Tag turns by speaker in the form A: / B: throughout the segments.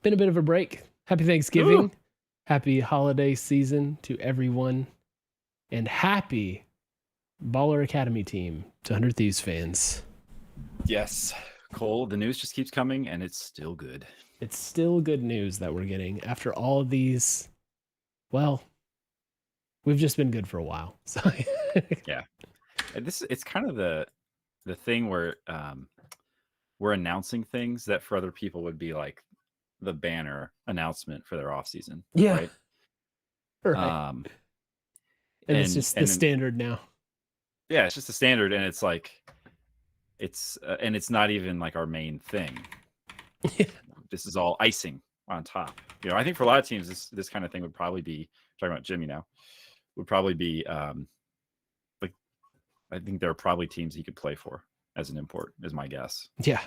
A: been a bit of a break. Happy Thanksgiving.
B: Ooh.
A: Happy holiday season to everyone. And happy Baller Academy team to 100 Thieves fans.
B: Yes, Cole, the news just keeps coming, and it's still good.
A: It's still good news that we're getting after all of these. Well, we've just been good for a while. So
B: yeah, and it's kind of the thing where we're announcing things that for other people would be like the banner announcement for their off season.
A: Yeah.
B: Right.
A: Right. And it's just the standard now.
B: Yeah, it's just a standard, and it's like and it's not even like our main thing. This is all icing on top. You know, I think for a lot of teams, this kind of thing would probably be, talking about Jimmy now, would probably be like, I think there are probably teams he could play for as an import, is my guess.
A: Yeah.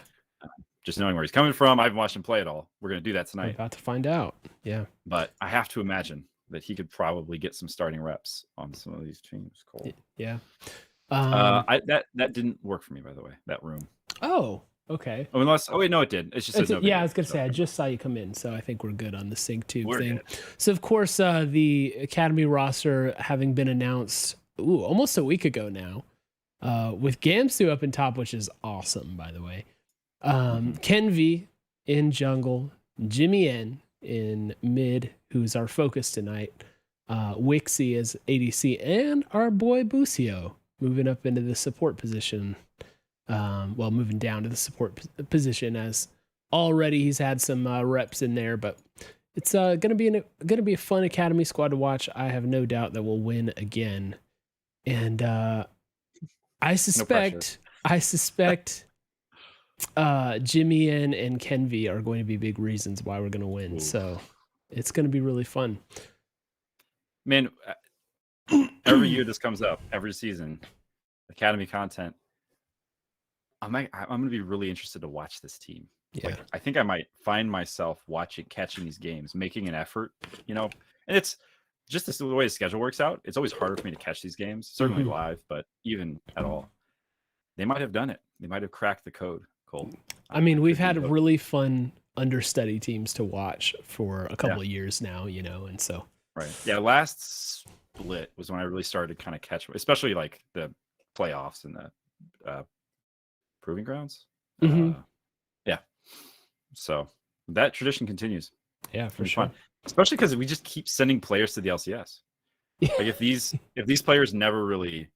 B: Just knowing where he's coming from, I haven't watched him play at all. We're going to do that tonight.
A: We're about to find out. Yeah.
B: But I have to imagine that he could probably get some starting reps on some of these teams. Cole.
A: Yeah.
B: That didn't work for me, by the way, that room.
A: Oh, okay.
B: Oh, wait, no, it did. It's just
A: yeah, I was gonna say I just saw you come in, so I think we're good on the sync tube thing. So of course, the Academy roster having been announced, almost a week ago now, with Gamsu up in top, which is awesome, by the way. Ken V in jungle, JimieN in mid, who's our focus tonight. Wixie as ADC, and our boy Busio moving up into the support position. Moving down to the support position, as already he's had some reps in there, but it's gonna be a fun Academy squad to watch. I have no doubt that we'll win again, and I suspect JimieN and Ken V are going to be big reasons why we're gonna win. Ooh. So it's gonna be really fun.
B: Man, every year this comes up, every season, Academy content. I'm going to be really interested to watch this team.
A: Yeah.
B: Like, I think I might find myself catching these games, making an effort, you know, and it's just the way the schedule works out. It's always harder for me to catch these games, certainly live, but even at all. They might have done it. They might have cracked the code, Cole.
A: I mean, we've had really fun understudy teams to watch for a couple of years now, you know, and so.
B: Right. Yeah. Last split was when I really started to kind of catch, especially like the playoffs and the Proving Grounds. Yeah. So that tradition continues.
A: Yeah, for sure.
B: Fun. Especially because we just keep sending players to the LCS. Like if these players never really,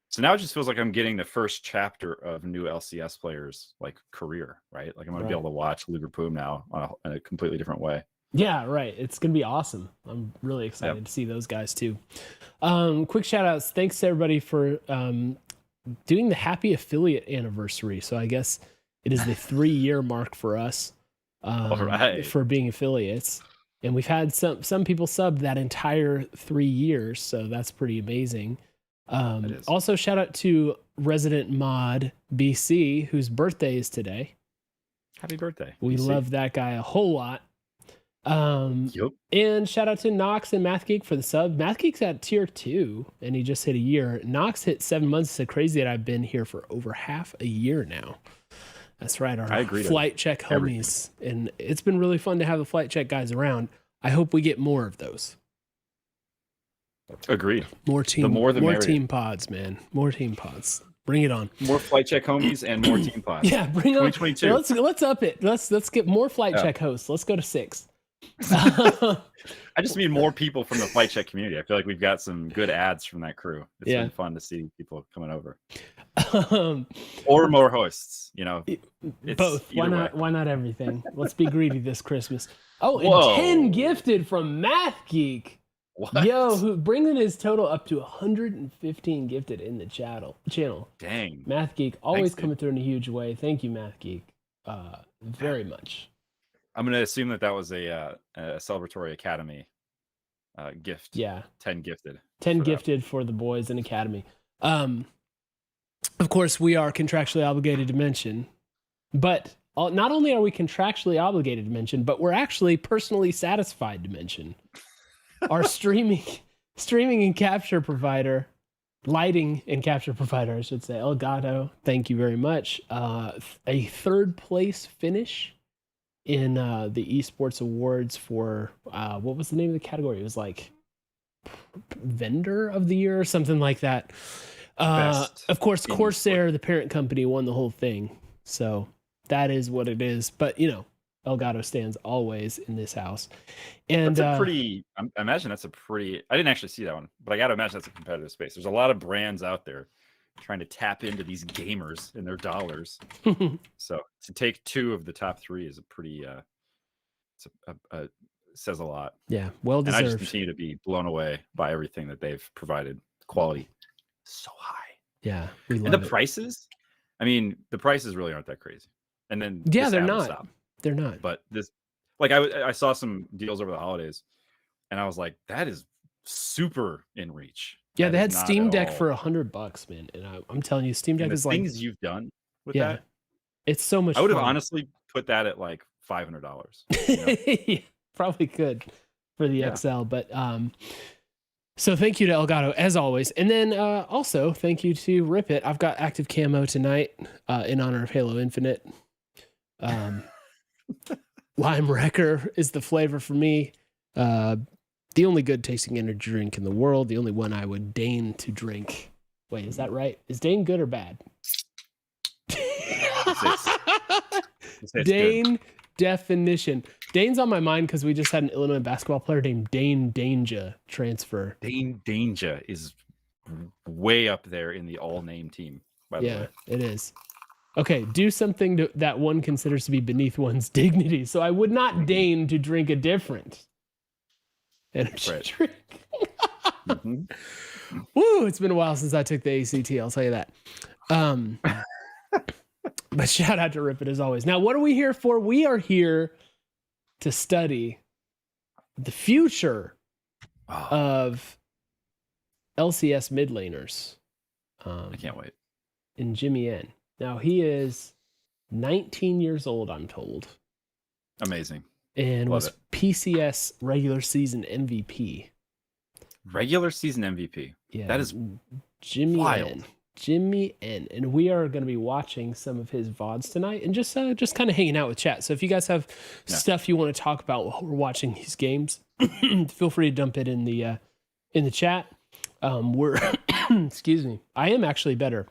B: so now it just feels like I'm getting the first chapter of new LCS players like career, right? Like I'm going to be able to watch Liverpool now in a completely different way.
A: Yeah, right. It's going to be awesome. I'm really excited to see those guys too. Quick shout outs. Thanks to everybody for doing the happy affiliate anniversary. So I guess it is the 3-year mark for us for being affiliates. And we've had some people sub that entire 3 years. So that's pretty amazing. Also shout out to Resident Mod BC, whose birthday is today.
B: Happy birthday.
A: We love that guy a whole lot. And shout out to Nox and MathGeek for the sub. MathGeek's at tier 2 and he just hit a year. Nox hit 7 months. It's so crazy that I've been here for over half a year now. That's right. Our flight check homies. And it's been really fun to have the flight check guys around. I hope we get more of those.
B: Agreed.
A: More team pods, man. More team pods. Bring it on.
B: More flight check homies and more team pods.
A: Yeah, bring on. Let's up it. Let's get more flight check hosts. Let's go to 6.
B: I just mean more people from the flight check community. I feel like we've got some good ads from that crew. It's been fun to see people coming over. Or more hosts, you know.
A: Both. Why not everything? Let's be greedy this Christmas. Oh, and 10 gifted from MathGeek.
B: What?
A: Yo, who bringing his total up to 115 gifted in the channel.
B: Dang.
A: MathGeek always coming through in a huge way. Thank you, MathGeek. Very much.
B: I'm going to assume that was a celebratory Academy gift.
A: Yeah.
B: 10 gifted.
A: 10 gifted for the boys in Academy. Of course, we are contractually obligated to mention, but not only are we contractually obligated to mention, but we're actually personally satisfied to mention our streaming and capture provider, lighting and capture provider, I should say, Elgato. Thank you very much. A 3rd place finish in the esports awards for what was the name of the category? It was like vendor of the year or something like that. Of course, Corsair, the parent company, won the whole thing. So that is what it is. But you know, Elgato stands always in this house. And
B: that's a pretty, I imagine that's a pretty, I didn't actually see that one, but I got to imagine that's a competitive space. There's a lot of brands out there trying to tap into these gamers and their dollars. So to take 2 of the top 3 is a pretty, says a lot.
A: Yeah, well deserved.
B: And I just continue to be blown away by everything that they've provided. Quality so high.
A: Yeah, we love
B: and the prices. I mean, the prices really aren't that crazy. And then
A: yeah, they're not. They're not.
B: But this, like, I saw some deals over the holidays, and I was like, that is super in reach.
A: Yeah, they had Steam Deck for $100, man. And I'm telling you, Steam Deck is like
B: things you've done with that.
A: It's so much.
B: I would have honestly put that at like $500. You know?
A: Yeah, probably could for the XL, but so thank you to Elgato as always, and then also thank you to Rip It. I've got active camo tonight in honor of Halo Infinite. Lime Wrecker is the flavor for me. The only good tasting energy drink in the world. The only one I would deign to drink. Wait, is that right? Is Dane good or bad? Dane definition. Dane's on my mind because we just had an Illinois basketball player named Dane Danger transfer.
B: Dane Danger is way up there in the all-name team, by the way.
A: Yeah, it is. Okay, do something that one considers to be beneath one's dignity. So I would not deign to drink a different energy drink. Woo, it's been a while since I took the ACT, I'll tell you that. But shout out to Rip It as always. Now, what are we here for? We are here to study the future of LCS mid laners.
B: I can't wait.
A: In JimieN. Now, he is 19 years old, I'm told.
B: Amazing.
A: And was PCS regular season MVP.
B: Regular season MVP.
A: Yeah.
B: That is
A: JimieN. JimieN. And we are going to be watching some of his VODs tonight and just kind of hanging out with chat. So if you guys have stuff you want to talk about while we're watching these games, feel free to dump it in the chat. We're excuse me. I am actually better.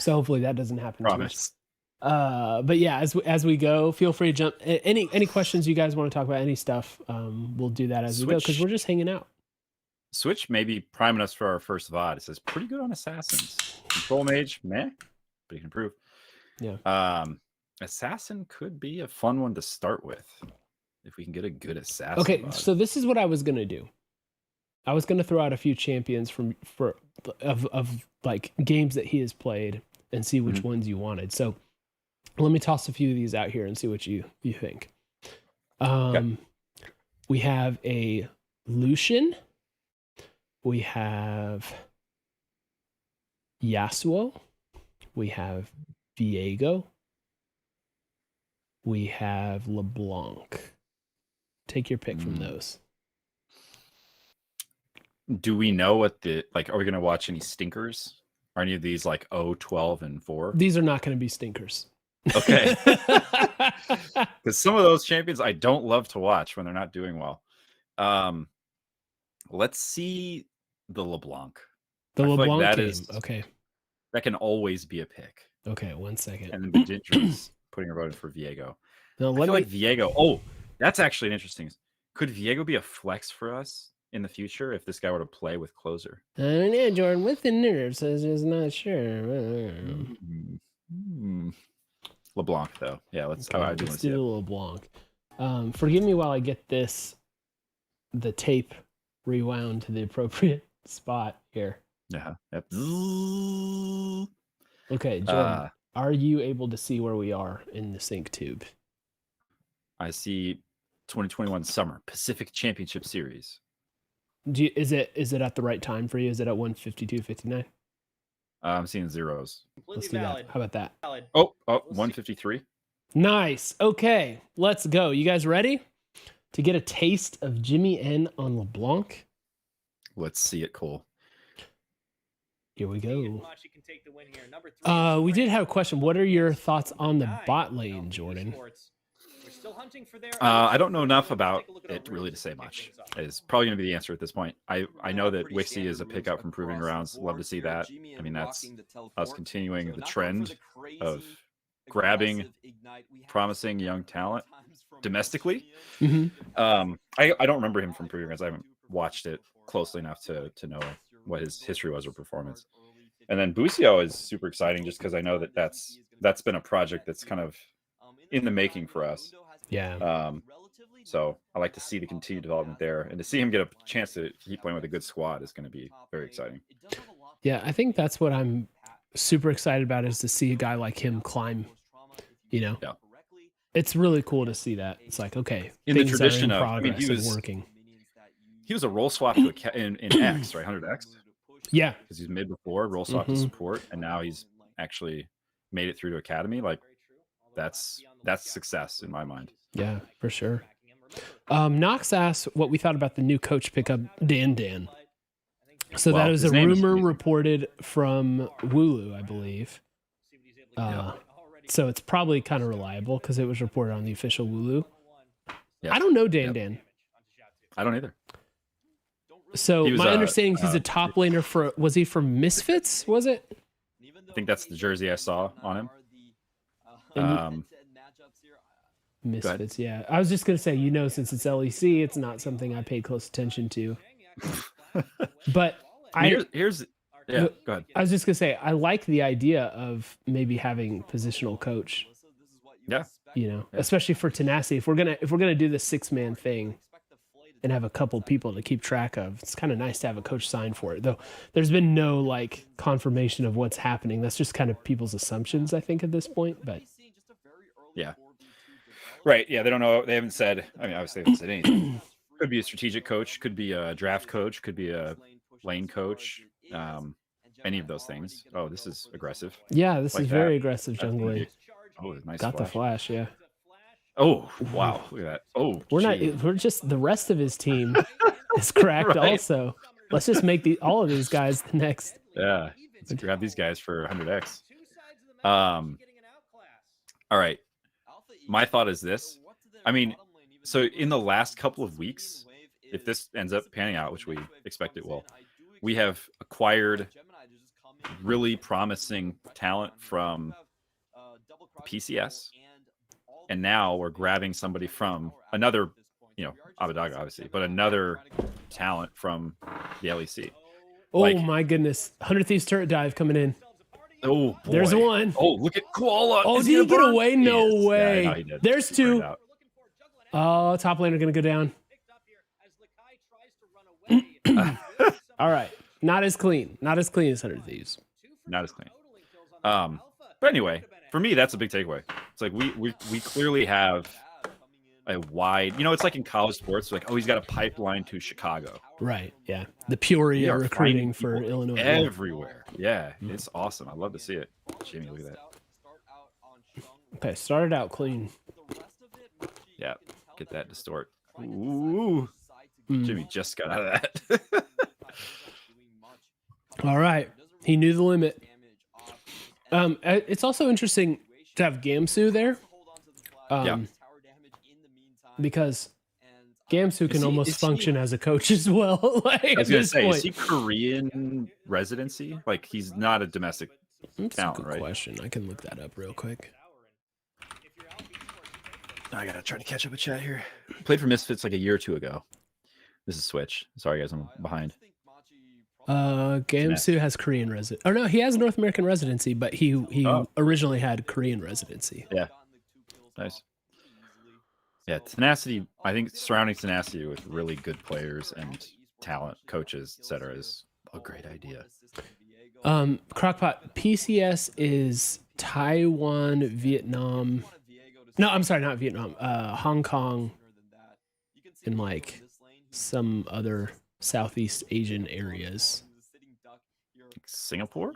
A: So hopefully that doesn't happen.
B: Promise.
A: But yeah, as we go, feel free to jump. Any questions you guys want to talk about, any stuff, we'll do that as we go because we're just hanging out.
B: Switch may be priming us for our first VOD. It says pretty good on assassins. Control mage, meh, but you can improve.
A: Yeah.
B: Assassin could be a fun one to start with if we can get a good assassin.
A: Okay,
B: VOD.
A: so this is what I was gonna do. I was gonna throw out a few champions of like games that he has played and see which ones you wanted. So let me toss a few of these out here and see what you think. We have a Lucian. We have Yasuo. We have Viego. We have LeBlanc. Take your pick from those.
B: Do we know what are we going to watch any stinkers? Are any of these like 0, 12, and 4?
A: These are not going to be stinkers.
B: Okay. Because some of those champions I don't love to watch when they're not doing well. Let's see the LeBlanc.
A: The LeBlanc
B: like
A: game. Okay.
B: That can always be a pick.
A: Okay, 1 second.
B: And then Vegeta's putting her vote in for Viego.
A: No,
B: I feel like Viego. Oh, that's actually an interesting. Could Viego be a flex for us in the future if this guy were to play with closer?
A: I don't know, Jordan. With the nerves, I was just not sure.
B: LeBlanc, though. Yeah, let's
A: do LeBlanc. Forgive me while I get the tape rewound to the appropriate spot here.
B: Yeah. Yep.
A: Okay, Jordan, are you able to see where we are in the sync tube?
B: I see 2021 Summer Pacific Championship Series.
A: Is it at the right time for you? Is it at 152.59?
B: I'm seeing zeros.
A: Let's do that. How about that?
B: Oh, 153.
A: Nice. Okay, let's go. You guys ready to get a taste of JimieN on LeBlanc?
B: Let's see it, Cole.
A: Here we go. We did have a question. What are your thoughts on the bot lane, Jordan?
B: I don't know enough about it really to say much. It's probably going to be the answer at this point. I know that Wixie is a pickup from Proving Grounds. Love to see that. I mean, that's us continuing the trend of grabbing promising young talent domestically. I don't remember him from Proving Grounds. I haven't watched it closely enough to know what his history was or performance. And then Busio is super exciting just because I know that that's been a project that's kind of in the making for us.
A: Yeah.
B: So I like to see the continued development there, and to see him get a chance to keep playing with a good squad is going to be very exciting.
A: Yeah, I think that's what I'm super excited about, is to see a guy like him climb. Yeah. It's really cool to see that. It's like, okay,
B: in the tradition of, I mean,
A: he was working.
B: He was a role swap to in X, right? 100X.
A: Yeah,
B: because he's mid before, roll swap to support, and now he's actually made it through to academy. Like that's success in my mind.
A: Yeah, for sure. Knox asked what we thought about the new coach pickup, Dan. So that was a rumor reported from Wooloo, I believe. So it's probably kind of reliable because it was reported on the official Wooloo. Yep. I don't know Dan.
B: I don't either.
A: So my understanding is he's a top laner was he from Misfits, was it?
B: I think that's the jersey I saw on him.
A: Misfits, yeah. I was just going to say, since it's LEC, it's not something I paid close attention to. But
B: go ahead.
A: I was just going to say, I like the idea of maybe having positional coach.
B: Yeah.
A: Especially for Tenacity. If we're going to do the 6-man thing and have a couple people to keep track of, it's kind of nice to have a coach sign for it. Though there's been no confirmation of what's happening. That's just kind of people's assumptions, I think, at this point. But
B: yeah. Right. Yeah. They don't know. They haven't said, I mean, obviously they haven't said anything. Could be a strategic coach, could be a draft coach, could be a lane coach. Any of those things. Oh, this is aggressive.
A: Yeah, this is very aggressive jungling.
B: Oh, nice.
A: Got the flash, yeah.
B: Oh, wow. Look at that. Oh,
A: we're just, the rest of his team is cracked also. Let's just make all of these guys the next.
B: Yeah. Let's grab these guys for 100X. All right. My thought is this. I mean, so in the last couple of weeks, if this ends up panning out, which we expect it will, we have acquired really promising talent from PCS. And now we're grabbing somebody from another, Abadaga, obviously, but another talent from the LEC.
A: Oh, my goodness. 100 Thieves turret dive coming in.
B: Oh, boy.
A: There's one.
B: Oh, look at Koala.
A: Oh, did he get away? No way.
B: Yeah, he did.
A: There's two. Oh, top laner going to go down. All right. Not as clean. Not as clean as 100 Thieves.
B: Not as clean. But anyway, for me, that's a big takeaway. It's like we clearly have a wide, it's like in college sports, like, oh, he's got a pipeline to Chicago.
A: Right. Yeah. The Peoria recruiting for Illinois.
B: Everywhere. Yeah. It's awesome. I love to see it. Jimmy, look at that.
A: Okay. Started out clean.
B: Yeah. Get that distort. Ooh. Jimmy just got out of that.
A: All right. He knew the limit. It's also interesting to have Gamsu there. Because Gamsu can almost function as a coach as well.
B: I was going to say, is he Korean residency? Like, he's not a domestic talent, right?
A: Question. I can look that up real quick.
B: I got to try to catch up with chat here. Played for Misfits like a year or two ago. This is Switch. Sorry, guys, I'm behind.
A: Gamsu has Korean residency. Oh, no, he has North American residency, but he originally had Korean residency.
B: Yeah. Nice. Yeah, Tenacity, I think surrounding Tenacity with really good players and talent, coaches, etc., is a great idea.
A: Crockpot, PCS is Taiwan, Vietnam. No, I'm sorry, not Vietnam. Hong Kong and some other Southeast Asian areas.
B: Singapore?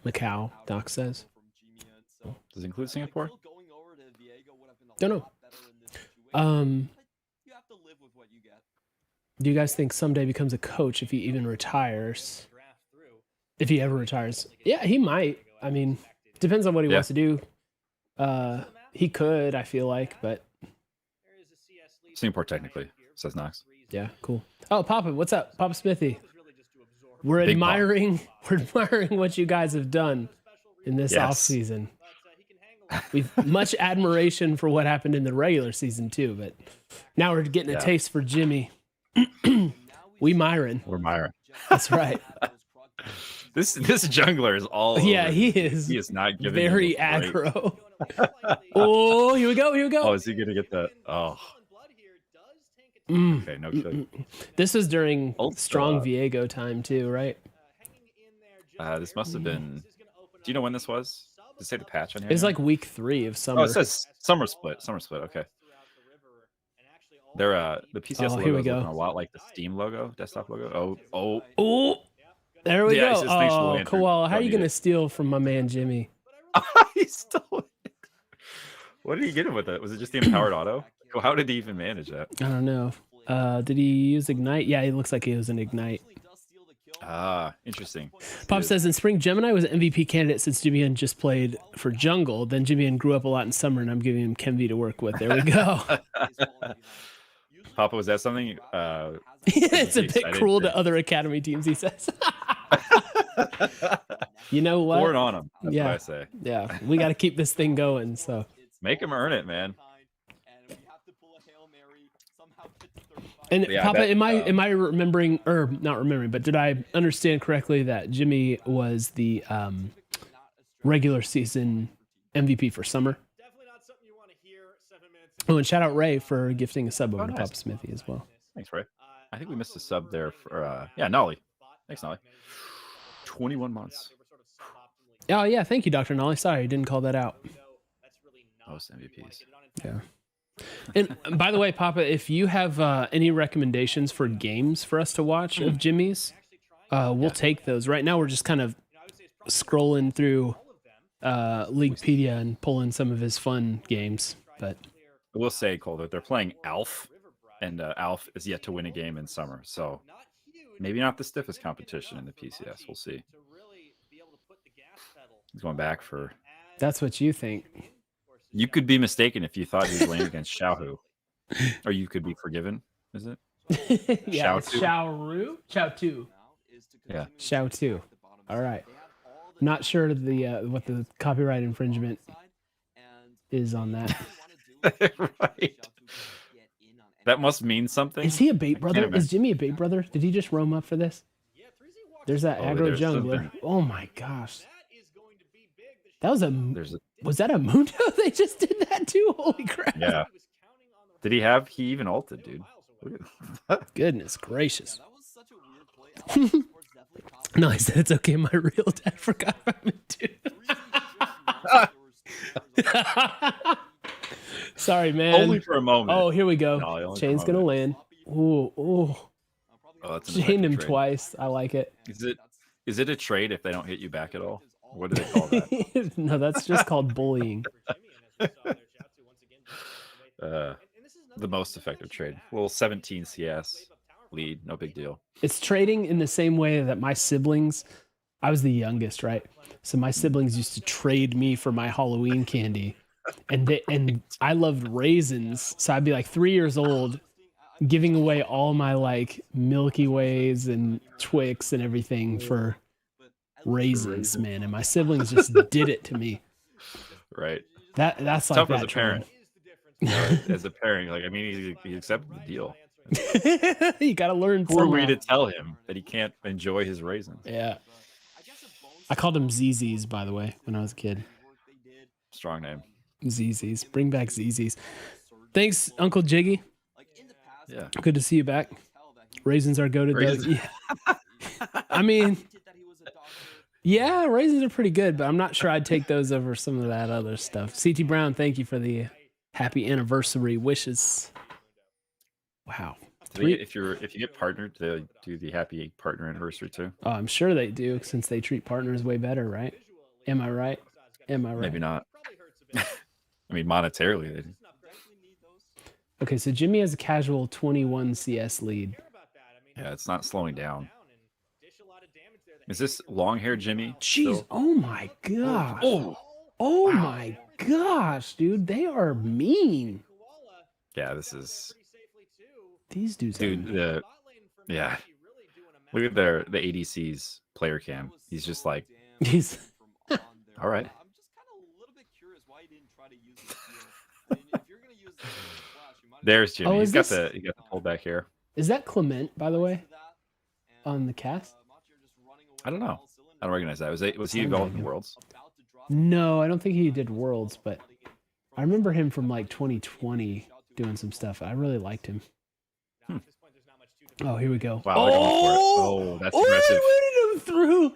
A: Macau, Doc says.
B: Does it include Singapore?
A: Don't know. Do you guys think someday becomes a coach if he even retires? If he ever retires? Yeah, he might. I mean, depends on what he wants to do. He could, I feel like, but
B: Singapore technically, says Knox.
A: yeah, cool. Oh, Papa, what's up? Papa Smithy. We're
B: Big
A: admiring what you guys have done in this
B: Yes.
A: off season. We've much admiration for what happened in the regular season too, but now we're getting a taste for Jimmy. We Myron.
B: We're Myron.
A: That's right.
B: This jungler is all
A: Yeah,
B: over.
A: he is.
B: He is not giving
A: Very
B: him a break.
A: aggro. Oh, here we go. Here we go.
B: Oh, is he gonna get that? Oh,
A: Mm.
B: okay, no kill.
A: This was during
B: Ultra.
A: strong Viego time too, right?
B: This must have been. Do you know when this was? Does it say the patch on here?
A: It's
B: now?
A: like week 3 of summer.
B: Oh, it says summer split. Summer split. Okay. They're the PCS logo is looking a lot like the Steam logo, desktop logo.
A: Oh, there we
B: Yeah,
A: go.
B: he says, "Thanks for the
A: Oh,
B: lantern.
A: Koala, how are
B: Don't
A: you
B: need
A: gonna
B: it."
A: steal from my man Jimmy?
B: He stole it. What did he get him with it? Was it just the empowered auto? How did he even manage that?
A: I don't know. Did he use Ignite? Yeah, it looks like he was an Ignite.
B: Ah, interesting.
A: Pop says in spring, Gemini was an MVP candidate since JimieN just played for jungle. Then JimieN grew up a lot in summer, and I'm giving him Kenvi to work with. There we go.
B: Papa, was that something?
A: It's a bit cruel to other academy teams, he says. You know what?
B: Pour it on him. That's what I say.
A: Yeah, we got to keep this thing going. So
B: Make him earn it, man.
A: And
B: Yeah,
A: Papa,
B: bet,
A: am I remembering, or not remembering, but did I understand correctly that Jimmy was the regular season MVP for summer? Oh, and shout out Ray for gifting a sub over to Papa Smithy as well.
B: Thanks, Ray. I think we missed a sub there for Nolly. Thanks, Nolly. 21 months.
A: Oh yeah, thank you, Dr. Nolly. Sorry, I didn't call that out.
B: Most MVPs.
A: Yeah. And by the way, Papa, if you have any recommendations for games for us to watch of Jimmy's, we'll take those. Right now, we're just kind of scrolling through Leaguepedia and pulling some of his fun games. But
B: I will say, Cole, that they're playing Alf, and Alf is yet to win a game in summer. So maybe not the stiffest competition in the PCS. We'll see. He's going back for...
A: That's what you think.
B: You could be mistaken if you thought he was playing against Xiaohu. Or you could be forgiven, is it?
A: Yeah, Xiaoru?
B: Yeah.
A: Xiaotu. All right. Not sure the what the copyright infringement is on that.
B: Right. That must mean something.
A: Is he a bait brother? Is Jimmy a bait brother? Did he just roam up for this? There's that aggro jungler. Something. Oh my gosh. That was was that a Mundo? They just did that too? Holy crap.
B: Yeah. He even ulted, dude.
A: Goodness gracious. No, I said it's okay. My real dad forgot about me too. Sorry, man.
B: Only for a moment.
A: Oh, here we go. No, Chain's gonna land. Ooh.
B: Oh,
A: chained him twice. I like it.
B: Is it a trade if they don't hit you back at all? What do they call that?
A: No, that's just called bullying.
B: The most effective trade. Well, 17 CS lead, no big deal.
A: It's trading in the same way that my siblings, I was the youngest, right? So my siblings used to trade me for my Halloween candy. And I loved raisins. So I'd be like 3 years old giving away all my like Milky Ways and Twix and everything for raisins, man. And my siblings just did it to me.
B: Right.
A: That's like
B: tough
A: that
B: as a parent. As a parent, like, I mean, he accepted the deal.
A: You got to learn.
B: Who are we to tell him that he can't enjoy his raisins?
A: Yeah. I called them ZZs, by the way, when I was a kid.
B: Strong name.
A: ZZs. Bring back ZZs. Thanks, Uncle Jiggy.
B: Yeah.
A: Good to see you back. Raisins are goated. Yeah. I mean, yeah, raisins are pretty good, but I'm not sure I'd take those over some of that other stuff. CT Brown, thank you for the happy anniversary wishes. Wow.
B: If you get partnered, they do the happy partner anniversary too.
A: Oh, I'm sure they do, since they treat partners way better, right? Am I right?
B: Maybe not. I mean, monetarily, they do.
A: Okay, so Jimmy has a casual 21 CS lead.
B: Yeah, it's not slowing down. Is this long hair Jimmy?
A: Jeez, oh my god.
B: Oh
A: wow. My gosh, dude, they are mean.
B: Yeah, this is
A: These dudes.
B: Dude, yeah. Look at the ADC's player cam. He's just like,
A: he's
B: all right.
C: I'm just kind of a little bit curious why he didn't try to use the steal. I mean, if you're gonna use the flash, you might.
B: There's Jimmy.
A: Oh,
B: He's got the pullback here.
A: Is that Clement, by the way, on the cast?
B: I don't know. I don't recognize that. Was he involved in Worlds?
A: No, I don't think he did Worlds, but I remember him from like 2020 doing some stuff. I really liked him. Oh, here we go.
B: Wow, they're going for it. Oh, that's aggressive.
A: He went him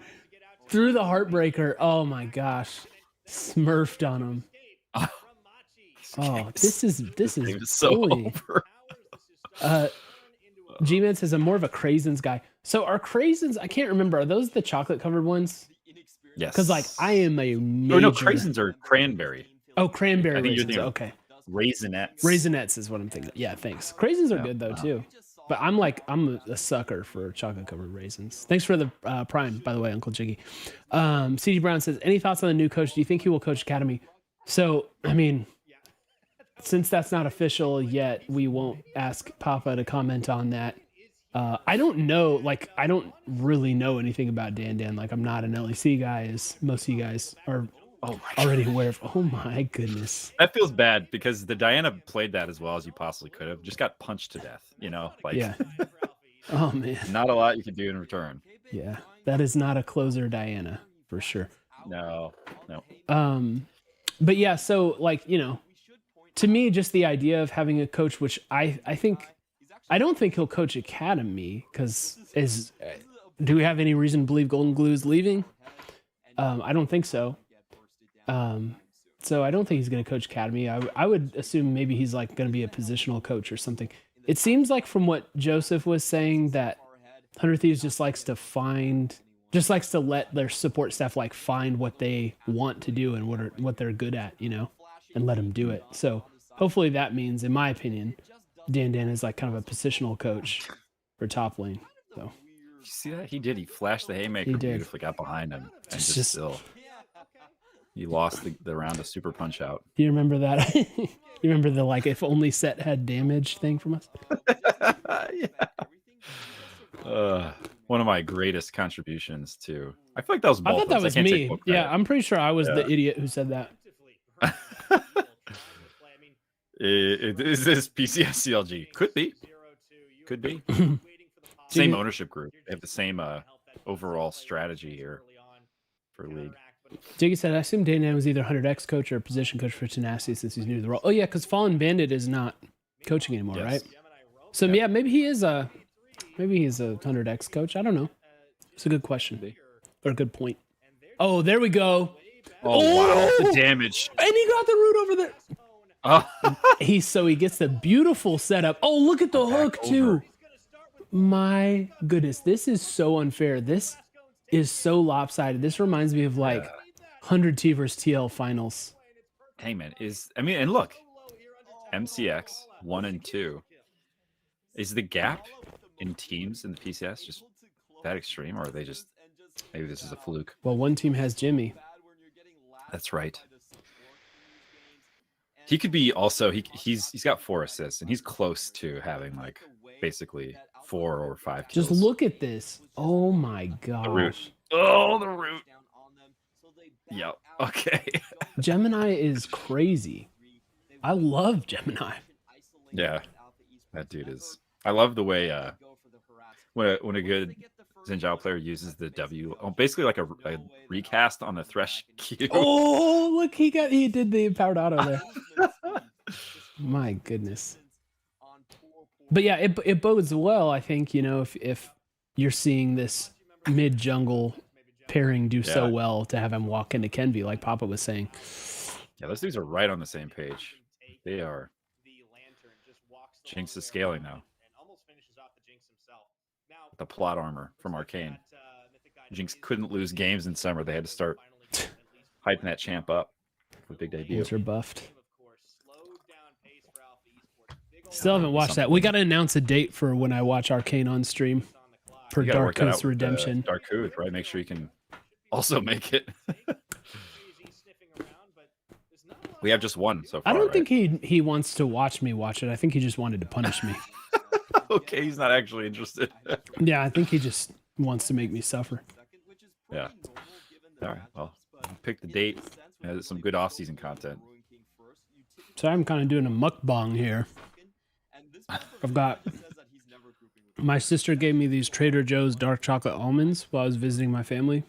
A: through the heartbreaker. Oh my gosh, smurfed on him. Oh, this is
B: so over.
A: G-Man says I'm more of a Craisins guy. So are Craisins? I can't remember. Are those the chocolate covered ones?
B: Yes.
A: Because like I am a major.
B: Oh no, Craisins are cranberry.
A: Oh, cranberry
B: I think
A: raisins.
B: you're
A: Okay.
B: Raisinets.
A: Raisinets is what I'm thinking. Yeah, thanks. Craisins are good though too. But I'm a sucker for chocolate covered raisins. Thanks for the prime, by the way, Uncle Jiggy. CG Brown says, any thoughts on the new coach? Do you think he will coach Academy? So, I mean, since that's not official yet, we won't ask Papa to comment on that. I don't know. Like, I don't really know anything about Dan. Like, I'm not an LEC guy, as most of you guys are already aware of. Oh my goodness.
B: That feels bad because the Diana played that as well as you possibly could have. Just got punched to death, Like,
A: yeah. Oh man.
B: Not a lot you can do in return.
A: Yeah, that is not a closer Diana for sure.
B: No.
A: But yeah, so like, to me, just the idea of having a coach, which I don't think he'll coach Academy because do we have any reason to believe Golden Glue is leaving? I don't think so. So I don't think he's going to coach Academy. I would assume maybe he's like going to be a positional coach or something. It seems like from what Joseph was saying that 100 Thieves just likes to let their support staff like find what they want to do and what they're good at, and let them do it. So hopefully that means, in my opinion, Dan is like kind of a positional coach for top lane. So
B: you see that he did. He flashed the haymaker beautifully, got behind him, and just still. He lost the round of super punch out.
A: Do you remember that? You remember the like if only set had damage thing from us?
B: Yeah. One of my greatest contributions to. I feel like that was.
A: I thought that was me. Yeah, I'm pretty sure I was the idiot who said that.
B: Is this PCS CLG? Could be. Same ownership group. They have the same overall strategy here for league.
A: Jiggy said, I assume Dan was either 100X coach or position coach for Tenacity since he's new to the role. Oh, yeah, because Fallen Bandit is not coaching anymore, right? So, yeah, maybe he is maybe he's a 100X coach. I don't know. It's a good question. Or a good point. Oh, there we go.
B: Oh, wow. The damage.
A: And he got the root over there.
B: Oh.
A: He gets the beautiful setup. Oh, look at the hook, too. My goodness. This is so unfair. This is so lopsided. This reminds me of like 100 T versus TL finals.
B: Hey man, and look, MCX 1 and 2. Is the gap in teams in the PCS just that extreme, or are they just maybe this is a fluke?
A: Well, one team has Jimmy.
B: That's right. He could be also he's got 4 assists and he's close to having like basically 4 or 5 kills.
A: Just look at this. Oh my gosh.
B: The root. Oh, the root. Yep. Okay.
A: Gemini is crazy. I love Gemini.
B: Yeah. That dude is. I love the way when a good Xin Zhao player uses the W, basically like a recast on the Thresh Q.
A: Oh, look, he did the empowered auto there. My goodness. But yeah, it bodes well, I think, if you're seeing this mid jungle pairing do so well to have him walk into Kenvi, like Papa was saying.
B: Yeah, those dudes are right on the same page. They are. Jinx is scaling now. The plot armor from Arcane. Jinx couldn't lose games in summer. They had to start hyping that champ up for big debut.
A: Ultra buffed. Still haven't watched that. We got to announce a date for when I watch Arcane on stream for Dark Coast Redemption.
B: Dark Coast, right? Make sure you can also make it. We have just one so far.
A: I don't
B: right?
A: think he wants to watch me watch it. I think he just wanted to punish me.
B: Okay, he's not actually interested.
A: Yeah, I think he just wants to make me suffer.
B: Yeah. All right. Well, pick the date. Some good off-season content.
A: So I'm kind of doing a mukbang here. I've got my sister gave me these Trader Joe's dark chocolate almonds while I was visiting my family.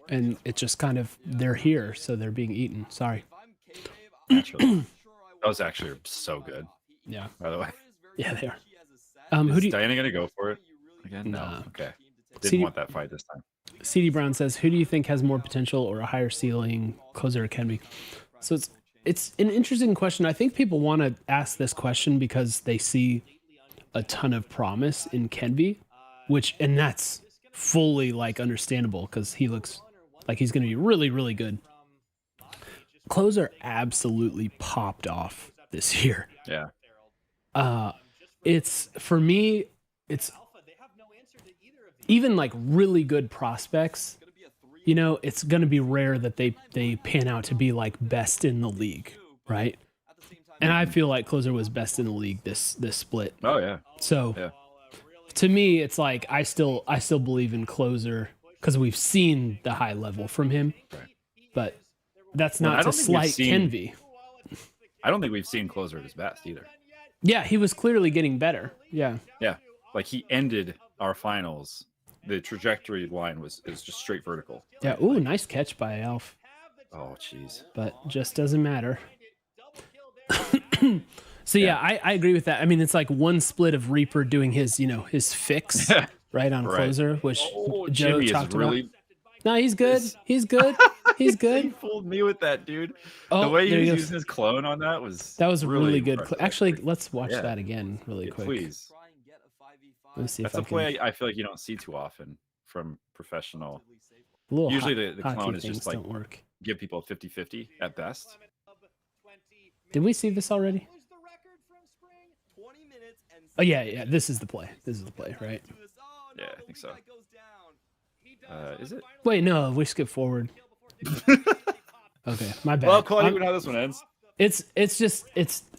A: And it's just kind of, they're here, so they're being eaten. Sorry.
B: Those actually are so good.
A: Yeah.
B: By the way.
A: Yeah, they are.
B: Is Diana gonna go for it again? No.
A: Nah.
B: Okay. Didn't want that fight this time.
A: CD Brown says, "Who do you think has more potential or a higher ceiling, Closer or Kenby?" So it's an interesting question. I think people want to ask this question because they see a ton of promise in Kenby, and that's fully like understandable because he looks like he's going to be really, really good. Closer absolutely popped off this year.
B: Yeah.
A: It's for me, it's even like really good prospects. You know, it's going to be rare that they pan out to be like best in the league, right? And I feel like Closer was best in the league this split.
B: Oh yeah.
A: So
B: yeah.
A: To me, it's like I still believe in Closer because we've seen the high level from him,
B: right.
A: But that's not to slight Kenby.
B: I don't think we've seen Closer at his best either.
A: Yeah, he was clearly getting better. Yeah.
B: Yeah, like he ended our finals. The trajectory line is just straight vertical.
A: Yeah. Ooh, nice catch by Elf.
B: Oh, jeez.
A: But just doesn't matter. So yeah, I agree with that. I mean, it's like one split of Reaper doing his fix right on Closer, which Joe
B: Jimmy
A: talked
B: is really.
A: about. No, he's good. He's good. He's good.
B: He fooled me with that, dude.
A: Oh,
B: the way he was
A: goes.
B: using his clone on that was
A: really good.
B: impressive,
A: Actually, let's watch that again really quick.
B: Please.
A: Let's see
B: That's
A: if
B: a play I feel like you don't see too often from professional.
A: Little
B: Usually the clone is
A: things
B: just like
A: don't work.
B: give people a 50-50 at best.
A: Did we see this already? Oh yeah. This is the play. Right?
B: Yeah, I think so. Is it?
A: Wait, no, we skip forward. Okay, my bad.
B: Well, Claudia, you know how this one ends.
A: It's just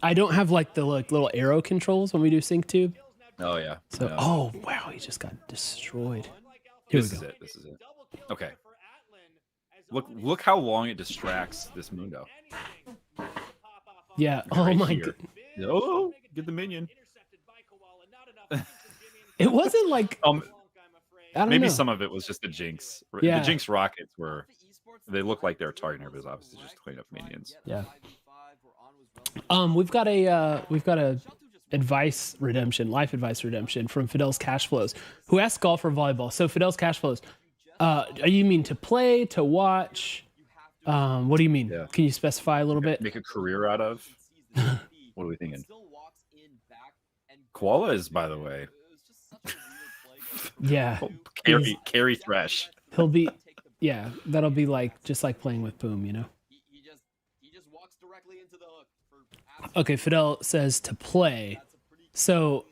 A: I don't have like the little arrow controls when we do sync tube.
B: Oh yeah.
A: So
B: yeah.
A: oh wow, he just got destroyed. Here
B: This is it. Okay. Look how long it distracts this Mundo.
A: Yeah.
B: Right
A: oh my
B: here.
A: god.
B: Oh, get the minion.
A: It wasn't like I don't
B: maybe
A: know.
B: some of it was just the Jinx.
A: Yeah.
B: The Jinx rockets they look like they're targeting her, but it's obviously just clean up minions.
A: Yeah. We've got a life advice redemption from Fidel's Cash Flows, who asked golf or volleyball. So Fidel's Cash Flows, you mean to play, to watch? What do you mean?
B: Yeah.
A: Can you specify a little bit?
B: Make a career out of? What are we thinking? Koala is, by the way.
A: Yeah.
B: Carry Thresh.
A: He'll be, yeah, that'll be just like playing with Boom, you know?
C: He just walks directly into the hook.
A: Okay, Fidel says to play. So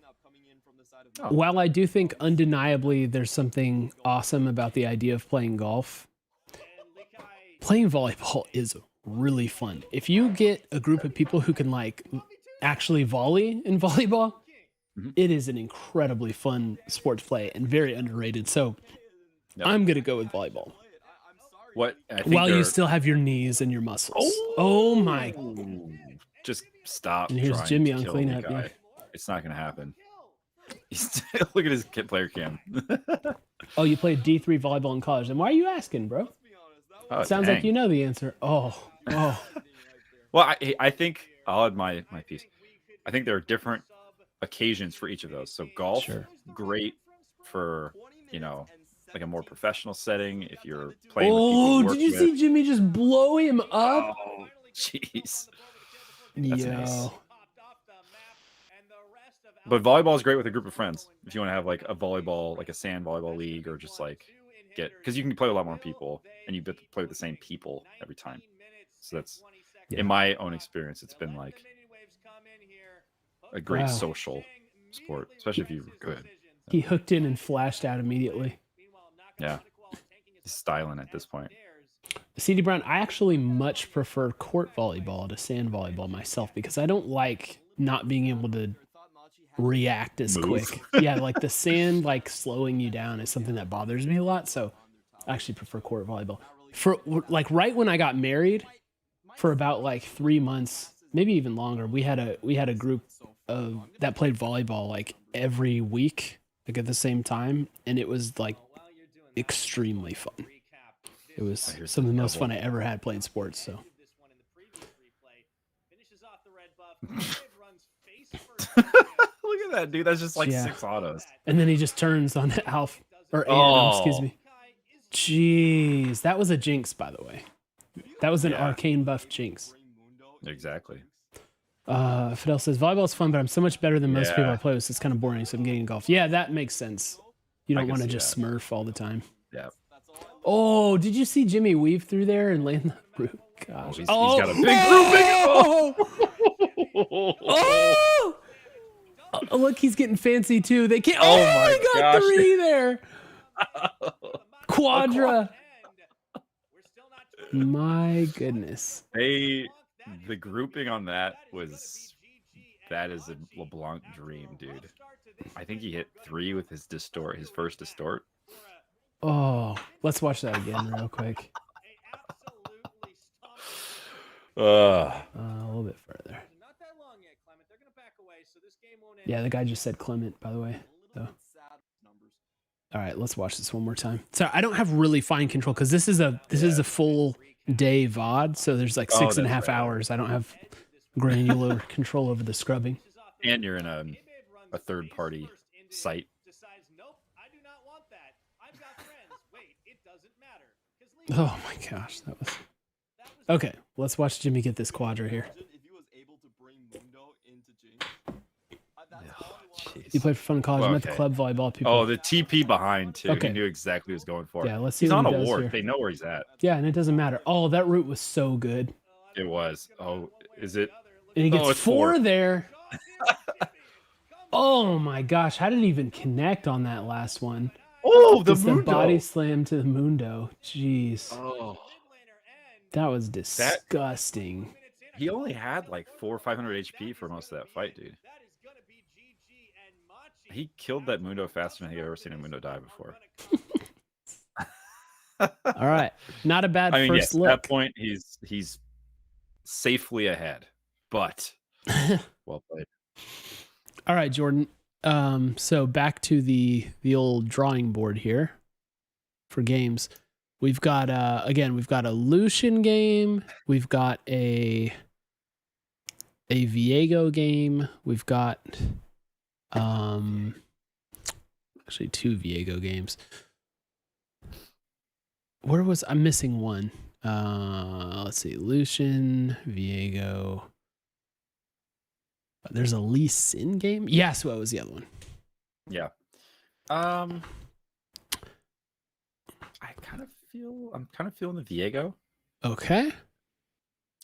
A: while I do think undeniably there's something awesome about the idea of playing golf, playing volleyball is really fun. If you get a group of people who can actually volley in volleyball, it is an incredibly fun sport to play and very underrated. So I'm going to go with volleyball. While you still have your knees and your muscles. Oh my.
B: Just stop.
A: And here's Jimmy on cleanup. Yeah.
B: It's not going to happen. Look at his player cam.
A: Oh, you played D3 volleyball in college. Then why are you asking, bro?
B: Oh,
A: sounds like you know the answer. Oh.
B: Well, I think I'll add my piece. I think there are different occasions for each of those. So golf, great for, like a more professional setting. If you're playing with people you work
A: did you see Jimmy just blow him up?
B: Oh, jeez. That's nice. But volleyball is great with a group of friends. If you want to have like a volleyball, like a sand volleyball league, or just because you can play with a lot more people and you get to play with the same people every time. So that's, in my own experience, it's been like a great social sport, especially if you're good.
A: He hooked in and flashed out immediately.
B: Yeah. He's styling at this point.
A: CD Brown, I actually much prefer court volleyball to sand volleyball myself because I don't like not being able to react as
B: Move.
A: quick. Yeah, like the sand like slowing you down is something that bothers me a lot. So I actually prefer court volleyball. For like right when I got married, for about like 3 months, maybe even longer, we had a group of that played volleyball like every week, like at the same time, and it was like extremely fun. It was some of the most fun I ever had playing sports. So
B: Look at that, dude. That's just like 6 autos.
A: And then he just turns on Alf or Adam, excuse me. Jeez, that was a jinx, by the way. That was an arcane buff jinx.
B: Exactly.
A: Fidel says volleyball is fun, but I'm so much better than most people I play with. So it's kind of boring. So I'm getting golf. Yeah, that makes sense. You don't want to just smurf all the time.
B: Yeah.
A: Oh, did you see Jimmy weave through there and land the root? Gosh.
B: He's got a big grouping.
A: Oh! Oh, look, he's getting fancy too. They can't.
B: Oh
A: my
B: my
A: got
B: gosh.
A: 3 there. Quadra. My goodness.
B: The grouping on that is a LeBlanc dream, dude. I think he hit 3 with his distort, his first distort.
A: Let's watch that again real quick. A little bit further. Yeah, the guy just said Clement, by the way. So. All right, let's watch this one more time. So I don't have really fine control because this is a full day VOD, so there's like 6.5 hours. I don't have granular control over the scrubbing.
B: And you're in a third party site.
A: Oh my gosh, that was okay. Let's watch Jimmy get this quadra here. You played for fun in college. I met the club volleyball people.
B: Oh, the TP behind too. He knew exactly what he was going for.
A: Yeah, let's see.
B: He's
A: what
B: on
A: he
B: a ward.
A: here.
B: They know where he's at.
A: Yeah, and it doesn't matter. Oh, that route was so good.
B: It was. Oh, is it?
A: And he gets 4 there. Oh my gosh, how did he even connect on that last one?
B: Oh,
A: the body slam to the Mundo. Jeez.
B: Oh,
A: that was disgusting.
B: He only had like 400 or 500 HP for most of that fight, dude. He killed that Mundo faster than I've ever seen a Mundo die before.
A: All right, not a bad first look.
B: At that point, he's safely ahead, but well played.
A: All right, Jordan. So back to the old drawing board here for games. We've got we've got a Lucian game. We've got a Viego game. We've got actually 2 Viego games. I'm missing one. Let's see, Lucian, Viego. There's a Lee Sin game. Yes, what was the other one?
B: Yeah. I'm kind of feeling the Viego.
A: Okay.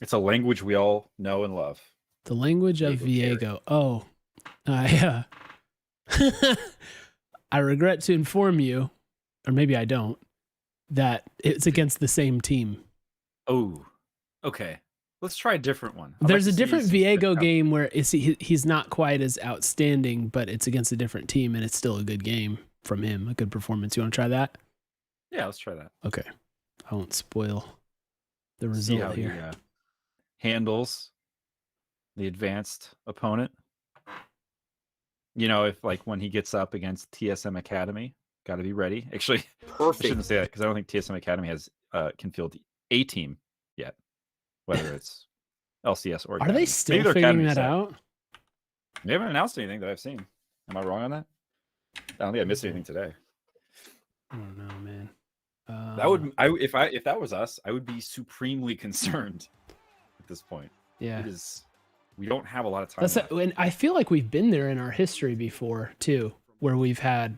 B: It's a language we all know and love.
A: The language of Viego. Oh, I regret to inform you, or maybe I don't, that it's against the same team.
B: Oh, okay. Let's try a different one.
A: There's a different Viego game where he's not quite as outstanding, but it's against a different team, and it's still a good game from him. A good performance. You want to try that?
B: Yeah, let's try that.
A: Okay. I won't spoil the result here.
B: He handles the advanced opponent. You know, if like when he gets up against TSM Academy, got to be ready. Actually, perfect. I shouldn't say that because I don't think TSM Academy has can field a team yet, whether it's LCS or.
A: Are they still figuring that out?
B: They haven't announced anything that I've seen. Am I wrong on that? I don't think I missed anything today.
A: I don't know, man.
B: If that was us, I would be supremely concerned at this point.
A: Yeah.
B: We don't have a lot of time.
A: And I feel like we've been there in our history before too, where we've had,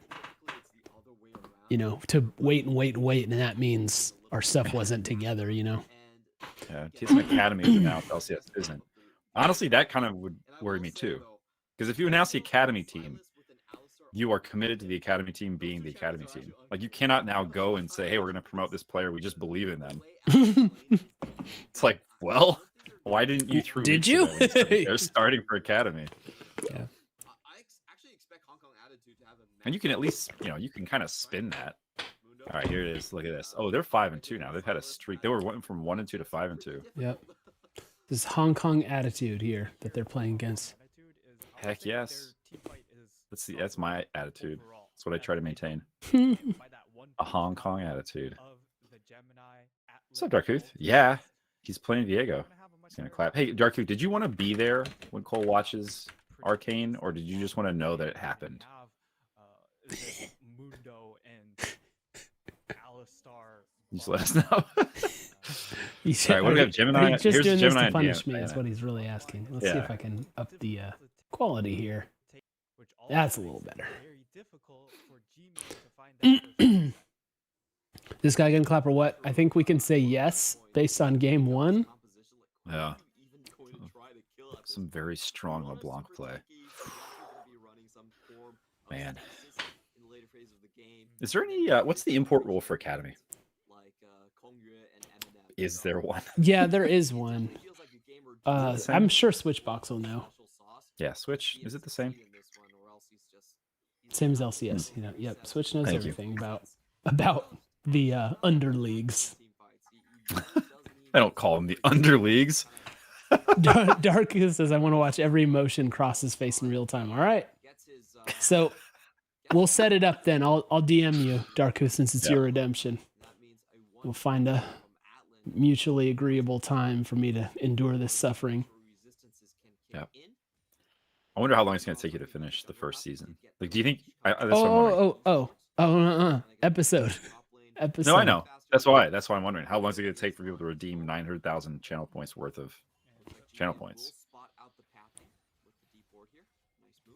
A: to wait, and that means our stuff wasn't together,
B: Yeah, TSM Academy is announced, LCS isn't. Honestly, that kind of would worry me too, because if you announce the Academy team, you are committed to the academy team being the academy team. Like, you cannot now go and say, hey, we're going to promote this player. We just believe in them. It's like, well, why didn't you 3
A: Did
B: weeks
A: you?
B: ago when they're starting for academy?
A: Yeah.
C: I actually expect Hong Kong Attitude to have a.
B: And you can at least, you can kind of spin that. All right, here it is. Look at this. Oh, they're 5-2 now. They've had a streak. They were went from 1-2 to 5-2.
A: Yep. This Hong Kong Attitude here that they're playing against.
B: Heck yes. That's my attitude. That's what I try to maintain. A Hong Kong attitude. What's up, Darkuth? Yeah, he's playing Viego. He's gonna clap. Hey, Darkuth, did you want to be there when Cole watches Arcane, or did you just want to know that it happened? Just let us know. All right, what do we have? Gemini.
A: Just
B: Here's
A: doing
B: Gemini
A: this to punish me
B: Diana.
A: is what he's really asking. Let's see if I can up the quality here. That's a little better. This guy gonna clap or what? I think we can say yes based on game 1.
B: Yeah. Some very strong LeBlanc play. Man. Is there any, what's the import rule for Academy? Is there one?
A: Yeah, there is one. I'm sure Switchbox will know.
B: Yeah, Switch. Is it the same?
A: Same as LCS. Yep. Switch knows everything about the underleagues.
B: I don't call them the underleagues.
A: Dark says, I want to watch every emotion cross his face in real time. All right. So we'll set it up then. I'll DM you, Darkus, since it's your redemption. We'll find a mutually agreeable time for me to endure this suffering.
B: Yeah. I wonder how long it's going to take you to finish the first season. Like, do you think? That's what I'm wondering.
A: Episode.
B: No, I know. That's why I'm wondering how long is it going to take for people to redeem 900,000 channel points worth of channel points.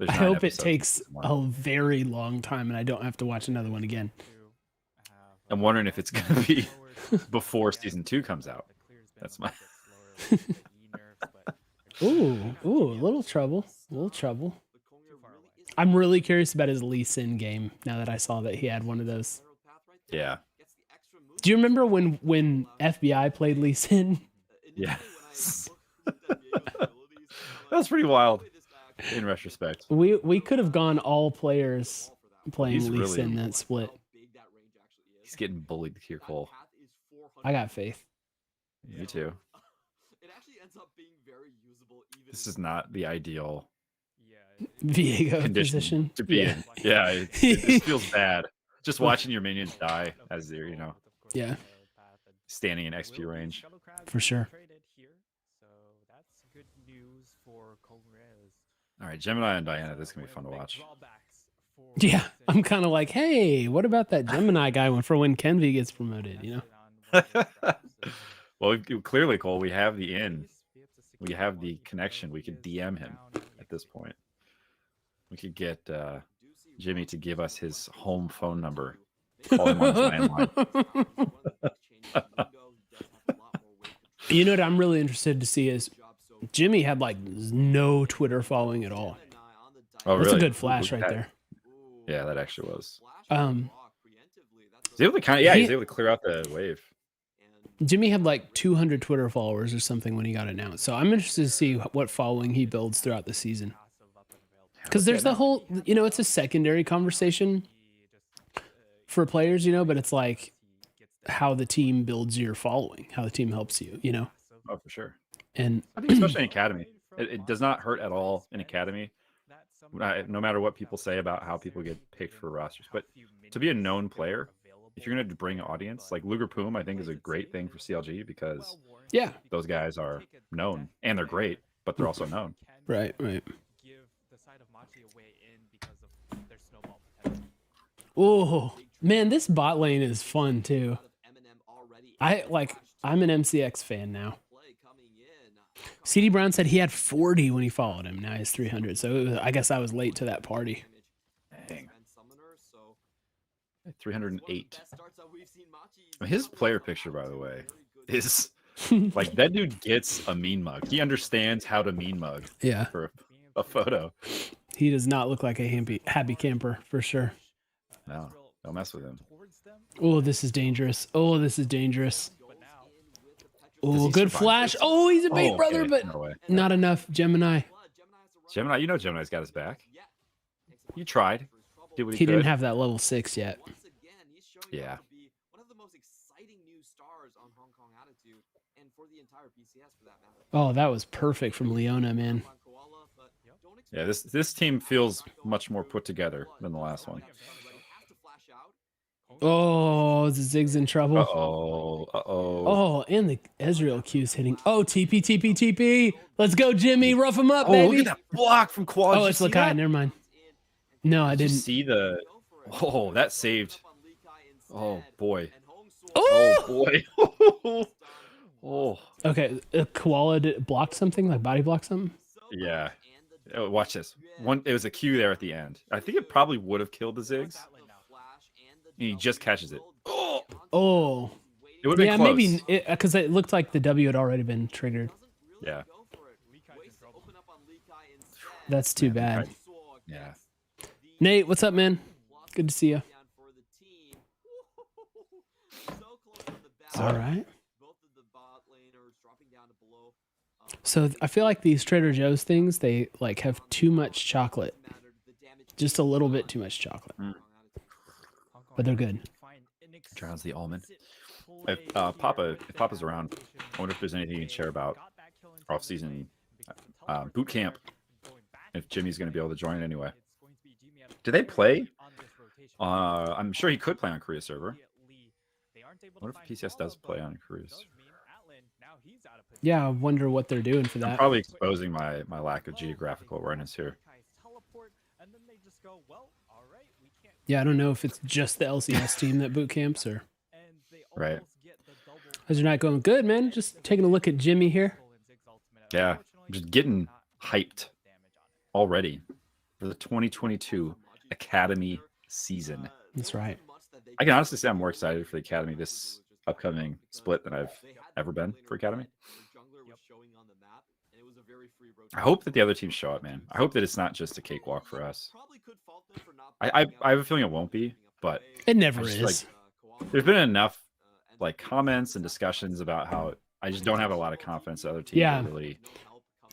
A: I hope it takes a very long time and I don't have to watch another one again.
B: I'm wondering if it's going to be before season 2 comes out. That's my.
A: Ooh, a little trouble. I'm really curious about his Lee Sin game now that I saw that he had one of those.
B: Yeah.
A: Do you remember when FBI played Lee Sin?
B: Yeah. That was pretty wild in retrospect.
A: We could have gone all players playing Lee
B: really,
A: Sin that split.
B: He's getting bullied here, Cole.
A: I got faith.
B: Me too. This is not the ideal
A: Viego position
B: to be in. Yeah, it feels bad. Just watching your minions die as they're,
A: yeah,
B: standing in XP range.
A: For sure.
B: All right, Gemini and Diana, this is going to be fun to watch.
A: Yeah, I'm kind of like, hey, what about that Gemini guy for when Kenvi gets promoted,
B: Well, clearly, Cole, we have the in. We have the connection. We could DM him at this point. We could get Jimmy to give us his home phone number. Call him on his landline.
A: You know what I'm really interested to see is Jimmy had like no Twitter following at all.
B: Oh,
A: That's
B: really?
A: a good flash right there.
B: Yeah, that actually was. He's able to he's able to clear out the wave.
A: Jimmy had like 200 Twitter followers or something when he got announced. So I'm interested to see what following he builds throughout the season. Because there's the whole, it's a secondary conversation for players, but it's like how the team builds your following, how the team helps you,
B: Oh, for sure.
A: And
B: I think especially in Academy, it does not hurt at all in Academy, no matter what people say about how people get picked for rosters. But to be a known player, if you're going to bring an audience, like Luger Poom, I think is a great thing for CLG because those guys are known and they're great, but they're also known.
A: Right. Oh man, this bot lane is fun too. I'm an MCX fan now. CD Brown said he had 40 when he followed him. Now he's 300. So I guess I was late to that party.
B: Dang. 308. His player picture, by the way, is like that dude gets a mean mug. He understands how to mean mug for a photo.
A: He does not look like a happy camper for sure.
B: No, don't mess with him.
A: Oh, this is dangerous. Oh, this is dangerous. Oh,
B: he
A: good
B: survive
A: flash.
B: this?
A: Oh, he's a bait
B: Oh,
A: brother,
B: okay.
A: but
B: No way.
A: not enough. Gemini.
B: Gemini, you know Gemini's got his back. You tried. Did what
A: He
B: he
A: didn't
B: could.
A: have that level 6 yet.
B: Yeah.
C: One of the most exciting new stars on Hong Kong Attitude and for the entire PCS for that matter.
A: Oh, that was perfect from Leona, man.
B: Yeah, this team feels much more put together than the last one.
A: Oh, Zig's in trouble.
B: Uh-oh. Uh-oh.
A: Oh, and the Ezreal Q's hitting. Oh, TP, TP, TP. Let's go, Jimmy. Rough him up,
B: Oh,
A: baby.
B: look at that block from Quad.
A: Oh, it's Lakai. Never mind. No, I
B: Did you
A: didn't.
B: see the... Oh, that saved. Oh, boy.
A: Oh,
B: Oh, boy. Oh.
A: okay. Koala blocked something, like body blocked something.
B: Yeah. Oh, watch this. It was a Q there at the end. I think it probably would have killed the Ziggs. And he just catches it.
A: Oh.
B: It would have
A: Yeah,
B: been close.
A: maybe because it looked like the W had already been triggered.
B: Yeah.
A: That's too bad.
B: Yeah.
A: Nate, what's up, man? Good to see you. All right. So I feel like these Trader Joe's things, they like have too much chocolate. Just a little bit too much chocolate. But they're good.
B: Drowns the almond. If Papa's around, I wonder if there's anything you can share about off-season boot camp. If Jimmy's going to be able to join it anyway. Do they play? I'm sure he could play on Korea server. What if PCS does play on Korea server?
A: Yeah, I wonder what they're doing for
B: I'm
A: that.
B: probably exposing my lack of geographical awareness here.
A: Yeah, I don't know if it's just the LCS team that boot camps or.
B: Right.
A: How's your night going? Good, man. Just taking a look at Jimmy here.
B: Yeah, I'm just getting hyped already for the 2022 Academy season.
A: That's right.
B: I can honestly say I'm more excited for the Academy this upcoming split than I've ever been for Academy. I hope that the other teams show up, man. I hope that it's not just a cakewalk for us. I have a feeling it won't be, but
A: It never
B: I just,
A: is.
B: there's been enough like comments and discussions about how I just don't have a lot of confidence that other teams
A: Yeah.
B: are really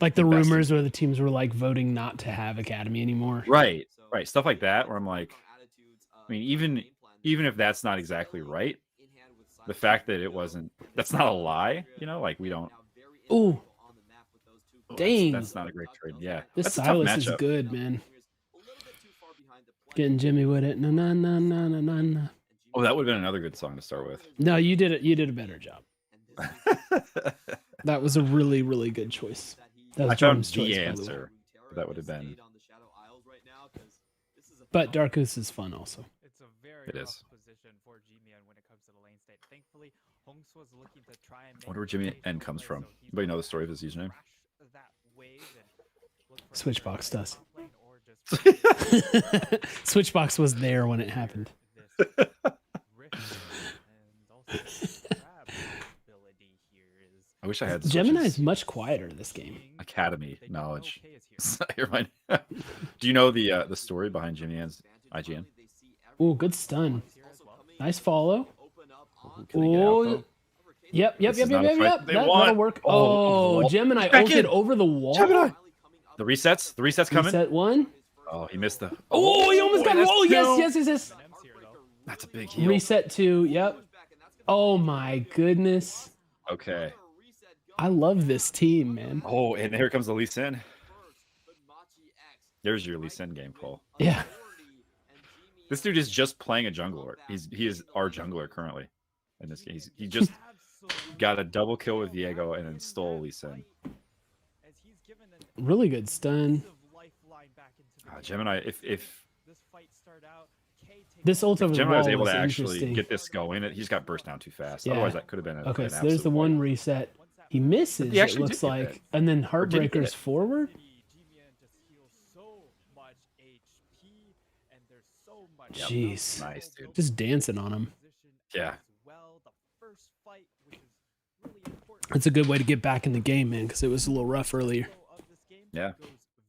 A: Like the
B: invested.
A: rumors where the teams were like voting not to have Academy anymore.
B: right, stuff like that. Where I'm like, I mean, even if that's not exactly right, the fact that it wasn't, that's not a lie, you know, like we don't.
A: Ooh,
B: Oh,
A: dang.
B: that's not a great trade. Yeah,
A: this
B: that's a tough
A: Silas is
B: matchup.
A: good, man. Getting Jimmy with it. No, no, no, no, no, no, no.
B: Oh, that would have been another good song to start with.
A: No, you did it. You did a better job. That was a really, really good choice. That was
B: I found
A: Jordan's choice,
B: the
A: by the way.
B: answer. That would have been.
A: But Dark Goose is fun also.
D: It's a very
B: It
D: tough
B: is.
D: position for JimieN when it comes to the lane state. Thankfully, Hongs was looking to try and
B: I wonder where JimieN comes from. Anybody know the story of his username?
A: Switchbox does. Switchbox was there when it happened.
B: I wish I had
A: Gemini is
B: Switch's
A: much quieter this game.
B: Academy knowledge. You're right. Do you know the story behind JimieN's IGN?
A: Oh, good stun. Nice follow.
B: Ooh, can they get out,
A: Oh,
B: though?
A: yep.
B: This is not a fight they want.
A: That'll work.
B: Oh,
A: Oh, Gemini
B: back
A: ulted
B: in.
A: over the wall.
B: Gemini. The resets coming.
A: Reset one.
B: Oh, he missed the.
A: Oh, he almost got.
B: that's
A: Oh, yes,
B: two.
A: yes, yes, yes.
B: That's a big heal.
A: Reset two. Yep. Oh my goodness.
B: Okay.
A: I love this team, man.
B: Oh, and here comes the Lee Sin. There's your Lee Sin game, Cole.
A: Yeah.
B: This dude is just playing a jungler. He is our jungler currently in this game. He just got a double kill with Diego and then stole Lee Sin.
A: Really good stun.
B: Gemini, if
A: This ult over the
B: Gemini
A: wall
B: was able
A: was
B: to actually
A: interesting.
B: get this going, he just got burst down too fast.
A: Yeah.
B: Otherwise, that could have been
A: Okay,
B: an
A: so there's the
B: absolute
A: one
B: fight.
A: reset. He misses,
B: He
A: it
B: actually
A: looks
B: did get
A: like.
B: it.
A: And then
B: did he get
A: Heartbreaker's
B: it?
A: forward.
B: Yep.
A: Jeez.
B: Nice, dude.
A: Just dancing on him.
B: Yeah.
A: That's a good way to get back in the game, man, because it was a little rough earlier.
B: Yeah.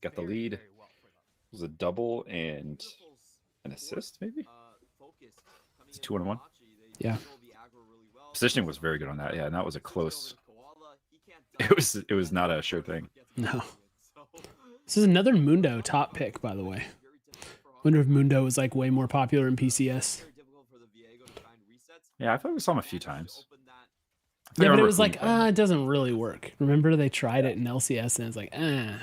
B: Got the lead. was a double and an assist, maybe. It's 2-on-1.
A: Yeah.
B: Positioning was very good on that. Yeah, and that was a close. It was not a sure thing.
A: No. This is another Mundo top pick, by the way. Wonder if Mundo was like way more popular in PCS.
B: Yeah, I thought we saw him a few times.
A: Yeah, but it was like, it doesn't really work. Remember they tried it in LCS and it's like,
B: Yeah.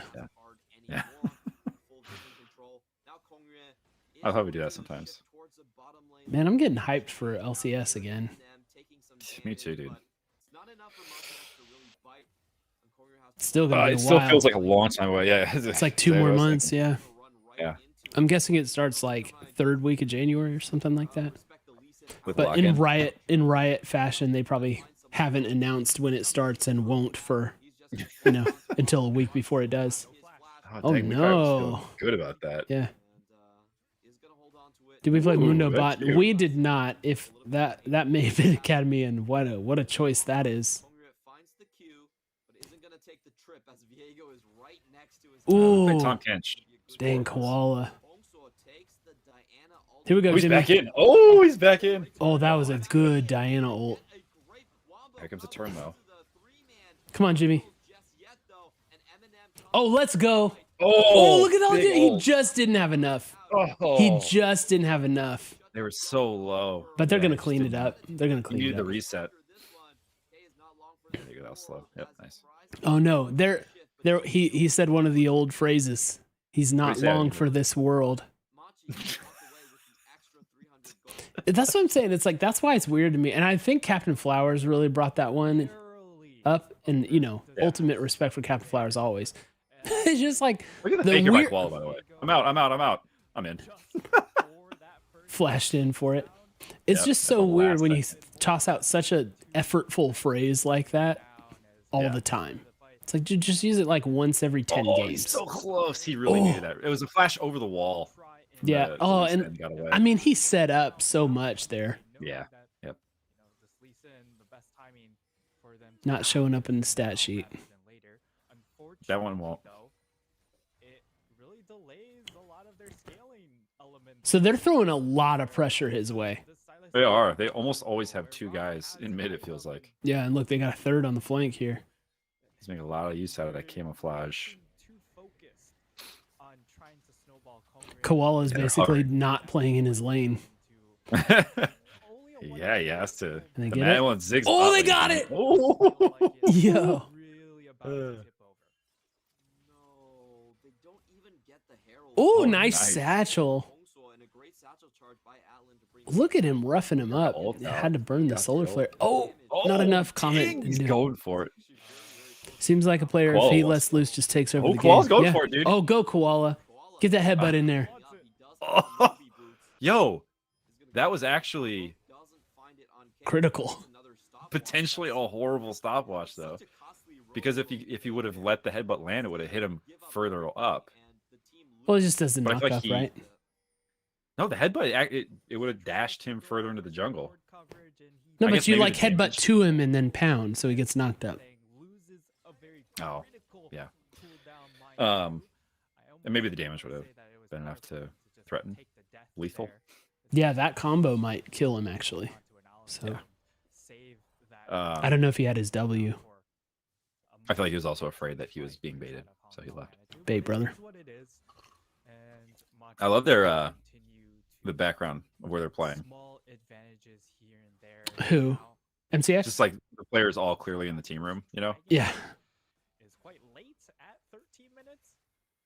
B: I'll probably do that sometimes.
A: Man, I'm getting hyped for LCS again.
B: Me too, dude.
A: It's still gonna be a
B: It still
A: while.
B: feels like a long time away. Yeah,
A: It's like 2 more months. Yeah.
B: Yeah.
A: I'm guessing it starts like 3rd week of January or something like that.
B: With
A: But
B: lock-in.
A: in Riot fashion, they probably haven't announced when it starts and won't for until a week before it does. Oh,
B: dang, we probably
A: no.
B: feel good about that.
A: Yeah. Did we play
B: Ooh,
A: Mundo
B: that's
A: bot?
B: cute.
A: We did not. If that may have been Academy, and what a choice that is.
B: Hey,
A: Ooh,
B: Tom Kench.
A: dang koala. Here we go,
B: Oh, he's
A: Jimmy.
B: back in. Oh, he's back in.
A: Oh, that was a good Diana ult.
B: Here comes a turn though.
A: Come on, Jimmy. Oh, let's go.
B: Oh,
A: Look at that.
B: big
A: He
B: ult.
A: just didn't have enough.
B: Oh,
A: He just didn't have enough.
B: they were so low.
A: But they're
B: Yeah,
A: gonna
B: just
A: clean it
B: didn't-
A: up. They're gonna
B: You
A: clean
B: needed
A: it
B: the
A: up.
B: reset. There you go. That was slow. Yep, nice.
A: Oh no, he said one of the old phrases. He's not
B: he say?
A: long for this world. That's what I'm saying. It's like that's why it's weird to me. And I think Captain Flowers really brought that one up. And ultimate respect for Captain Flowers always. It's just like
B: Look at the
A: the
B: thank you by
A: weird
B: Koala, by the way. I'm out. I'm in.
A: flashed in for it. It's
B: Yep,
A: just so
B: the
A: weird
B: last
A: when you
B: second.
A: toss out such a effortful phrase like that all
B: Yeah.
A: the time. It's like dude, just use it like once every 10
B: Oh,
A: games.
B: he's so close. He really
A: Oh.
B: needed that. It was a flash over the wall.
A: Yeah.
B: The
A: Oh,
B: Lee Sin
A: and
B: got away.
A: I mean, he set up so much there.
B: Yeah. Yep.
A: Not showing up in the stat sheet.
B: That one won't.
A: So they're throwing a lot of pressure his way.
B: They are. They almost always have 2 guys in mid, it feels like.
A: Yeah, and look, they got a third on the flank here.
B: He's making a lot of use out of that camouflage.
A: Koala is
B: They're
A: basically
B: hard.
A: not playing in his lane.
B: Yeah, he has to.
A: And they
B: The
A: get
B: man
A: it?
B: wants Ziggs
A: Oh,
B: bot
A: they
B: lane.
A: got it!
B: Oh.
A: Yo. Oh, nice
B: nice.
A: satchel. Look at him roughing him up.
B: ult out.
A: Had to burn the
B: Got
A: solar
B: the ult.
A: flare. Oh, not enough comment.
B: Dang, he's
A: didn't do it.
B: going for it.
A: Seems like a player, if
B: Koala
A: he
B: wants
A: lets loose, just takes over
B: Oh,
A: the game.
B: Koala's going for it, dude.
A: Oh, go Koala. Get that headbutt in there.
B: Oh. Yo, that was actually
A: Critical.
B: potentially a horrible stopwatch, though. Because if he would have let the headbutt land, it would have hit him further up.
A: Well, it just doesn't
B: But I
A: knock
B: feel like
A: up,
B: he-
A: right?
B: No, the headbutt, it would have dashed him further into the jungle.
A: No,
B: I
A: but
B: guess
A: you
B: maybe
A: like
B: the
A: headbutt
B: damage.
A: to him and then pound, so he gets knocked up.
B: Oh, yeah. And maybe the damage would have been enough to threaten lethal.
A: Yeah, that combo might kill him actually. So
B: Yeah.
A: I don't know if he had his W.
B: I feel like he was also afraid that he was being baited, so he left.
A: Bait, brother.
B: I love their the background of where they're playing.
A: Who? MCX?
B: Just like the players all clearly in the team room, you know?
A: Yeah.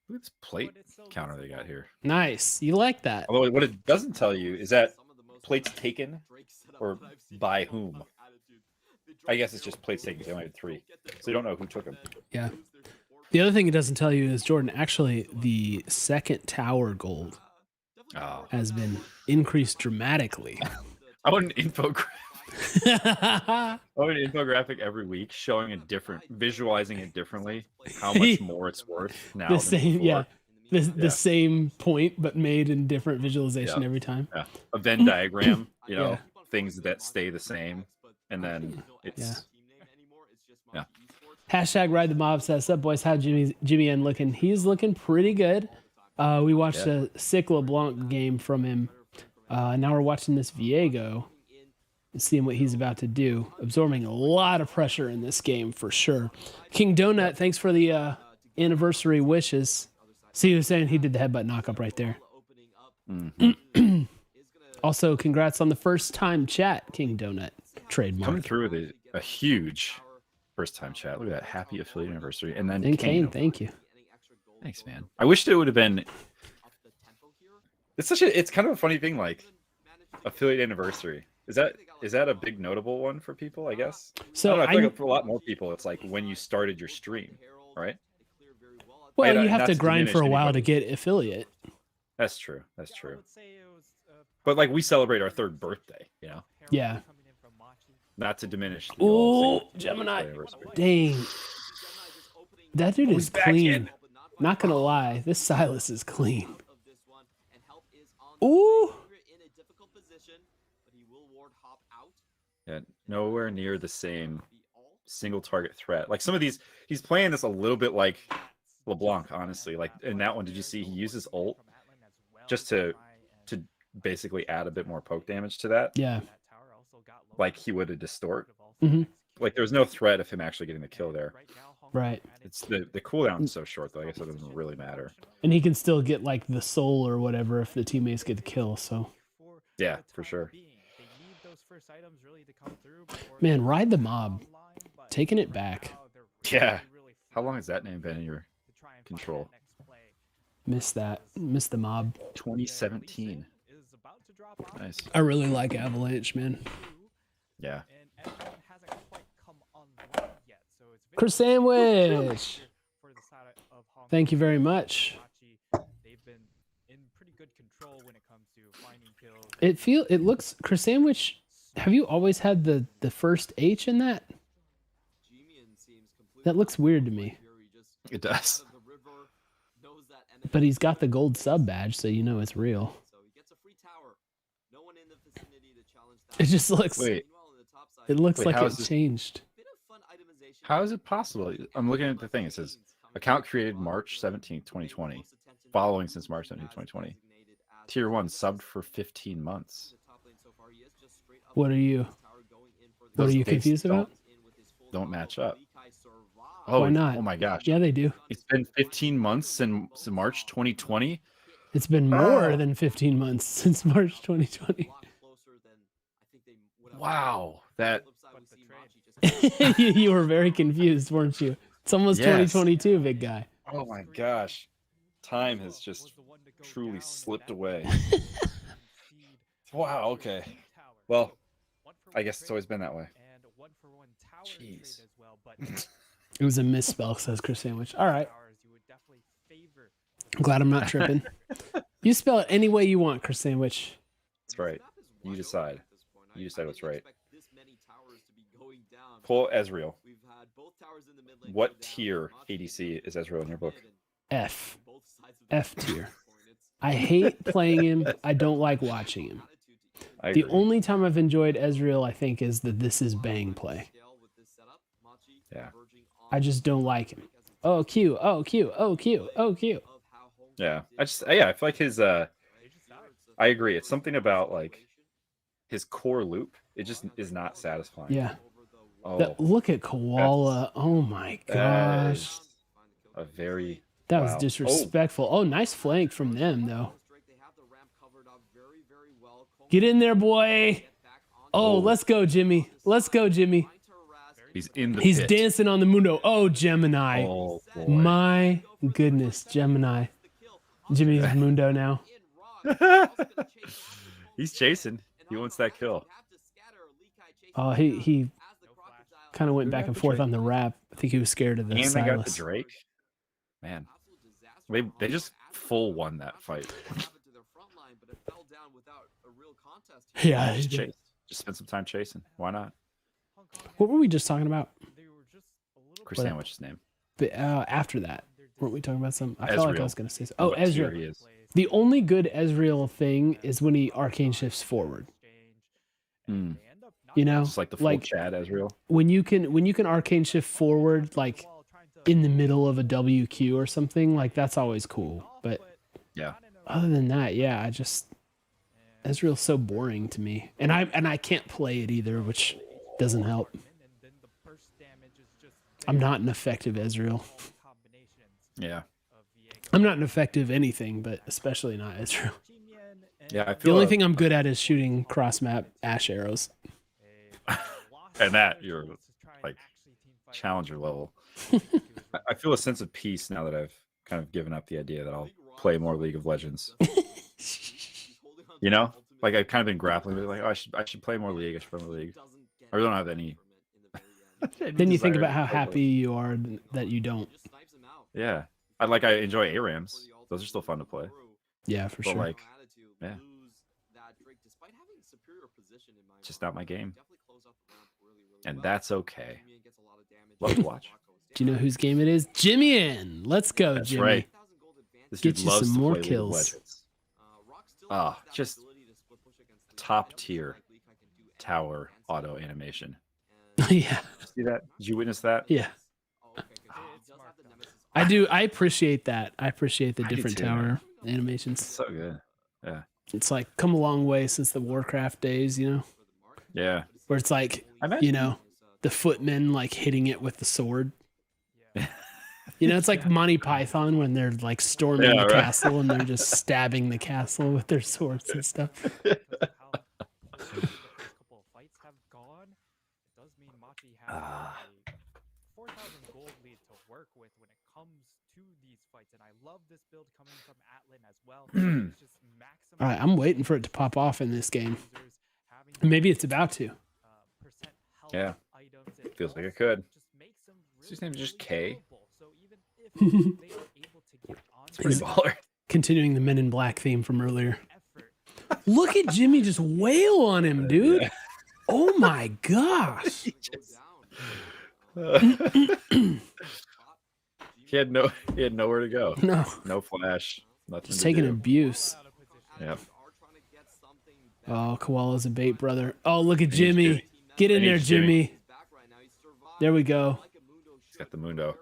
B: Look at this plate counter they got here.
A: Nice. You like that.
B: Although what it doesn't tell you is that plates taken or by whom. I guess it's just plates taken. They only had 3, so you don't know who took them.
A: Yeah. The other thing it doesn't tell you is, Jordan, actually the second tower gold
B: Oh,
A: has been increased dramatically.
B: I want an infographic. I want an infographic every week showing a different, visualizing it differently, how much more it's worth now.
A: The
B: than
A: same,
B: before.
A: yeah. The
B: Yeah.
A: same point, but made in different visualization
B: Yeah.
A: every time.
B: Yeah. A Venn diagram, you know,
A: Yeah.
B: things that stay the same, and then it's
A: Hashtag ride the mob says, "Up boys, how JimieN looking? He's looking pretty good. We watched a sick LeBlanc game from him. Now we're watching this Viego and seeing what he's about to do. Absorbing a lot of pressure in this game for sure. King Donut, thanks for the anniversary wishes. See, he was saying he did the headbutt knockup right there. Also, congrats on the first time chat, King Donut. Trademark.
B: Coming through with a huge first time chat. Look at that. Happy affiliate anniversary. And then
A: Kane, thank you.
B: Thanks, man. I wished it would have been. It's kind of a funny thing, like affiliate anniversary. Is that a big notable one for people? I guess.
A: So
B: I feel like for a lot more people, it's like when you started your stream, right?
A: Well, you have to grind for a while to get affiliate.
B: That's true. That's true. But like we celebrate our 3rd birthday, you know.
A: Yeah.
B: Not to diminish.
A: Oh, Gemini. Dang. That dude is clean. Not gonna lie, this Silas is clean. Ooh.
B: Yeah, nowhere near the same single target threat. Like some of these, he's playing this a little bit like LeBlanc, honestly. Like in that one, did you see he uses ult just to basically add a bit more poke damage to that?
A: Yeah.
B: Like he would a distort.
A: Mm-hmm.
B: Like there was no threat of him actually getting the kill there.
A: Right.
B: It's the cooldown is so short though. I guess it doesn't really matter.
A: And he can still get like the soul or whatever if the teammates get the kill. So.
B: Yeah, for sure.
A: Man, ride the mob. Taking it back.
B: Yeah. How long has that name been in your control?
A: Missed that. Missed the mob.
B: 2017. Nice.
A: I really like Avalanche, man.
B: Yeah.
A: Chris Sandwich. Thank you very much. It looks Chris Sandwich. Have you always had the first H in that? That looks weird to me.
B: It does.
A: But he's got the gold sub badge, so you know it's real. It just looks.
B: Wait.
A: It looks
B: Wait,
A: like
B: how
A: it
B: is this-
A: changed.
B: How is it possible? I'm looking at the thing. It says account created March 17th, 2020. Following since March 17th, 2020. Tier 1 subbed for 15 months.
A: What are you? What are
B: Those
A: you
B: dates
A: confused about?
B: Don't match up. Oh,
A: Why not?
B: Oh my gosh.
A: Yeah, they do.
B: It's been 15 months since March 2020.
A: It's been more than 15 months since March 2020.
B: Wow. That
A: You were very confused, weren't you? It's almost 2022, big guy.
B: Oh my gosh. Time has just truly slipped away. Wow, okay. Well, I guess it's always been that way. Jeez.
A: It was a misspell, says Chris Sandwich. All right. I'm glad I'm not tripping. You spell it any way you want, Chris Sandwich.
B: That's right. You decide. You decide what's right. Pull Ezreal. What tier ADC is Ezreal in your book?
A: F. F tier. I hate playing him. I don't like watching him. The only time I've enjoyed Ezreal, I think, is the This Is Bang play.
B: Yeah.
A: I just don't like him. Oh, Q. Oh, Q. Oh, Q. Oh, Q.
B: Yeah. I feel like his I agree. It's something about like his core loop. It just is not satisfying.
A: Yeah.
B: Oh,
A: Look at Koala. Oh my gosh.
B: a very
A: That was disrespectful. Oh, nice flank from them, though. Get in there, boy. Oh, let's go, Jimmy. Let's go, Jimmy.
B: He's in the
A: He's
B: pit.
A: dancing on the Mundo. Oh, Gemini.
B: Oh, boy.
A: My goodness, Gemini. Jimmy's Mundo now.
B: He's chasing. He wants that kill.
A: Oh, he kind of went back and forth on the rap. I think he was scared of the
B: And they got the
A: Silas.
B: Drake. Man. They just full won that fight.
A: Yeah.
B: Just chase. Just spend some time chasing. Why not?
A: What were we just talking about?
B: Chris Sandwich's name.
A: But, after that, weren't we talking about some? I felt like I was going to say. Oh,
B: What tier
A: Ezreal.
B: he is.
A: The only good Ezreal thing is when he arcane shifts forward.
B: Mm.
A: You know,
B: Just like the full Chad Ezreal.
A: when you can arcane shift forward, like in the middle of a WQ or something, like that's always cool. But
B: Yeah.
A: Other than that, yeah, I just Ezreal's so boring to me, and I can't play it either, which doesn't help. I'm not an effective Ezreal.
B: Yeah.
A: I'm not an effective anything, but especially not Ezreal.
B: Yeah. I
A: The
B: feel
A: only thing I'm good at is shooting cross map ash arrows.
B: and that you're like challenger level. I feel a sense of peace now that I've kind of given up the idea that I'll play more League of Legends. You know, like I've kind of been grappling with like, oh, I should play more League. I should play more League. I don't have any.
A: Then you think
B: desire
A: about
B: to
A: how
B: play
A: happy you are that you don't.
B: Yeah, I enjoy ARAMs. Those are still fun to play.
A: Yeah, for
B: But
A: sure.
B: like, yeah, just not my game, and that's okay. Love to watch.
A: Do you know whose game it is? JimieN. Let's go,
B: That's
A: Jimmy.
B: right. This
A: Get
B: dude
A: you
B: loves
A: some
B: to
A: more
B: play League of
A: kills.
B: Legends. Just top tier tower auto animation.
A: Yeah,
B: See that? Did you witness that?
A: yeah. I do. I appreciate that. I appreciate the
B: I do
A: different
B: too,
A: tower
B: man.
A: animations.
B: So good. Yeah.
A: It's like come a long way since the Warcraft days, you know,
B: Yeah.
A: where it's like,
B: I imagine.
A: you know, the footmen like hitting it with the sword. You know, it's like Monty Python when they're like storming
B: Yeah,
A: the
B: right.
A: castle and they're just stabbing the castle with their swords and stuff.
B: Ah.
D: 4,000 gold lead to work with when it comes to these fights, and I love this build coming from Atlan as well. It's just
A: All right, I'm waiting for it to pop off in this game. Maybe it's about to.
B: Yeah. Feels like it could. Is his name just K? It's pretty baller.
A: Continuing the Men in Black theme from earlier. Look at Jimmy just wail on him, dude.
B: Yeah.
A: Oh my gosh.
B: He had nowhere to go.
A: No,
B: No flash. Nothing.
A: just
B: to
A: taking
B: do.
A: abuse.
B: Yep.
A: Oh, Koala's a bait, brother. Oh, look at
B: Thanks,
A: Jimmy.
B: Jimmy.
A: Get in there,
B: Thanks, Jimmy.
A: Jimmy. There we go.
B: He's got the Mundo.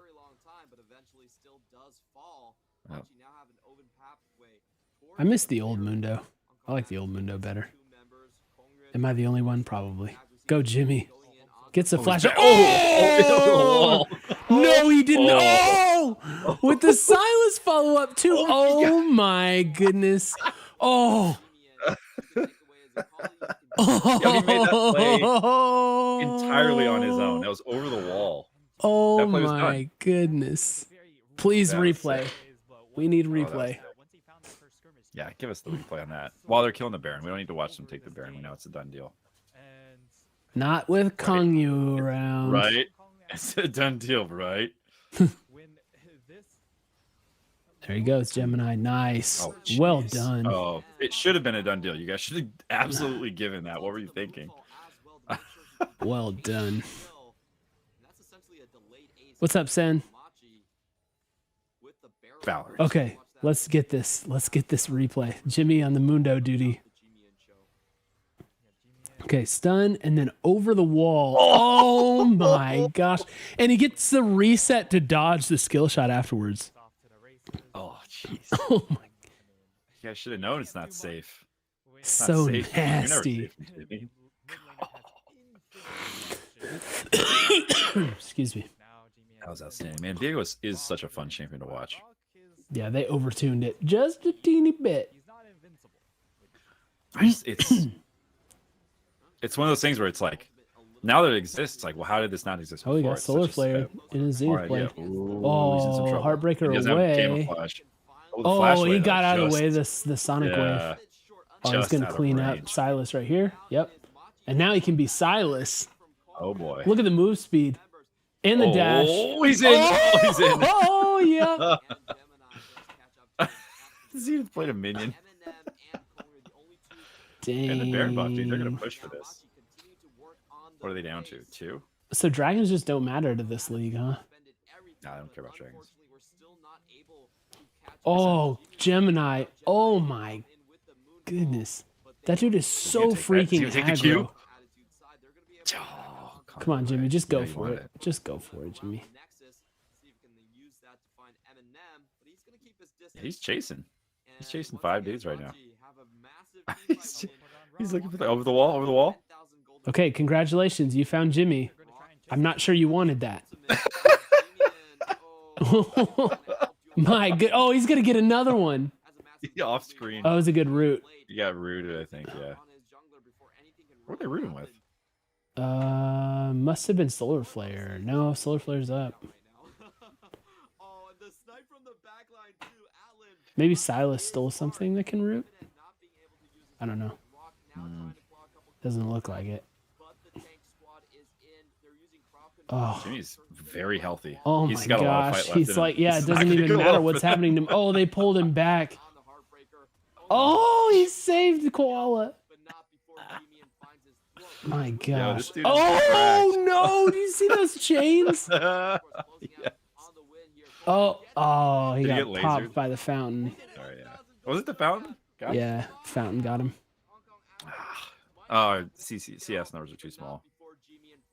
B: Oh.
A: I miss the old Mundo. I like the old Mundo better. Am I the only one? Probably. Go, Jimmy. Gets the flash.
B: Oh!
A: No, he didn't.
B: Oh.
A: Oh! With the Silas follow up, too. Oh, my goodness. Oh.
B: Yeah, he made that play entirely on his own. That was over the wall.
A: Oh,
B: That play was
A: my
B: done.
A: goodness. Please
B: That was
A: replay.
B: sick.
A: We need
B: that was
A: replay.
B: sick. Yeah, give us the replay on that. While they're killing the Baron. We don't need to watch them take the Baron. We know it's a done deal.
A: Not with Kongyu around.
B: Right? It's a done deal, right?
A: There he goes, Gemini. Nice.
B: Oh,
A: Well
B: jeez.
A: done.
B: Oh, it should have been a done deal. You guys should have absolutely given that. What were you thinking?
A: Well done. What's up, Sen?
B: Valor.
A: Okay, let's get this. Let's get this replay. Jimmy on the Mundo duty. Okay, stun and then over the wall. Oh my gosh. And he gets the reset to dodge the skill shot afterwards.
B: Oh, jeez.
A: Oh my.
B: You guys should have known it's not safe. It's not
A: So
B: safe. You're never
A: nasty.
B: safe, Jimmy.
A: Excuse me.
B: That was outstanding, man. Diego is such a fun champion to watch.
A: Yeah, they overtuned it just a teeny bit.
B: It's one of those things where it's like, now that it exists, it's like, well, how did this not exist
A: Oh,
B: before?
A: he got
B: It's
A: Solar
B: such a
A: Flare
B: step.
A: in his
B: All
A: Zenith
B: right,
A: play.
B: yeah. Ooh, he's in some
A: Oh,
B: trouble.
A: Heartbreaker
B: He doesn't have
A: away.
B: camouflage. Oh, the
A: Oh,
B: flash
A: he
B: away,
A: got
B: though,
A: out of the
B: just-
A: way the Sonic wave.
B: Yeah,
A: Oh, he's
B: just
A: going
B: out
A: to
B: of
A: clean up
B: range.
A: Silas right here. Yep. And now he can be Silas.
B: Oh boy.
A: Look at the move speed and the dash.
B: Oh, he's in. Oh, he's in.
A: Oh, yeah.
B: He played a minion.
A: Dang.
B: And the Baron buff, dude, they're gonna push for this. What are they down to? 2?
A: So dragons just don't matter to this league, huh?
B: Nah, I don't care about dragons.
A: Oh, Gemini. Oh, my goodness. That dude is so
B: He's gonna take that.
A: freaking
B: He's gonna take the Q.
A: aggro.
B: Oh,
A: Come on, Jimmy. Just
B: You know
A: go
B: you
A: for
B: want
A: it. Just go for it, Jimmy.
B: He's chasing. He's chasing 5 dudes right now.
C: Have a massive
B: He's
C: team
B: j-
C: fight
B: He's
C: win.
B: looking for the over the wall, over the wall.
C: 10,000 gold
A: Okay,
C: advantage.
A: congratulations. You found Jimmy.
D: They're gonna try and
A: I'm not sure you wanted that. My good. Oh, he's gonna get another one.
B: Off screen.
A: That was a good route.
B: You got rooted, I think. Yeah. What are they rooting with?
A: Must have been Solar Flare. No, Solar Flare's up.
C: Oh, and the snipe from the back line too, Atlan.
A: Maybe Silas stole something that can root.
C: Not being able to use
A: I don't know.
C: Rock now trying to claw a couple
A: Doesn't look like it.
C: but the tank squad is in. They're using crowd
A: Oh.
C: control.
B: Jimmy's very healthy.
A: Oh
B: He's
A: my
B: got a lot of
A: gosh.
B: fight left
A: He's
B: in him.
A: like, yeah,
B: This
A: it
B: is not
A: doesn't
B: gonna
A: even
B: go
A: matter
B: well
A: what's
B: for them.
A: happening to him. Oh, they pulled him back.
C: On the heartbreaker.
A: Oh, he saved the koala.
C: But not before JimieN finds his throat.
A: My
B: Yo,
A: gosh.
B: this dude is
A: Oh no! Do you see those chains?
B: cracked. Yeah.
C: On the win here.
A: Oh, he
B: Did he
A: got
B: get
A: popped
B: lasered?
A: by the fountain.
B: Oh, yeah. Was it the fountain? Got it?
A: Yeah, fountain got him.
B: Oh, CS numbers are too small.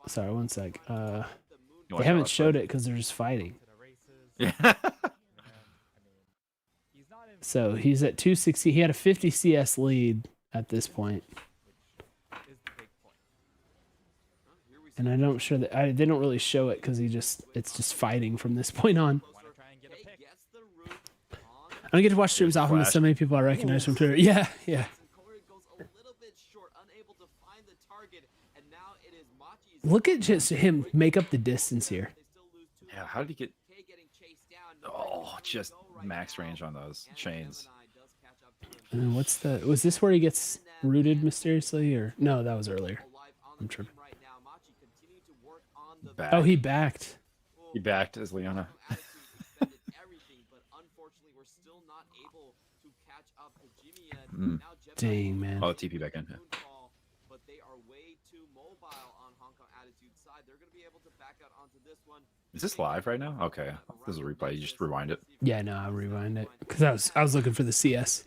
A: Sorry, one sec.
B: You
A: They
B: wanna
A: haven't
B: show
A: showed
B: us,
A: it because they're just fighting.
D: to the races.
B: Yeah.
D: He's not in
A: So he's at 260. He had a 50 CS lead at this point,
D: is the big point.
A: and I don't sure that they don't really show it because it's just fighting from this point on.
D: Wanna try and get a pick.
A: I don't get to watch streams often with so many people I recognize from Twitter. Yeah, yeah. Look at just him make up the distance here.
B: Yeah, how did he get... Oh, just max range on those chains.
A: And then what's the? Was this where he gets rooted mysteriously, or no? That was earlier. I'm tripping.
B: Back.
A: Oh, he backed.
B: He backed as Leona.
A: Dang, man.
B: Oh, TP back in. Yeah.
C: But they are way too mobile on Hong Kong Attitude's side. They're going to be able to back out onto this one.
B: Is this live right now? Okay. This is a replay. You just rewind it.
A: Yeah, no, I'll rewind it because I was looking for the CS.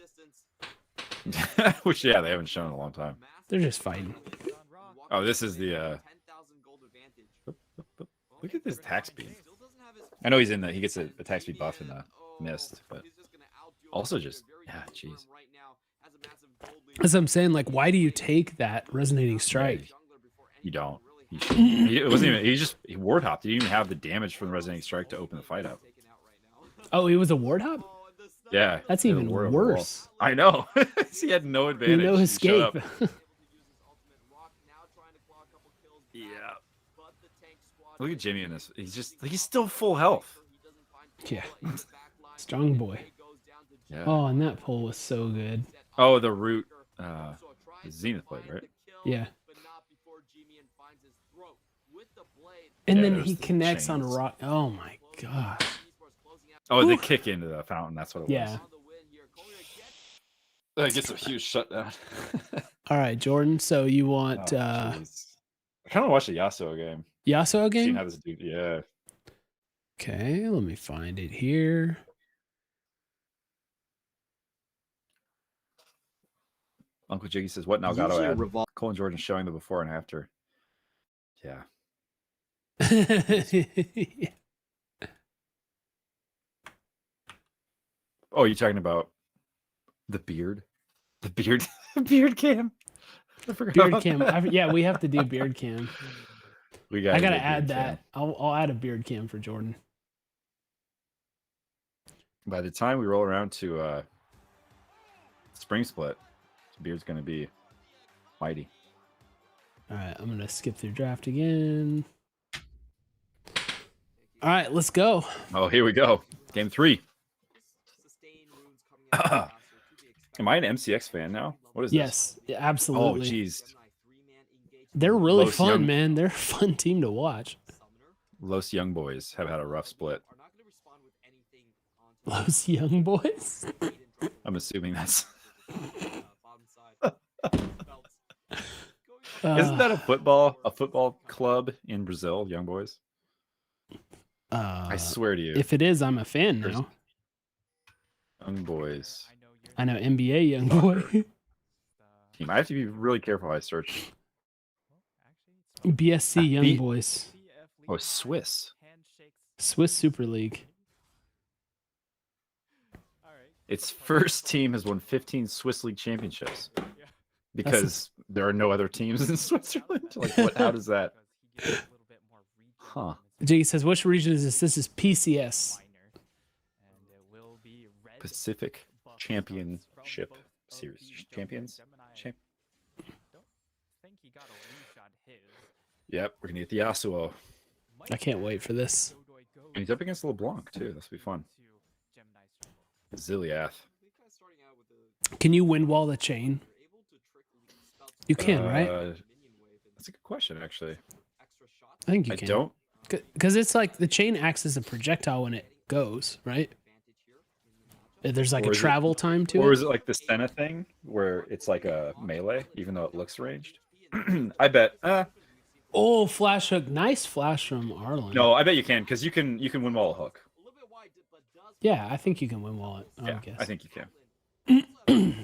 B: Which, yeah, they haven't shown in a long time.
A: They're just fighting.
B: Oh, this is the... Look at this attack speed. I know he's in the... He gets a attack speed buff in the mist, but... Also just... Yeah, jeez.
A: As I'm saying, like, why do you take that resonating strike?
B: You don't. It wasn't even... He ward hopped. He didn't even have the damage from the resonating strike to open the fight up.
A: Oh, he was a ward hop?
B: Yeah.
A: That's
B: he had a
A: even
B: ward on the wall.
A: worse.
B: I know. He had no advantage.
A: No
B: He
A: escape.
B: showed up. Yeah. Look at Jimmy in this. He's still full health.
A: Yeah. Strong boy.
B: Yeah.
A: Oh, and that pull was so good.
B: Oh, the root Zenith blade, right?
A: Yeah. And
B: Yeah,
A: then
B: there's
A: he
B: the
A: connects on a
B: chains.
A: rock. Oh my god.
B: Oh, the
A: Oof.
B: kick into the fountain. That's what it
A: Yeah.
B: was. That gets a huge shutdown.
A: All right, Jordan. So you want
B: Oh, jeez. I kind of watched the Yasuo game.
A: Yasuo
B: Seeing
A: game?
B: how this dude, yeah.
A: Okay, let me find it here.
B: Uncle Jiggy says, "What now? Got to add." Cole and Jordan showing the before and after. Yeah. Oh, you're talking about the beard? The beard, beard cam. I forgot
A: Beard
B: about
A: cam.
B: that.
A: Yeah, we have to do beard cam.
B: We
A: I
B: do
A: gotta
B: beard
A: add
B: cam.
A: that. I'll add a beard cam for Jordan.
B: By the time we roll around to spring split, beard's gonna be mighty.
A: All right, I'm gonna skip through draft again. All right, let's go.
B: Oh, here we go. Game 3. Am I an MCX fan now? What is this?
A: Yes,
B: Oh,
A: absolutely.
B: geez.
A: They're really
B: Los
A: fun,
B: Young-
A: man. They're a fun team to watch.
B: Los Young Boys have had a rough split.
A: Those young boys.
B: I'm assuming that's... Isn't that a football club in Brazil, Young Boys? I swear to you.
A: If it is, I'm a fan
B: There's-
A: now.
B: Young Boys.
A: I know NBA young boy.
B: Team. I have to be really careful how I search.
A: BSC young
B: B-
A: boys.
B: Oh, Swiss.
A: Swiss Super League.
B: Its first team has won 15 Swiss League championships because there are no other teams in Switzerland. Like, what? How does that? Huh?
A: Jiggy says, "Which region is this? This is PCS,
B: Pacific Championship Series. Champions. Yep, we're gonna get the Yasuo.
A: I can't wait for this.
B: And he's up against LeBlanc too. This will be fun. Zilliath.
A: Can you wind wall the chain? You can, right?
B: That's a good question, actually.
A: I think you
B: I
A: can.
B: don't.
A: Because it's like the chain acts as a projectile when it goes, right? There's like
B: Or
A: a
B: is it-
A: travel time to
B: Or
A: it.
B: is it like the Senna thing where it's like a melee, even though it looks ranged? I bet.
A: Oh, flash hook. Nice flash from Arlen.
B: No, I bet you can because you can win wall a hook.
A: Yeah, I think you can win wall it.
B: Yeah,
A: guess.
B: I think you can.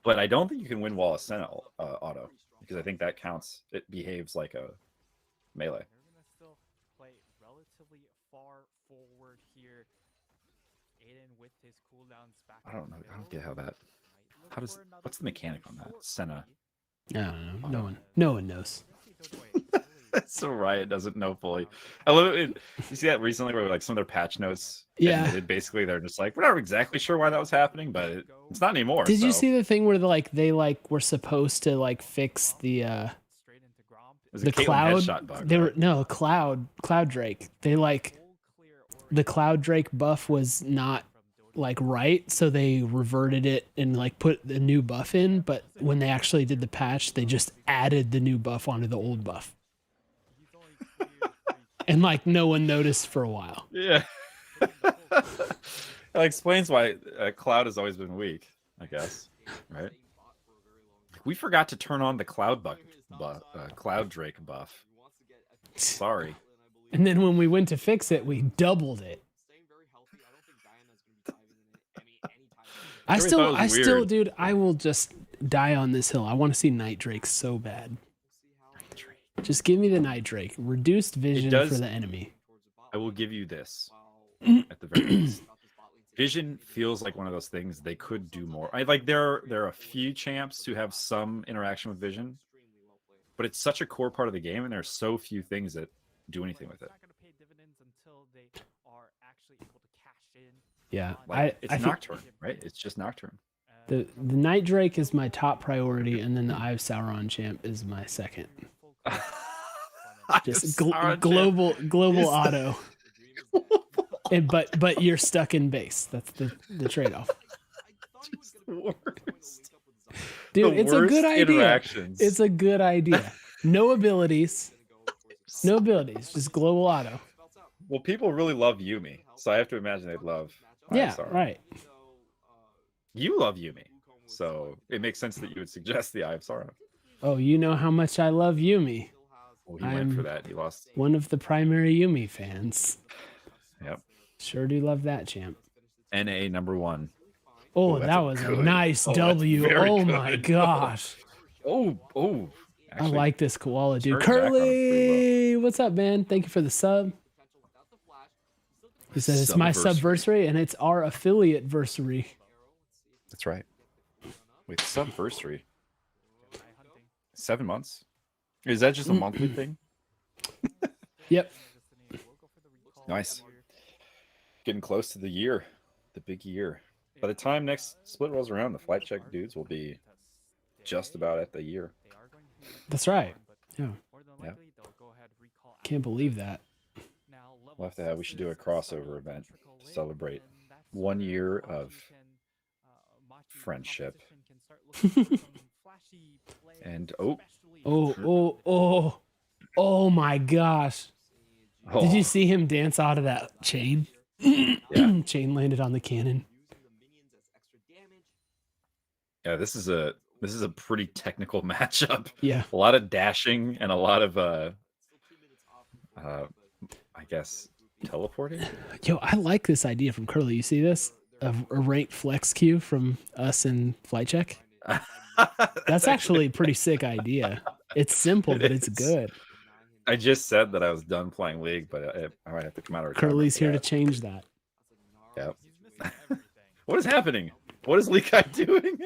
B: But I don't think you can win wall a Senna auto because I think that counts. It behaves like a melee.
D: They're gonna still play relatively far forward here. Aiden with his cooldowns back.
B: I don't know. I don't get how that. How does? What's the mechanic on that? Senna.
A: I don't know. No one knows.
B: So Riot doesn't know fully. I love it. You see that recently where like some of their patch notes.
A: Yeah.
B: Basically, they're just like, we're not exactly sure why that was happening, but it's not anymore.
A: Did you
B: so.
A: see the thing where they were supposed to like fix the
B: It was a
A: the
B: Caitlyn
A: cloud?
B: headshot bug,
A: They were
B: right?
A: no cloud Drake. They like the cloud Drake buff was not like right, so they reverted it and like put the new buff in. But when they actually did the patch, they just added the new buff onto the old buff, and like no one noticed for a while.
B: Yeah. That explains why Cloud has always been weak, I guess. Right? We forgot to turn on the Cloud Cloud Drake buff. Sorry.
A: And then when we went to fix it, we doubled it. I
B: thought it was
A: still,
B: weird.
A: dude, I will just die on this hill. I want to see Night Drake so bad. Just give me the Night Drake. Reduced vision
B: does-
A: for the enemy.
B: I will give you this at the very least. Vision feels like one of those things they could do more. There are a few champs who have some interaction with vision, but it's such a core part of the game, and there's so few things that do anything with it.
A: Yeah,
B: It's
A: I think
B: Nocturne, right? It's just Nocturne.
A: the Night Drake is my top priority, and then the Eye of Sauron champ is my second. Just global auto. And, but you're stuck in base. That's the trade-off. Dude, it's a good idea. It's a good idea. No abilities. No abilities. Just global auto.
B: Well, people really love Yumi, so I have to imagine they'd love.
A: Yeah, right.
B: You love Yumi, so it makes sense that you would suggest the Eye of Sauron.
A: Oh, you know how much I love Yumi.
B: Well, he went for that. He lost.
A: One of the primary Yumi fans.
B: Yep.
A: Sure do love that champ.
B: NA #1.
A: Oh,
B: that's
A: that
B: a
A: was a
B: good-
A: nice
B: that's
A: W.
B: very
A: Oh my
B: good.
A: gosh.
B: Oh.
A: I
B: Actually,
A: like this koala, dude.
B: Turn back on him pretty
A: Curly, what's up, man? Thank you for the sub. He says it's my subversary and it's our affiliate versary.
B: That's right. Wait, subversary. 7 months. Is that just a monthly thing?
A: Yep.
B: Nice. Getting close to the year, the big year. By the time next split rolls around, the flight check dudes will be just about at the year.
A: That's right. Yeah.
B: Yeah.
A: Can't believe that.
B: We should do a crossover event to celebrate 1 year of friendship. And
A: Oh my gosh. Did you see him dance out of that chain?
B: Yeah.
A: Chain landed on the cannon.
B: Yeah, this is a pretty technical matchup.
A: Yeah.
B: A lot of dashing and a lot of I guess teleporting.
A: Yo, I like this idea from Curly. You see this? A ranked flex queue from us in flight check. That's actually a pretty sick idea. It's simple, but it's good.
B: I just said that I was done playing League, but I might have to come out of retirement
A: Curly's
B: for
A: here to
B: that.
A: change that.
B: Yep. What is happening? What is Lee Kai doing?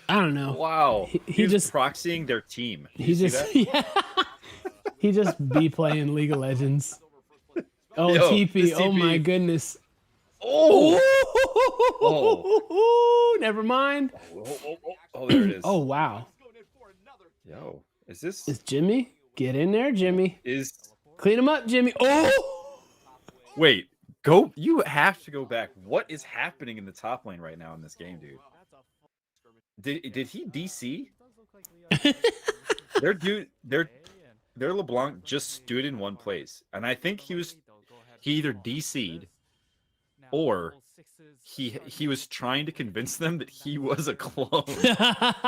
A: I don't know.
B: Wow.
A: He
B: was
A: just
B: proxying their team. Did
A: he
B: you see
A: just
B: that?
A: yeah. He just be playing League of Legends. Oh,
B: Yo,
A: TP.
B: this
A: Oh my
B: TP.
A: goodness.
B: Oh.
A: Never mind.
B: Oh, there it is.
A: Oh wow.
B: Yo, is this
A: Is Jimmy? Get in there, Jimmy.
B: is
A: Clean him up, Jimmy. Oh.
B: wait, go you have to go back. What is happening in the top lane right now in this game, dude? Did he DC? Their LeBlanc just stood in one place. And I think he either DC'd or he was trying to convince them that he was a clone.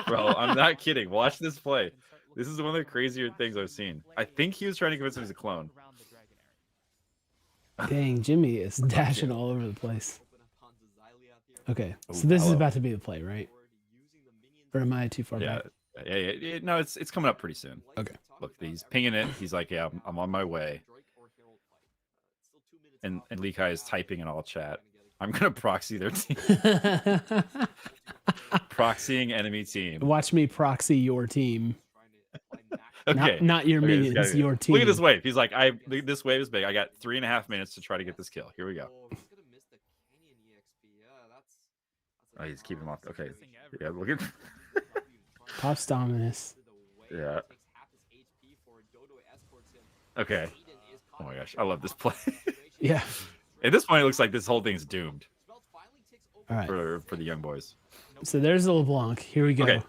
B: Bro, I'm not kidding. Watch this play. This is one of the crazier things I've seen. I think he was trying to convince him he's a clone.
A: Dang, Jimmy is dashing all over the place. Okay, so this is about to be the play, right? Or am I too far back?
B: Yeah. No, it's coming up pretty soon.
A: Okay.
B: Look, he's pinging it. He's like, yeah, I'm on my way. And Lee Kai is typing in all chat. I'm gonna proxy their team. Proxying enemy team.
A: Watch me proxy your team.
B: Okay.
A: Not your minions, your team.
B: Look at this wave. He's like, this wave is big. I got 3.5 minutes to try to get this kill. Here we go. Oh, he's keeping him off. Okay. Yeah, look at
A: Pops Dominus.
B: Yeah. Okay. Oh my gosh, I love this play.
A: Yeah.
B: At this point, it looks like this whole thing's doomed.
A: All right.
B: For the young boys.
A: So there's the LeBlanc. Here we go.
B: Okay.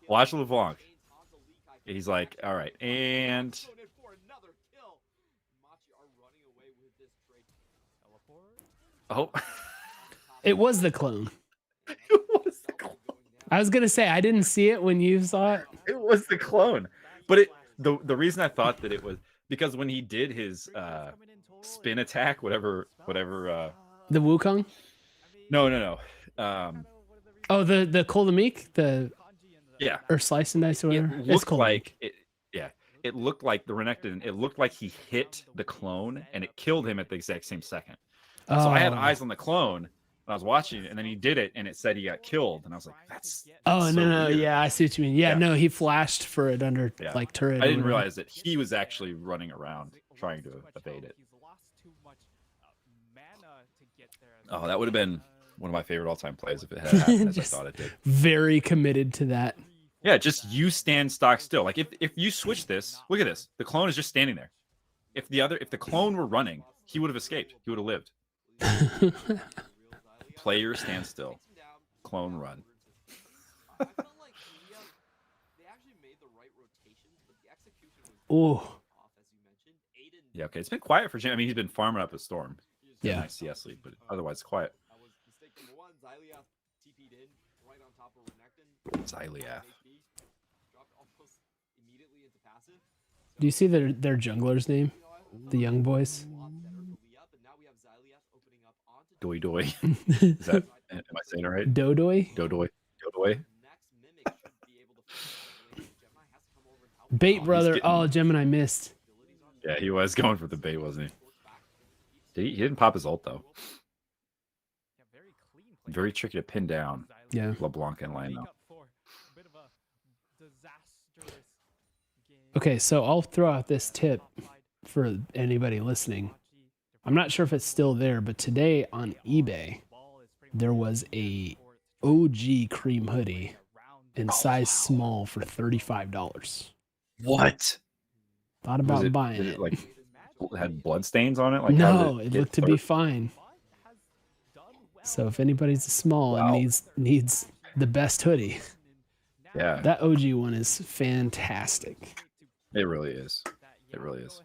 B: Watch LeBlanc. He's like, all right, and oh,
A: It was the clone.
B: it was the clone.
A: I was gonna say I didn't see it when you saw it.
B: It was the clone. But the reason I thought that it was because when he did his spin attack, whatever
A: The Wukong?
B: No.
A: Oh, the Koldamik?
B: Yeah.
A: Or Slice and Dice or whatever?
B: It
A: It's
B: looked
A: Koldamik.
B: like it looked like the Renekton, it looked like he hit the clone and it killed him at the exact same second. So I had eyes on the clone and I was watching it, and then he did it and it said he got killed. And I was like, that's
A: Oh,
B: so
A: no.
B: weird.
A: Yeah, I see what you mean. Yeah,
B: Yeah.
A: no, he flashed for it under like turret.
B: I
A: or
B: didn't
A: whatever.
B: realize that he was actually running around trying to evade it. Oh, that would have been one of my favorite all-time plays if it had happened as I
A: Just
B: thought it did.
A: Very committed to that.
B: Yeah, just you stand stock still. Like if you switch this, look at this. The clone is just standing there. If the clone were running, he would have escaped. He would have lived. Player stand still. Clone run.
A: Oh,
B: Yeah, okay. It's been quiet for Jim. I mean, he's been farming up a storm. He's got a
A: Yeah.
B: nice CS lead, but otherwise quiet. Xyliath.
A: do you see their jungler's name? The young boys.
B: Doi doi. Is that? Am I saying it right?
A: Dodoi.
B: Dodoi. Dodoi.
A: Bait
B: he's
A: brother.
B: getting-
A: Oh, Gemini missed.
B: Yeah, he was going for the bait, wasn't he? He didn't pop his ult though. Very tricky to pin down.
A: Yeah.
B: LeBlanc in lane though.
A: Okay, so I'll throw out this tip for anybody listening. I'm not sure if it's still there, but today on eBay, there was a OG cream hoodie in size small for $35.
B: What?
A: Thought
B: Was
A: about
B: it,
A: buying
B: did
A: it.
B: it like had blood stains on it? Like how
A: No,
B: did
A: it
B: get
A: looked to be fine. So if anybody's small
B: Wow.
A: and needs the best hoodie,
B: Yeah,
A: that OG one is fantastic.
B: it really is. It really is.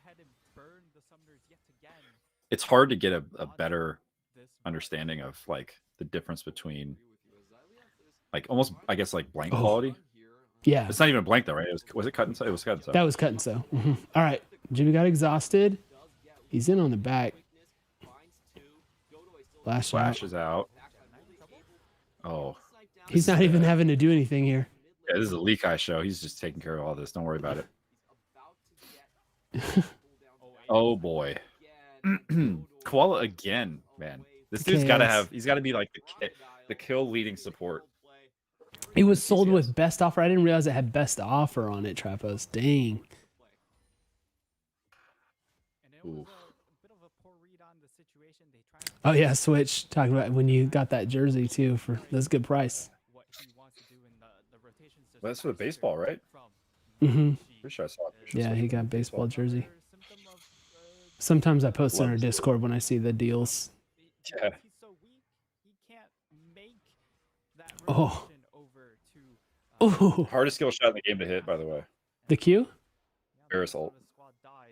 B: It's hard to get a better understanding of like the difference between like almost I guess like blank quality.
A: Yeah,
B: It's not even a blank though, right? Was it cut and sew? It was cut and sew.
A: that was cut and sew. All right, Jimmy got exhausted. He's in on the back. Lash out.
B: Flashes out. Oh,
A: He's not even having to do anything here.
B: yeah, this is a Lee Kai show. He's just taking care of all this. Don't worry about it. Oh boy. Koala again, man. This dude's got to
A: KS.
B: have. He's got to be like the kill leading support.
A: It was sold
B: CCS.
A: with best offer. I didn't realize it had best offer on it, Trapos. Dang.
D: And it was
B: Oof.
D: a bit of a poor read on the situation. They tried to
A: Oh yeah, Switch. Talking about when you got that jersey too for that's a good price.
D: what he wants to do in the rotations.
B: Well, that's for the baseball, right?
A: Mm-hmm.
B: Pretty sure I saw it.
A: Yeah, he got baseball jersey.
D: Symptom of,
A: Sometimes I post in our
B: Love it.
A: Discord when I see the deals.
B: Yeah.
D: He's so weak, he can't make that
A: Oh.
D: rotation over to.
A: Oh,
B: Hardest skill shot in the game to hit, by the way.
A: the Q?
B: Varus ult.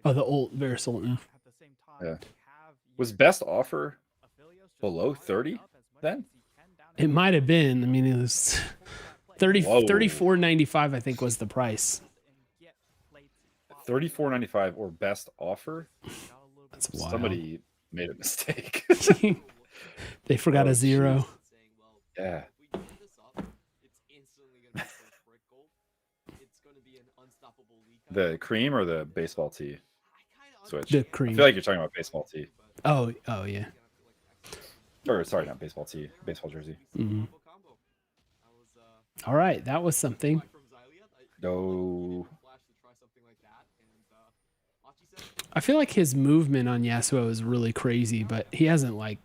A: Oh, the ult Verisolton.
D: At the same time,
B: Yeah.
D: they have
B: Was
D: used
B: best offer
D: Aphelios just
B: below
D: fire
B: 30
D: up as much
B: then?
D: as he can down
A: It might have been. I mean, it was 30,
B: Whoa.
A: 34.95. I think was the price.
D: and get plates off.
B: 34.95 or best offer.
D: Got a little bit
A: That's wild.
B: Somebody made a mistake.
A: They forgot
B: Oh,
A: a zero.
C: Saying, well,
B: Yeah.
C: if we give this up, it's instantly going to be first brick goal. It's going to be an unstoppable lead.
B: The cream or the baseball tee?
C: I kinda
B: Switch.
A: The
B: I
A: cream.
B: feel like you're talking about baseball tee.
A: Oh, oh yeah.
B: Or sorry, not baseball tee, baseball jersey.
A: Mhm.
C: Combo. I was,
A: All right, that was something.
C: from Xylia.
B: No.
C: Flash to try something like that, and Machi said,
A: I feel like his movement on Yasuo is really crazy, but he hasn't like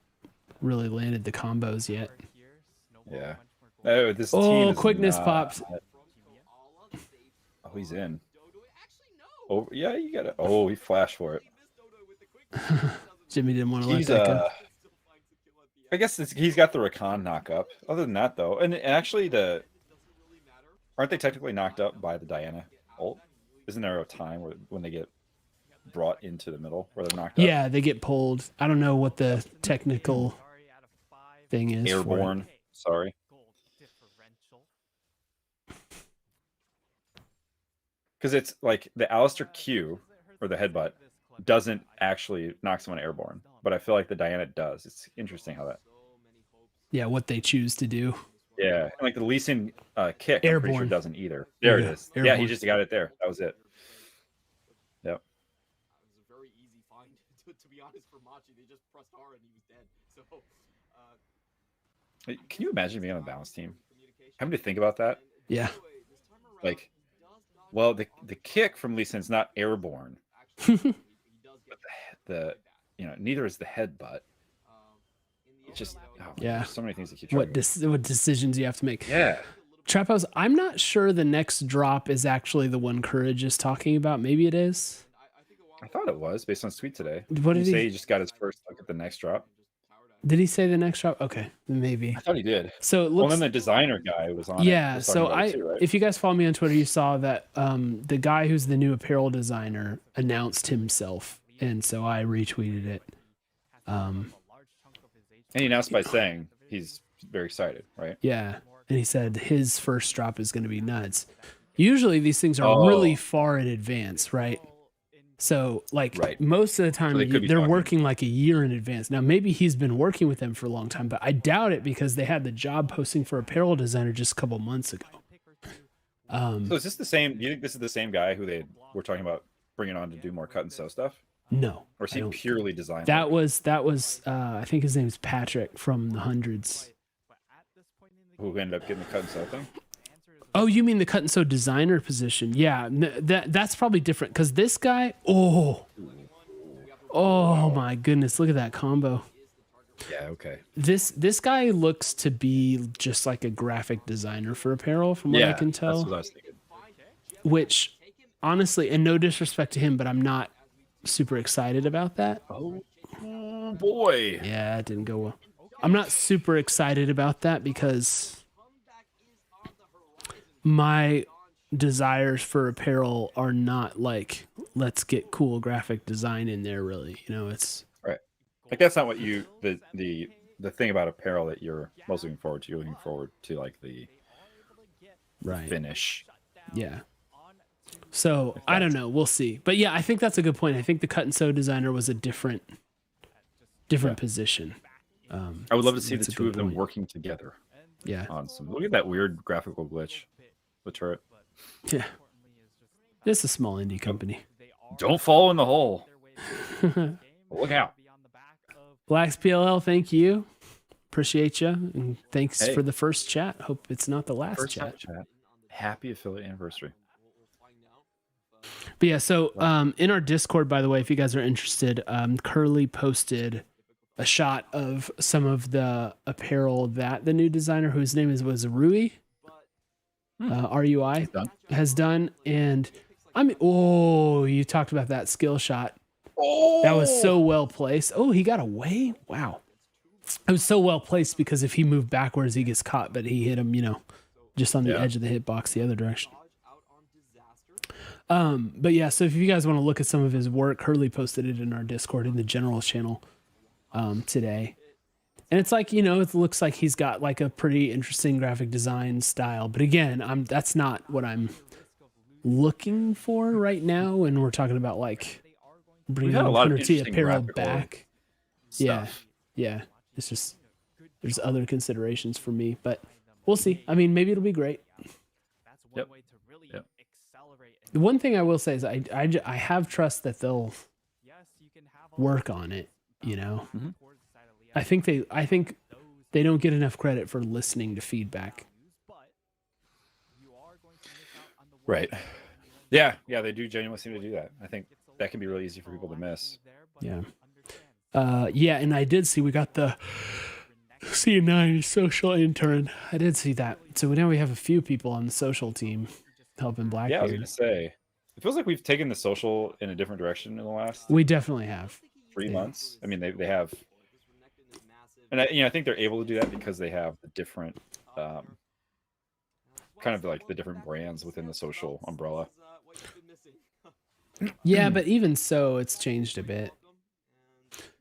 A: really landed the combos yet.
D: Here, Snowball
B: Yeah.
D: much more gold.
B: Oh, this team
A: Oh,
B: is
A: quickness
B: not-
A: popped.
B: Oh, he's in.
C: Dodo, actually, no.
B: Oh, yeah, you got it. Oh, he flashed for it.
C: He missed Dodo with the quick
A: Jimmy didn't want to let
B: He's
A: that go.
C: Still finds the kill at the
B: I
C: end.
B: guess he's got the Rakan knock up. Other than that, though, and actually,
C: It doesn't really matter.
B: aren't they technically knocked up by the Diana ult? Isn't there a time when they get brought into the middle where they're knocked up?
A: Yeah, they get pulled. I don't know what the technical
D: Sorry, out of 5
A: thing is. for it.
B: Airborne. Sorry.
D: gold differential.
B: Because it's like the Alistair Q or the headbutt doesn't actually knock someone airborne, but I feel like the Diana does. It's interesting how that.
C: So many hopes.
A: Yeah, what they choose to do.
B: Yeah, and like the Lee Sin kick, I'm pretty sure
A: Airborne.
B: doesn't either. There
A: Yeah,
B: it is. Yeah, he
A: airborne.
B: just got it there. That was it. Yep.
C: It was a very easy find, to be honest, for Machi. They just pressed R and he was dead. So,
B: Hey, can you imagine being on a balance team? Having to think about that.
A: Yeah.
B: Like, well, the kick from Lee Sin's not airborne, but the neither is the headbutt. It's just
A: Yeah.
B: there's so many things that keep
A: What
B: track
A: what decisions you have to make.
B: Yeah.
A: Trapos, I'm not sure the next drop is actually the one Courage is talking about. Maybe it is.
B: I thought it was based on his tweet today.
A: What
B: Did
A: did
B: he say
A: he
B: he just got his first look at the next drop?
A: did he say the next drop? Okay, maybe.
B: I thought he did.
A: So it
B: Well,
A: looks
B: then the designer guy was on.
A: yeah,
B: it, was talking
A: so
B: about it too, right?
A: if you guys follow me on Twitter, you saw that the guy who's the new apparel designer announced himself, and so I retweeted it.
B: And he announced by saying he's very excited, right?
A: Yeah, and he said his first drop is going to be nuts. Usually these things are really
B: Oh.
A: far in advance, right? So like
B: Right.
A: most of the time
B: So they could be
A: they're
B: talking.
A: working like a year in advance. Now maybe he's been working with them for a long time, but I doubt it because they had the job posting for apparel designer just a couple months ago.
B: So is this the same? Do you think this is the same guy who they were talking about bringing on to do more cut and sew stuff,
A: No,
B: or is
A: I
B: he
A: don't-
B: purely designed?
A: that was I think his name's Patrick from the Hundreds.
B: who ended up getting the cut and sew thing?
A: Oh, you mean the cut and sew designer position? Yeah, that's probably different because this guy. Oh my goodness! Look at that combo.
B: Yeah. Okay.
A: This guy looks to be just like a graphic designer for apparel, from what I can
B: That's
A: tell.
B: what I was thinking.
A: Which, honestly, and no disrespect to him, but I'm not super excited about that.
B: Oh boy.
A: Yeah, it didn't go well. I'm not super excited about that because my desires for apparel are not like let's get cool graphic design in there. Really, it's
B: Like that's not what you the thing about apparel that you're most looking forward to. You're looking forward to like the
A: right.
B: finish.
A: Yeah. So I don't know. We'll see. But yeah, I think that's a good point. I think the cut and sew designer was a different position.
B: I would love to see the
A: that's a
B: two
A: good
B: of them
A: point.
B: working together
A: Yeah.
B: on some. Look at that weird graphical glitch. The turret.
A: Yeah. It's a small indie company.
B: Don't fall in the hole. Look out.
A: Black's PLL, thank you. Appreciate you. And thanks
B: Hey.
A: for the first chat. Hope it's not the last
B: First time
A: chat.
B: chat. Happy affiliate anniversary.
A: But yeah, so in our Discord, by the way, if you guys are interested, Curly posted a shot of some of the apparel that the new designer, whose name was Rui, RUI, has done. And I mean, oh, you talked about that skill shot.
B: Oh,
A: That was so well placed. Oh, he got away. Wow. It was so well placed because if he moved backwards, he gets caught, but he hit him, just on the edge of the hitbox the other direction. But yeah, so if you guys want to look at some of his work, Hurley posted it in our Discord in the general channel today. And it's like, it looks like he's got like a pretty interesting graphic design style. But again, that's not what I'm looking for right now. And we're talking about like bringing 100T apparel back.
B: Stuff.
A: Yeah. It's just, there's other considerations for me, but we'll see. I mean, maybe it'll be great.
B: Yep.
A: The one thing I will say is I have trust that they'll work on it.
B: Mm-hmm.
A: I think they don't get enough credit for listening to feedback.
B: Right. Yeah, they do genuinely seem to do that. I think that can be really easy for people to miss.
A: Yeah. Yeah, and I did see we got the C9 social intern. I did see that. So now we have a few people on the social team helping Blackbeard.
B: Yeah, I was gonna say, it feels like we've taken the social in a different direction in the last.
A: We definitely have
B: 3 months. I mean, they have, and I think they're able to do that because they have the different, kind of like the different brands within the social umbrella.
A: Yeah, but even so, it's changed a bit.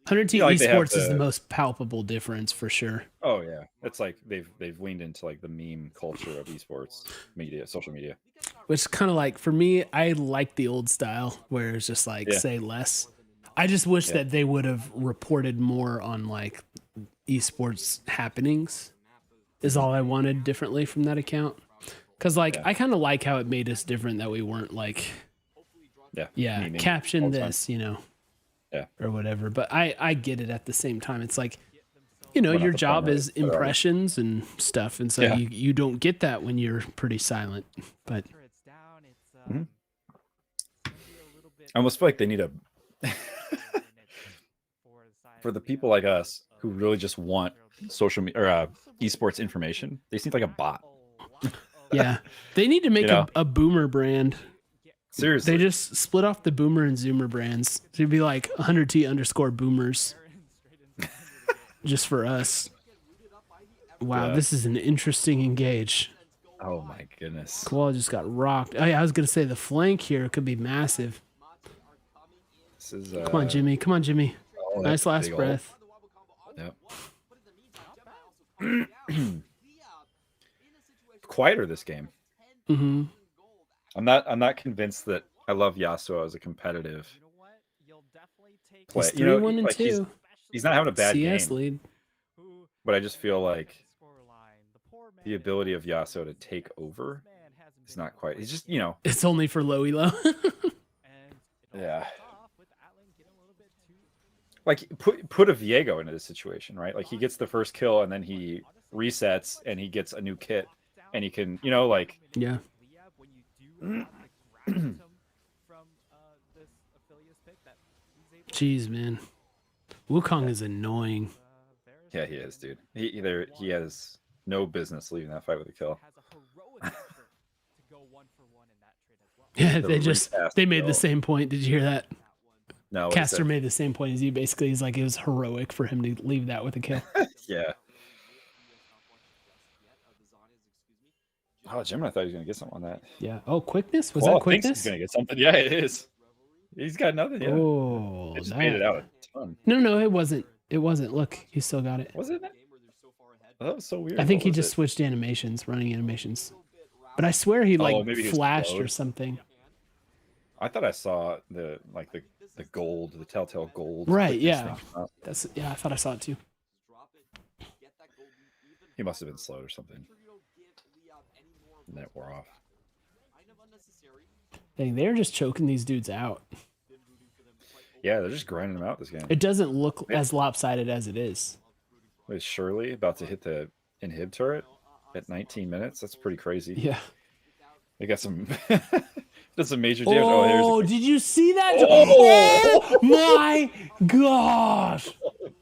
A: 100T Esports is the most palpable difference for sure.
B: Oh yeah, it's like they've leaned into like the meme culture of esports media, social media.
A: Which kind of like, for me, I like the old style where it's just like say less. I just wish that they would have reported more on like esports happenings. Is all I wanted differently from that account. Because like I kind of like how it made us different, that we weren't like caption this, or whatever. But I get it at the same time. It's like, your job is impressions and stuff. And so you don't get that when you're pretty silent. But
B: I almost feel like they need a for the people like us who really just want social media or esports information. They seem like a bot.
A: Yeah, they need to make a boomer brand.
B: Seriously,
A: they just split off the boomer and zoomer brands. So it'd be like 100T_boomers just for us. Wow, this is an interesting engage.
B: Oh my goodness.
A: Koala just got rocked. Oh yeah, I was gonna say the flank here could be massive.
B: This is,
A: come on, Jimmy. Come on, Jimmy. Oh, nice last breath.
B: Yep. Quieter this game.
A: Mm-hmm.
B: I'm not convinced that I love Yasuo as a competitive play.
A: He's 3-1-2.
B: He's not having a bad
A: CS
B: game.
A: Lead.
B: But I just feel like the ability of Yasuo to take over is not quite. He's just,
A: It's only for low elo.
B: Yeah. Like put a Viego into this situation, right? Like he gets the first kill and then he resets and he gets a new kit and he can,
A: yeah. Jeez, man. Wukong is annoying.
B: Yeah, he is, dude. He has no business leaving that fight with a kill.
A: Yeah, they made the same point. Did you hear that?
B: No.
A: Caster made the same point as you. Basically, he's like, it was heroic for him to leave that with a kill.
B: Yeah. Oh, Jim, I thought he was gonna get something on that.
A: Yeah. Oh, quickness? Was that quickness?
B: He's gonna get something. Yeah, it is. He's got nothing. Yeah.
A: Oh,
B: it just made it out a ton.
A: No, it wasn't. It wasn't. Look, he still got it.
B: Was it? Oh, that was so weird.
A: I think he just switched animations, running animations. But I swear he flashed or something.
B: I thought I saw the gold, the telltale gold.
A: Right, yeah. I thought I saw it too.
B: He must have been slow or something. And that wore off.
A: Dang, they're just choking these dudes out.
B: Yeah, they're just grinding them out this game.
A: It doesn't look as lopsided as it is.
B: With Shirley about to hit the inhib turret at 19 minutes. That's pretty crazy.
A: Yeah.
B: They got some did some major damage.
A: Oh, did you see that?
B: Oh!
A: Oh my gosh.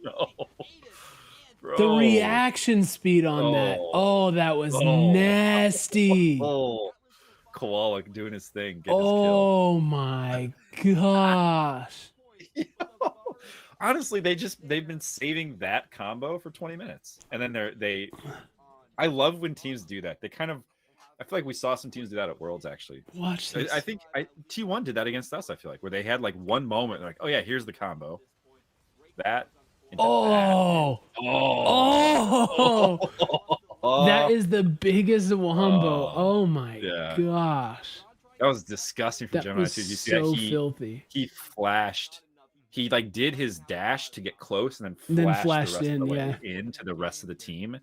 B: No. Bro.
A: The reaction speed on that. Oh, that was nasty.
B: Oh, Koala doing his thing. Getting
A: Oh my gosh.
B: his kill. Honestly, they've been saving that combo for 20 minutes. And then I love when teams do that. They kind of, I feel like we saw some teams do that at Worlds actually.
A: Watch this.
B: I think T1 did that against us, I feel like, where they had like one moment, like, oh yeah, here's the combo. That.
A: Oh. That is the biggest wombo. Oh my gosh.
B: That was disgusting for Gemini too. You see
A: so
B: that
A: filthy.
B: He flashed. He like did his dash to get close and
A: then
B: flashed
A: flashed
B: the rest
A: in,
B: of the way into the rest of the team,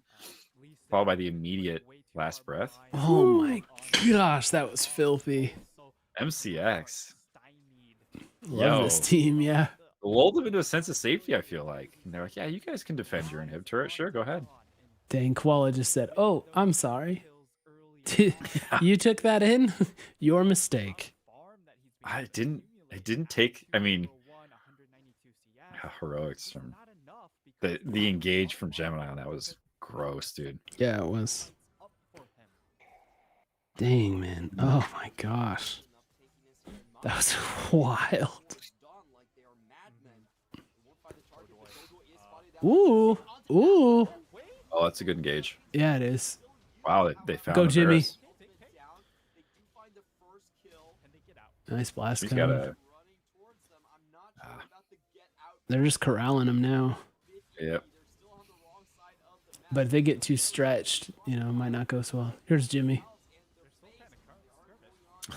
B: followed by the immediate last breath.
A: Oh my gosh, that was filthy.
B: MCX.
A: Love this team, yeah.
B: Lulled them into a sense of safety, I feel like. And they're like, yeah, you guys can defend your inhib turret. Sure, go ahead.
A: Dang, Koala just said, oh, I'm sorry. You took that in? Your mistake.
B: I didn't take, I mean, heroics from the engage from Gemini on that was gross, dude.
A: Yeah, it was. Dang, man. Oh my gosh. That was wild. Ooh. Ooh.
B: Oh, that's a good engage.
A: Yeah, it is.
B: Wow, they found
A: Go,
B: the
A: Jimmy.
B: Varus.
A: Nice blast.
B: He's got a
A: They're just corralling him now.
B: yep.
A: But if they get too stretched, it might not go so well. Here's Jimmy.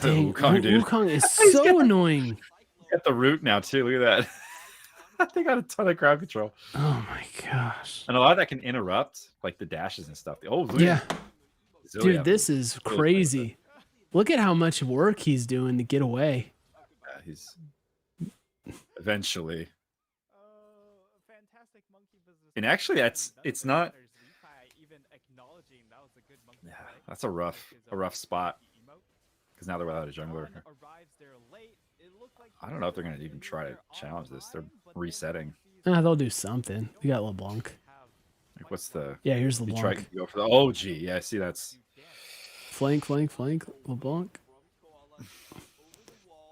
A: Dang,
B: Wukong, dude.
A: Wukong is so annoying.
B: Got the root now too. Look at that. They got a ton of crowd control.
A: Oh my gosh.
B: And a lot of that can interrupt like the dashes and stuff. Oh, look
A: Yeah.
B: Zillia.
A: Dude, this is crazy. Look at how much work he's doing to get away.
B: Yeah, he's eventually. And actually, it's not. Yeah, that's a rough spot. Because now they're without a jungler. I don't know if they're gonna even try to challenge this. They're resetting.
A: They'll do something. We got LeBlanc.
B: Like, what's the?
A: Yeah, here's
B: You
A: LeBlanc.
B: try to go for the OG. Yeah, I see that's.
A: Flank, LeBlanc.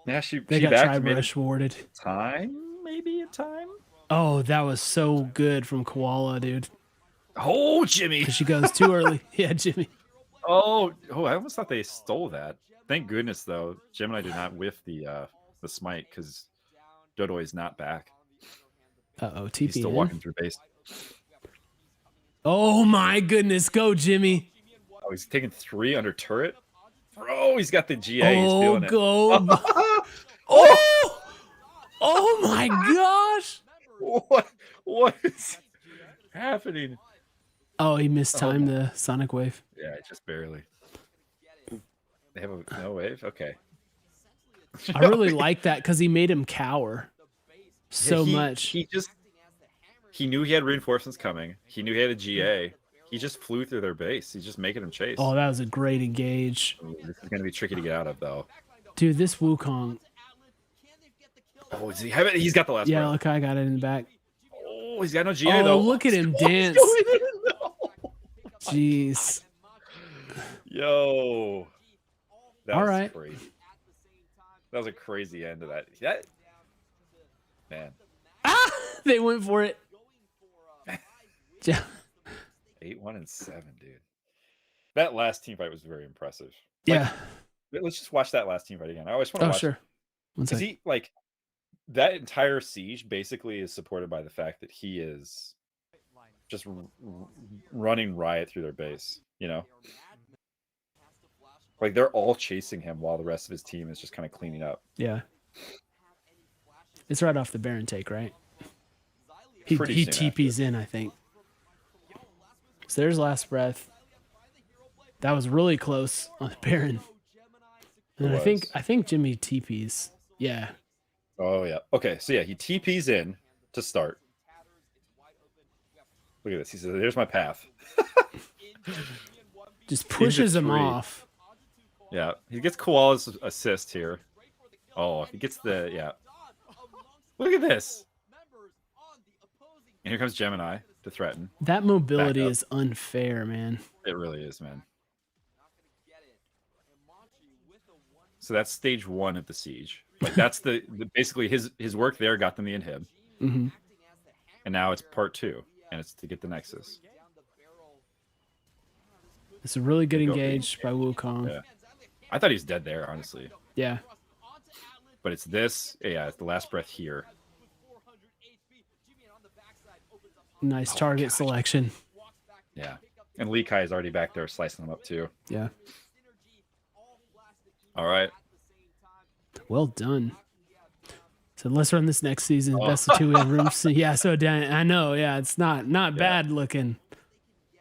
B: Yeah, she
A: They got
B: backed
A: Tri-Brush warded.
B: maybe a time.
A: Oh, that was so good from Koala, dude.
B: Oh, Jimmy.
A: She goes too early. Yeah, Jimmy.
B: Oh, I almost thought they stole that. Thank goodness, though. Gemini did not whiff the smite because Dodo is not back.
A: Uh-oh, TP
B: He's still
A: in.
B: walking through base.
A: Oh my goodness, go Jimmy.
B: Oh, he's taking 3 under turret. Bro, he's got the GA. He's
A: Oh,
B: feeling it.
A: go. Oh! Oh my gosh.
B: What is happening?
A: Oh, he mistimed the Sonic Wave.
B: Yeah, just barely. They have no wave? Okay.
A: I really like that because he made him cower so
B: Yeah,
A: much.
B: He knew he had reinforcements coming. He knew he had a GA. He just flew through their base. He's just making them chase.
A: Oh, that was a great engage.
B: Ooh, this is going to be tricky to get out of, though.
A: Dude, this Wukong.
B: Oh, does he have it? He's got the last
A: Yeah,
B: breath.
A: look, I got it in the back.
B: Oh, he's got no GA,
A: Oh,
B: though.
A: look at him dance. Jeez.
B: Yo. That
A: All
B: was
A: right.
B: crazy. That was a crazy end to that. Man.
A: Ah! They went for it.
B: 8-1 and 7, dude. That last team fight was very impressive.
A: Yeah.
B: Let's just watch that last team fight again. I always want to
A: Oh,
B: watch.
A: sure. One
B: Because
A: second.
B: that entire siege basically is supported by the fact that he is just running riot through their base, Like, they're all chasing him while the rest of his team is just kind of cleaning up.
A: Yeah. It's right off the Baron take, right? He
B: Pretty soon
A: TP's in, I think. So there's last breath. That was really close on the Baron. And I think Jimmy TP's. Yeah.
B: Oh yeah. Okay, so yeah, he TPs in to start. Look at this. He says, "There's my path."
A: Just pushes him
B: three.
A: off.
B: Yeah, he gets Koala's assist here. Oh, he gets the Look at this. And here comes Gemini to threaten.
A: That mobility is unfair, man.
B: It really is, man. So that's stage 1 of the siege. Like that's the basically his work there got them the inhib.
A: Mm-hmm.
B: And now it's part 2, and it's to get the Nexus.
A: It's a really good engage by Wukong.
B: Yeah. I thought he was dead there, honestly.
A: Yeah.
B: But it's this. Yeah, it's the last breath here.
A: Nice target selection.
B: Yeah. And Lee Kai is already back there slicing them up too.
A: Yeah.
B: All right.
A: Well done. So let's run this next season. Best of 2. We have rooms. Yeah, so I know. Yeah, it's not bad looking.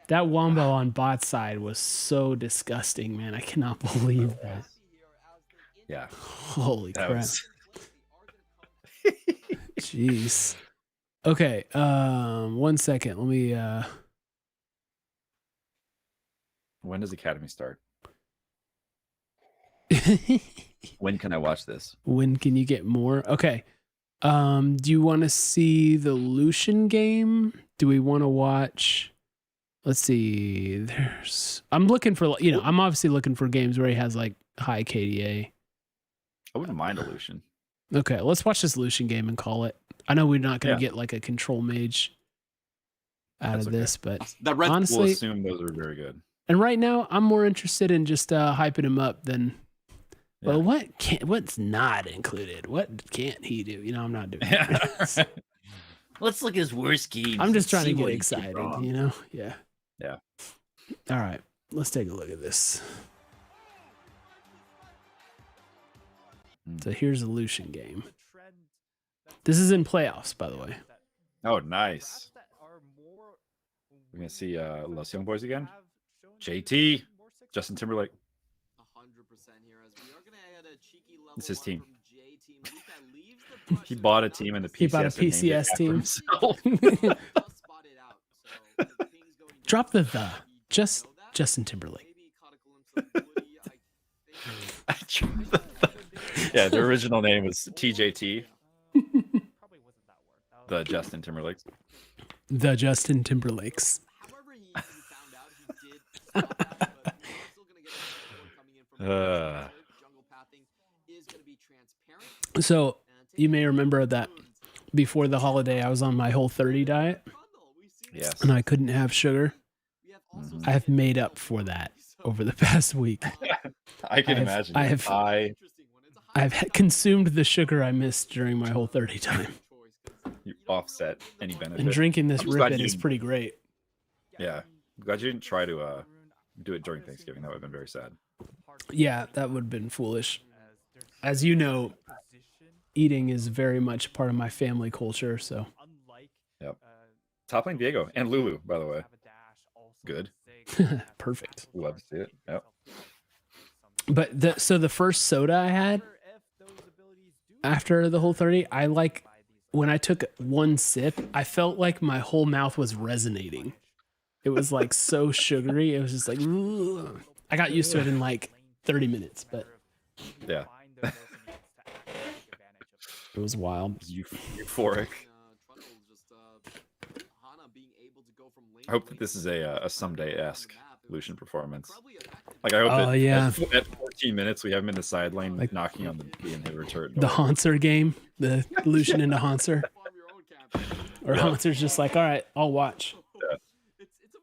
A: That wombo on bot side was so disgusting, man. I cannot believe that.
B: Yeah.
A: Holy crap. Jeez. Okay. 1 second. Let me
B: When does Academy start? When can I watch this?
A: When can you get more? Okay. Do you want to see the Lucian game? Do we want to watch? Let's see. I'm looking for, I'm obviously looking for games where he has like high KDA.
B: I wouldn't mind a Lucian.
A: Okay, let's watch this Lucian game and call it. I know we're not going to get like a control mage out of this, but honestly,
B: we'll assume those are very good.
A: And right now, I'm more interested in just hyping him up than. Well, what's not included? What can't he do? I'm not doing it.
B: Let's look at his worst games.
A: I'm just trying to get excited, Yeah.
B: Yeah.
A: All right. Let's take a look at this. So here's a Lucian game. This is in playoffs, by the way.
B: Oh, nice. We're going to see Los Young Boys again. JT, Justin Timberlake. It's his team. He bought a team in the PCS.
A: He bought a PCS team. Drop the. Just Justin Timberlake.
B: Yeah, the original name was TJT. The Justin Timberlakes.
A: The Justin Timberlakes. So you may remember that before the holiday, I was on my Whole30 diet.
B: Yes.
A: And I couldn't have sugar. I have made up for that over the past week.
B: I can imagine.
A: I've consumed the sugar I missed during my Whole30 time.
B: You offset any benefit.
A: And drinking this Rip-It is pretty great.
B: Yeah. I'm glad you didn't try to do it during Thanksgiving. That would have been very sad.
A: Yeah, that would have been foolish. As you know, eating is very much part of my family culture, so.
B: Yep. Top lane Diego and Lulu, by the way. Good.
A: Perfect.
B: Love to see it. Yep.
A: But so the first soda I had after the Whole30, when I took one sip, I felt like my whole mouth was resonating. It was like so sugary. It was just like, ugh. I got used to it in like 30 minutes, but
B: yeah.
A: It was wild.
B: Euphoric. I hope that this is a someday-esque Lucian performance. Like I hope that at 14 minutes we have him in the side lane like, knocking on the inhibitor turret.
A: The Haunter game, the Lucian into Haunter. Or Haunter's just like, all right, I'll watch.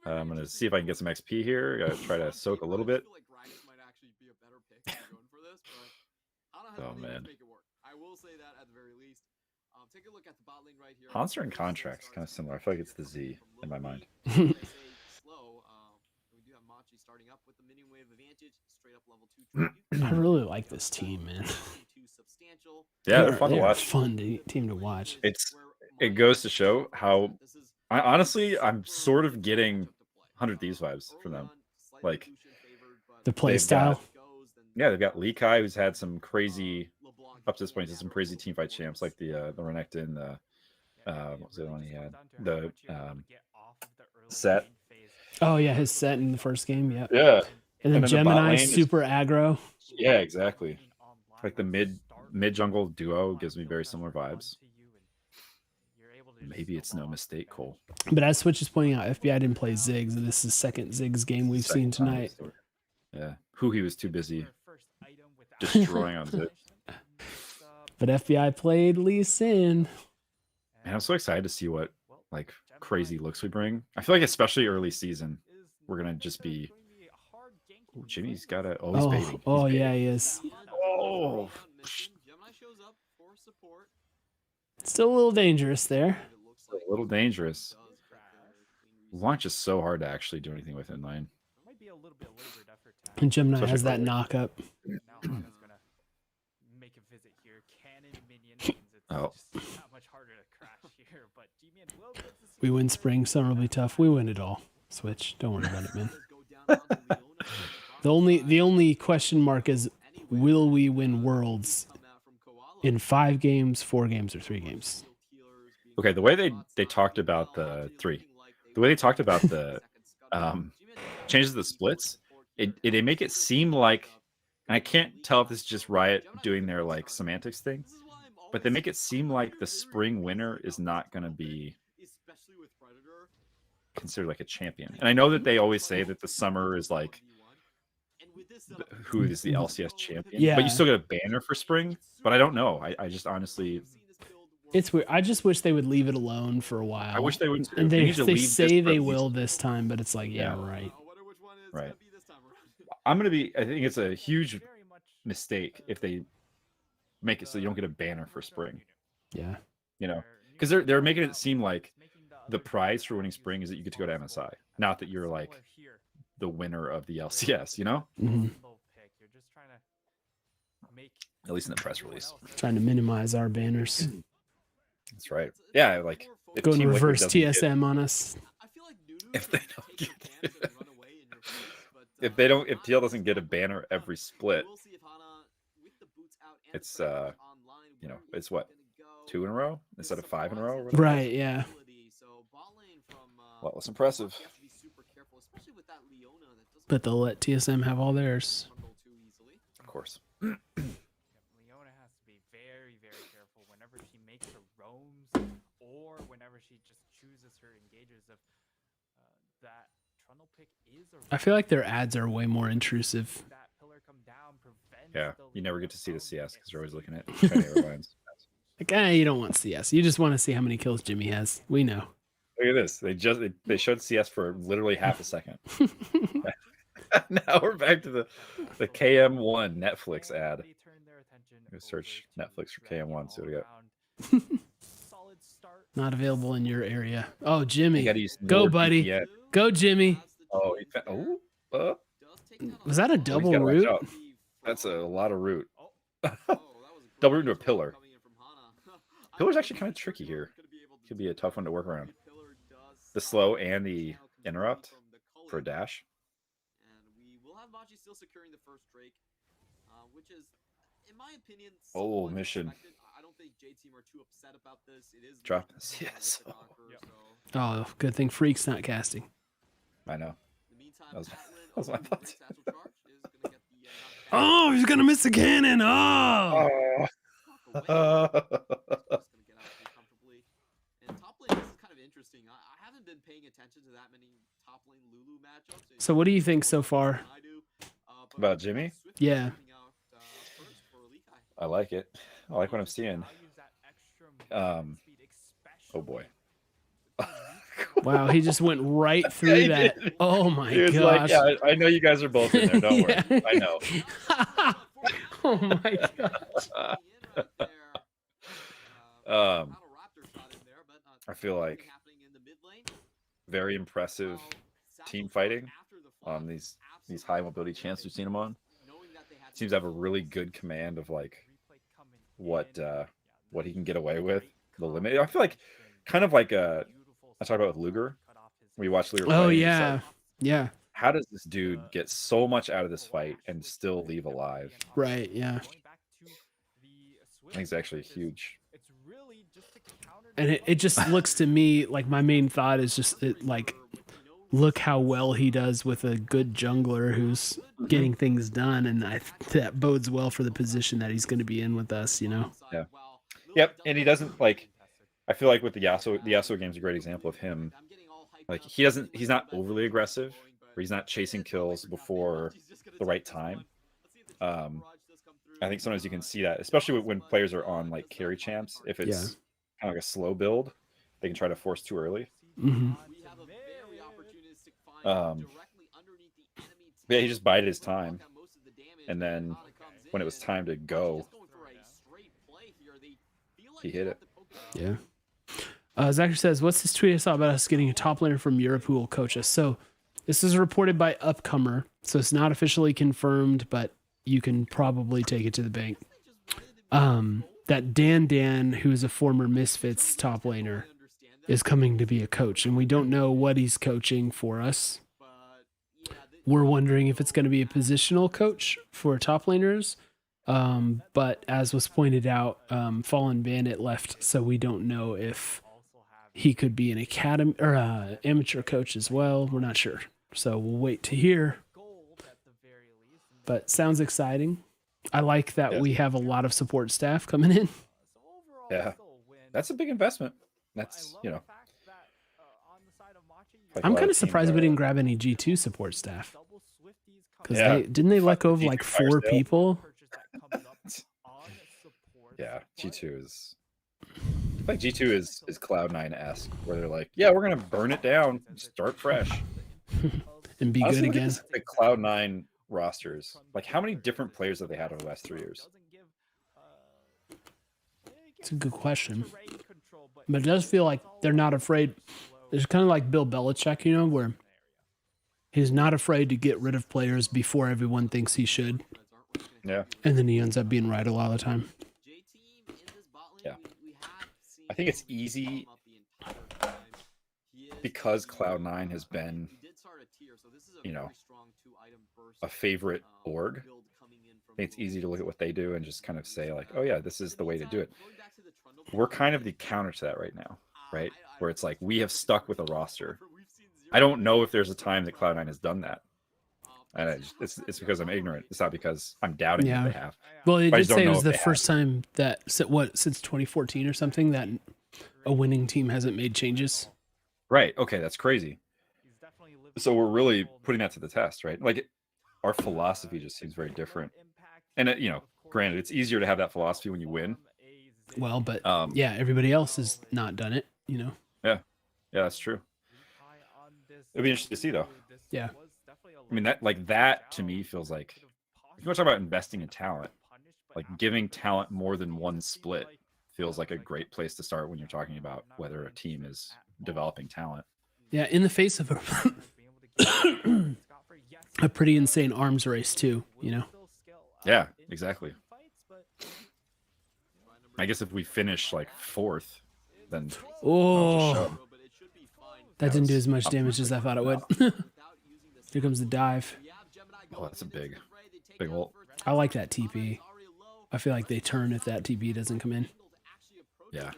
B: Yeah. I'm gonna see if I can get some XP here. Gotta try to soak a little bit. Oh man. Haunter and Contract's kind of similar. I feel like it's the Z in my mind.
A: I really like this team, man.
B: Yeah, they're fun to watch.
A: Fun team to watch.
B: It goes to show how I'm sort of getting 100 Thieves vibes from them. Like
A: the play style.
B: They've got Lee Kai, who's had some crazy up to this point to some crazy team fight champs like the Renekton, what was the one he had? The set.
A: Oh yeah, his set in the first game. Yeah.
B: Yeah.
A: And then
B: the bot
A: Gemini
B: lane is-
A: super aggro.
B: Yeah, exactly. Like the mid jungle duo gives me very similar vibes. Maybe it's no mistake, Cole.
A: But as Switch is pointing out, FBI didn't play Ziggs, and this is the second Ziggs game we've seen
B: Second time
A: tonight.
B: story. Yeah. Who he was too busy destroying on Ziggs.
A: But FBI played Lee Sin.
B: Man, I'm so excited to see what like crazy looks we bring. I feel like especially early season, we're gonna just be. Ooh, Jimmy's got a. Oh, he's baiting. He's
A: Oh
B: baiting.
A: yeah, he is.
B: Oh.
C: Gemini shows up for support.
A: Still a little dangerous there.
B: A little dangerous. Launch is so hard to actually do anything with in lane.
D: Might be a little bit labored effort to
A: And Gemini
B: Especially
A: has that
B: early.
A: knock up.
D: now Hana's gonna make a visit here. Cannon minion means it's
B: Oh.
D: just not much harder to crash here, but JimieN will get to
A: We
D: see
A: win
D: the
A: spring, summer will be tough. We win it all. Switch. Don't worry about it, man.
C: The
A: The only question mark is, will we win Worlds in 5 games, 4 games, or 3 games?
B: Okay, the way they talked about the way they talked about the changes to the splits, they make it seem like, and I can't tell if this is just Riot doing their like semantics thing, but they make it seem like the spring winner is not going to be considered like a champion. And I know that they always say that the summer is like who is the LCS champion,
A: Yeah.
B: but you still get a banner for spring. But I don't know. I just honestly,
A: It's weird. I just wish they would leave it alone for a while.
B: I wish they would. Too.
A: And
B: need to
A: they
B: leave this
A: say
B: for
A: they
B: at least-
A: will this time, but it's like, yeah,
B: Yeah.
A: right.
B: Right. I'm gonna be. I think it's a huge mistake if they make it so you don't get a banner for spring.
A: Yeah.
B: You know, because they're making it seem like the prize for winning spring is that you get to go to MSI, not that you're like the winner of the LCS. You know,
A: Mhm.
B: at least in the press release.
A: Trying to minimize our banners.
B: That's right. Yeah, like if
A: Going
B: Team Liquid
A: reverse
B: doesn't get-
A: TSM on us.
B: If they don't get- if they don't, if TL doesn't get a banner every split, it's you know, it's what, 2 in a row instead of 5 in a row. Or whatever?
A: Right, yeah.
B: A lot less impressive.
A: But they'll let TSM have all theirs.
B: Of course.
D: Leona has to be very, very careful whenever she makes her roams or whenever she just chooses her engages of that trundle pick is a
A: I feel like their ads are way more intrusive.
D: that pillar come down prevents
B: Yeah,
D: the
B: you never
D: Leona
B: get to see the
D: from
B: CS because you're always
D: getting
B: looking at China Airlines.
A: Like, you don't want CS. You just want to see how many kills Jimmy has. We know.
B: Look at this. They showed CS for literally half a second. Now we're back to the KM1 Netflix ad.
D: They turn their attention
B: Go search
D: over to
B: Netflix for
D: dragging
B: KM1, see what we
D: all
B: got.
D: around. Solid start.
A: Not available in your area. Oh,
B: You
A: Jimmy.
B: gotta use
A: Go, buddy.
B: NordVPN.
A: Go, Jimmy.
B: Oh,
A: Was that a double
B: gotta watch
A: root?
B: out. That's a lot of root. Double root into a pillar. Pillar's actually kind of tricky here. Could be a tough one to work around. The slow and the interrupt for a dash.
C: And we will have Machi still securing the first Drake, which is, in my opinion,
B: Oh,
C: somewhat
B: mission.
C: expected. I don't think J Team are too upset about this. It is
B: Drop
C: the
B: this, yes.
A: Oh, good thing Freak's not casting.
B: I know.
C: In the meantime,
B: That was-
C: Atlin,
B: that was my
C: with
B: thoughts.
C: Satchel Charge, is gonna get the knockback.
A: Oh, he's going to miss the cannon. Oh.
C: Just gonna get out pretty comfortably. And top lane, this is kind of interesting. I haven't been paying attention to that many top lane Lulu matchups.
A: So what do you think so far?
C: I do, but
B: About Jimmy?
C: Swift
A: Yeah.
C: coming out, first for Lekai.
B: I like it. I like what I'm seeing.
D: Values that extra movement speed,
B: Oh boy.
A: Wow, he just went right through
B: he
A: that.
B: did.
A: Oh my
B: He was like,
A: gosh.
B: yeah, I know you guys are both in there. Don't
A: Yeah.
B: worry. I know.
A: Oh my gosh.
B: I feel like very impressive team fighting on these high mobility champs we've seen him on. Seems to have a really good command of like what he can get away with, the limit. I feel like kind of like I talked about with Luger. We watched Luger.
A: Oh
B: play, and it's
A: yeah.
B: like,
A: Yeah.
B: how does this dude get so much out of this fight and still leave alive?
A: Right, yeah.
B: think it's actually huge.
D: It's really just to counter
A: And it just looks to me like my main thought is just like, look how well he does with a good jungler who's getting things done, and that bodes well for the position that he's going to be in with us, you know.
B: Yeah. Yep. And he doesn't like. I feel like with the Yasuo game's a great example of him. Like he's not overly aggressive, or he's not chasing kills before the right time. I think sometimes you can see that, especially when players are on like carry champs. If it's kind of like a slow build, they can try to force too early.
A: Mm-hmm.
B: Yeah, he just bided his time, and then when it was time to go, he hit it.
A: Yeah. Zachary says, what's this tweet I saw about us getting a top laner from Europe who will coach us? So this is reported by Upcomer, so it's not officially confirmed, but you can probably take it to the bank. That Dan, who is a former Misfits top laner, is coming to be a coach, and we don't know what he's coaching for us. We're wondering if it's going to be a positional coach for top laners. But as was pointed out, Fallen Bandit left, so we don't know if he could be an academy or amateur coach as well. We're not sure, so we'll wait to hear. But sounds exciting. I like that we have a lot of support staff coming in.
B: Yeah, that's a big investment. That's
A: I'm kind of surprised we didn't grab any G2 support staff, because didn't they let go of like 4 people?
B: Yeah, G2 is. I think G2 is Cloud9-esque, where they're like, yeah, we're gonna burn it down, start fresh,
A: and be
B: honestly,
A: good again.
B: The Cloud9 rosters, like how many different players have they had over the last 3 years?
A: It's a good question, but it does feel like they're not afraid. It's kind of like Bill Belichick, you know, where he's not afraid to get rid of players before everyone thinks he should.
B: Yeah,
A: and then he ends up being right a lot of the time.
B: Yeah, I think it's easy because Cloud9 has been, a favorite org. I think it's easy to look at what they do and just kind of say like, oh yeah, this is the way to do it. We're kind of the counter to that right now, right? Where it's like we have stuck with a roster. I don't know if there's a time that Cloud9 has done that. And it's because I'm ignorant. It's not because I'm doubting that they have.
A: Well, it did say it was the first time that, since 2014 or something, that a winning team hasn't made changes.
B: Right. Okay, that's crazy. So we're really putting that to the test, right? Like our philosophy just seems very different. And granted, it's easier to have that philosophy when you win.
A: Well, but everybody else has not done it, you know.
B: Yeah, that's true. It'd be interesting to see, though.
A: Yeah.
B: I mean, that to me feels like, if you want to talk about investing in talent, like giving talent more than one split feels like a great place to start when you're talking about whether a team is developing talent.
A: Yeah, in the face of a pretty insane arms race too, you know.
B: Yeah, exactly. I guess if we finish like 4th, then
A: that didn't do as much damage as I thought it would. Here comes the dive.
B: Oh, that's a big ult.
A: I like that TP. I feel like they turn if that TP doesn't come in.
B: Yeah.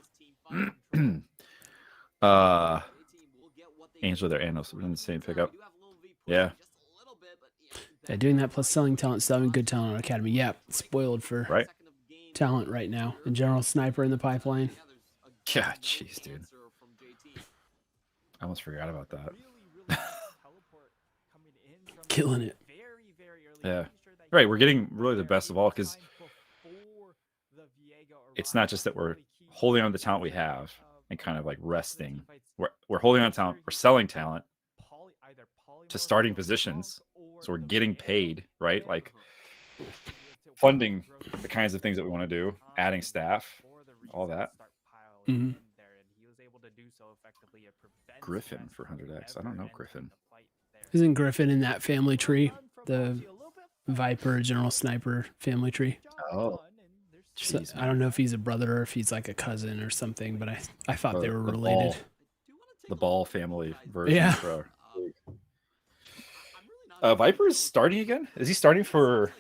B: Angela there, Anos, we're in the same pickup. Yeah.
A: Doing that plus selling talent, selling good talent on Academy. Yeah, spoiled for talent right now. And General Sniper in the pipeline.
B: Yeah, jeez, dude. I almost forgot about that.
A: Killing it.
B: Yeah. Right, we're getting really the best of all, because it's not just that we're holding on to the talent we have and kind of like resting. We're holding on to talent, we're selling talent to starting positions. So we're getting paid, right? Like funding the kinds of things that we want to do, adding staff, all that.
A: Mm-hmm.
B: Griffin for 100x. I don't know Griffin.
A: Isn't Griffin in that family tree? The Viper, General Sniper family tree?
B: Oh.
A: So, I don't know if he's a brother or if he's like a cousin or something, but I thought they were related.
B: The Ball family version.
A: Yeah.
B: Viper is starting again? Is he starting for...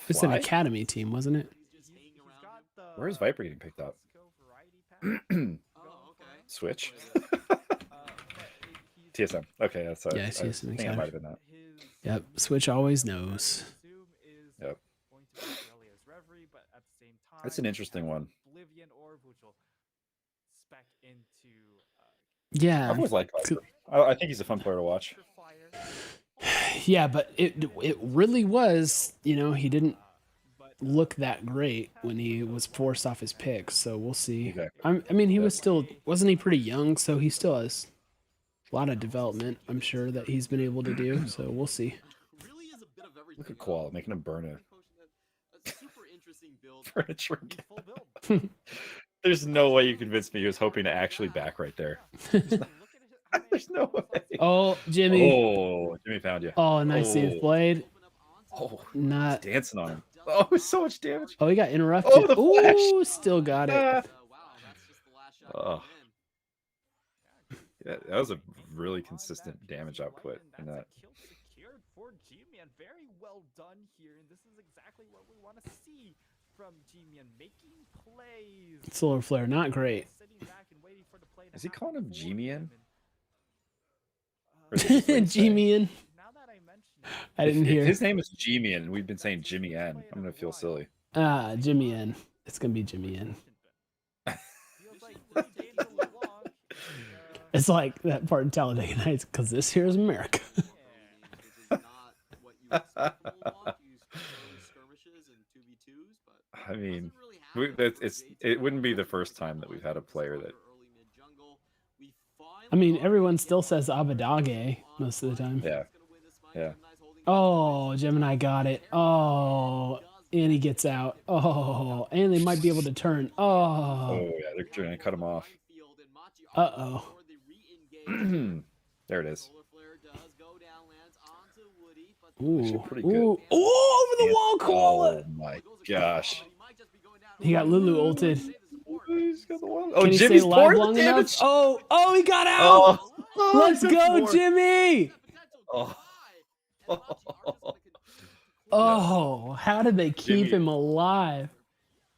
A: It's an academy team, wasn't it?
B: Where is Viper getting picked up?
D: Let's go variety pack.
C: Oh, okay.
B: Switch.
D: But he's
B: TSM. Okay, that's
A: Yeah,
B: I
A: TSM
B: think it
A: Academy.
B: might have been that.
D: his
A: Yep. Switch always knows.
D: Zoom is
B: Yep.
D: going to be as early as Reverie, but at the same time,
B: That's an interesting one.
D: Oblivion Orb, which will spec into
A: Yeah.
B: I've always liked Viper. I think he's a fun player to watch.
D: Fire.
A: Yeah, but it really was, you know, he didn't
D: But
A: look that great when he was forced off his picks, so we'll see.
B: Exactly.
A: I mean, he was still, wasn't he pretty young, so he still has a lot of development, I'm sure, that he's been able to do, so we'll see.
C: Really is a bit of everything.
B: Look at Koala making him burn
C: A super interesting build.
B: for a drink.
D: full build.
B: There's no way you convinced me he was hoping to actually back right there. There's no way.
A: Oh, Jimmy.
B: Oh, Jimmy found you.
A: Oh, nice Eve Blade.
B: Oh,
A: Not.
B: dancing on him. Oh, so much damage.
A: Oh, he got interrupted.
B: Oh, the flash.
A: Ooh, still got it.
C: Wow, that's just the last shot.
B: Oh.
C: coming in.
B: Yeah, that was a really consistent damage output in that.
D: Kill secured for JimieN. Very well done here, and this is exactly what we want to see from JimieN, making plays.
A: Solar Flare, not great.
D: Sitting back and waiting for the play to
B: Is he
D: happen
B: calling him
D: for
B: JimieN?
D: him,
B: Or is it just what he's saying?
A: JimieN.
D: now that I mention it,
A: I didn't
B: If
A: hear.
B: his name is JimieN, and we've been saying JimieN, I'm gonna feel silly.
A: Ah, JimieN. It's gonna be JimieN.
D: feels like this game will belong.
A: It's like that part in Talladega Nights, because this here is America.
C: This is not what you expect from Old You use skirmishes and 2v2s, but
B: I mean,
C: doesn't really happen
B: it wouldn't be the first time that we've had a player that.
C: early mid jungle. We
A: I mean,
C: finally
A: everyone
C: get
A: still
C: on
A: says Abadage most of the time.
B: Yeah. Yeah.
A: Oh, Gemini got it. Oh, and he gets out. Oh, and they might be able to turn. Oh,
B: Oh yeah, they're trying to cut him off.
A: uh-oh.
B: There it is.
A: Ooh,
B: pretty good.
A: ooh, oh, over the wall, Koala.
B: Oh my gosh.
A: He got Lulu ulted.
B: He's got the wall. Oh,
A: Can he stay
B: Jimmy's
A: alive
B: pouring
A: long
B: the
A: enough?
B: damage.
A: Oh, he got out.
B: Oh,
A: Let's
B: he's
A: go,
B: got more.
A: Jimmy.
B: Oh.
A: Oh, how did they keep
B: Jimmy.
A: him alive?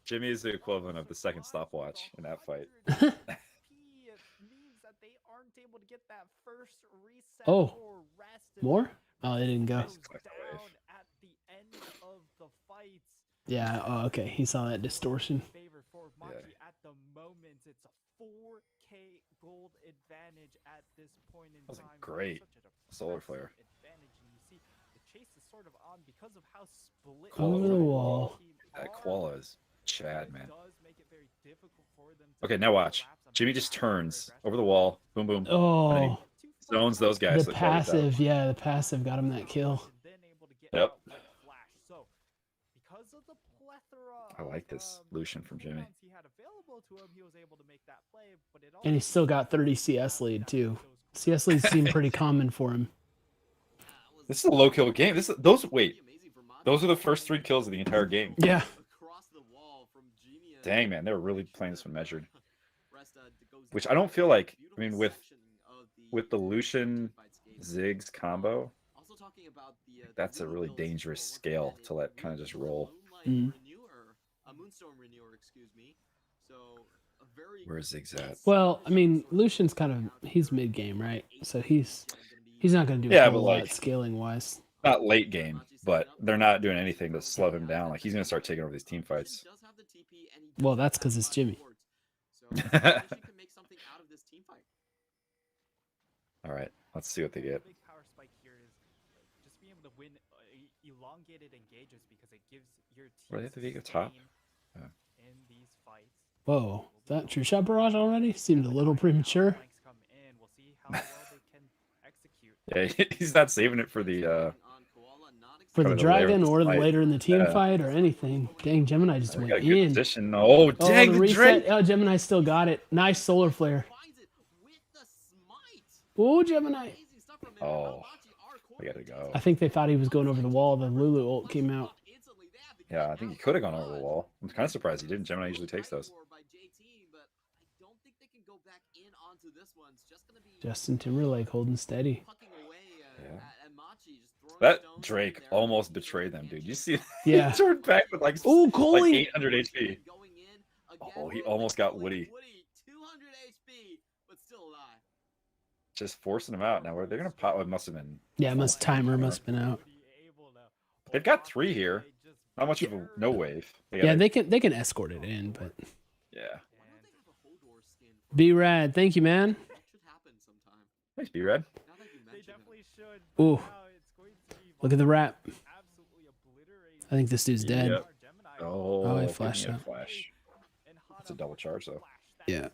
B: Jimmy is the equivalent of the second stopwatch in that fight.
D: It means that they aren't able to get that first reset
A: Oh,
D: or rest.
A: more? Oh, they didn't go.
D: Goes down at the end of the fight.
A: Yeah, oh, okay. He saw that distortion.
D: Favor for Machi
B: Yeah.
D: at the moment. It's a 4K gold advantage at this point in
B: was a
D: time.
B: great
D: Such an
B: solar
D: impressive
B: flare.
D: Advantage, and you see the chase is sort of on because of how split
A: Over the wall.
B: That Koala is Chad, man.
D: Does make it very difficult for them to
B: Okay, now watch.
D: collapse on
B: Jimmy just turns over the wall. Boom, boom.
A: Oh,
B: Zones those guys.
A: the
B: that close it out.
A: passive. Yeah, the passive got him that kill.
B: Yep.
D: So, because of the plethora
B: I like this
D: of,
B: Lucian from Jimmy.
D: cooldowns he had available to him, he was able to make that play, but it
A: And he
D: also
A: still got 30 CS lead, too. CS lead seemed pretty common for him.
B: This is a low kill game. Those are the first 3 kills of the entire game.
A: Yeah.
B: Dang, man, they were really playing this one measured. Which I don't feel like. I mean, with the Lucian Ziggs combo, that's a really dangerous scale to let kind of just roll.
A: Mm.
B: Where's Ziggs at?
A: Well, I mean, Lucian's kind of, he's mid game, right? So he's not going to do
B: Yeah,
A: a
B: but
A: whole lot
B: like-
A: scaling wise.
B: Not late game, but they're not doing anything to slow him down. Like he's gonna start taking over these team fights.
A: Well, that's 'cause it's Jimmy.
B: All right, let's see what they get.
D: big power spike here is just being able to win elongated engages because it gives your team
B: Where they have to go top?
D: sustain
B: Yeah.
D: in these fights.
A: Whoa, that true shot barrage already seemed a little premature.
D: Flanks come in. We'll see how well they can execute.
B: Yeah, he's not saving it for the.
A: For the
B: Probably the
A: dragon
B: later
A: or
B: fight.
A: later in the team
B: Yeah.
A: fight or anything. Dang, Gemini just
B: They
A: went
B: got a good
A: in.
B: position. Oh, dang,
A: the
B: the
A: reset.
B: Drake.
A: Oh, Gemini still got it. Nice solar flare. Oh, Gemini.
B: Oh, we gotta go.
A: I think they thought he was going over the wall. The Lulu ult came out.
B: Yeah, I think he could have gone over the wall. I'm kind of surprised he didn't. Gemini usually takes those.
A: Justin Timberlake holding steady.
B: Yeah. That Drake almost betrayed them, dude. You see?
A: Yeah.
B: He turned back with like,
A: Oh,
B: like
A: Coley.
B: 800 HP. Oh, he almost got Woody.
C: 200 HP, but still alive.
B: Just forcing him out. Now, where they're going to pop? It must have been.
A: Yeah, timer must have been out.
B: They've got 3 here. Not much of a no wave.
A: Yeah, they can escort it in, but
B: Yeah.
A: B-Rad, thank you, man.
B: Thanks, B-Rad.
D: They definitely should.
A: Ooh,
D: Now it's going to be
A: look at the wrap.
D: absolutely obliterated.
A: I think this dude's dead.
B: Yep. Oh,
A: he
B: give
A: flashed
B: me a
A: out.
B: flash. It's a double charge, though.
A: Yeah.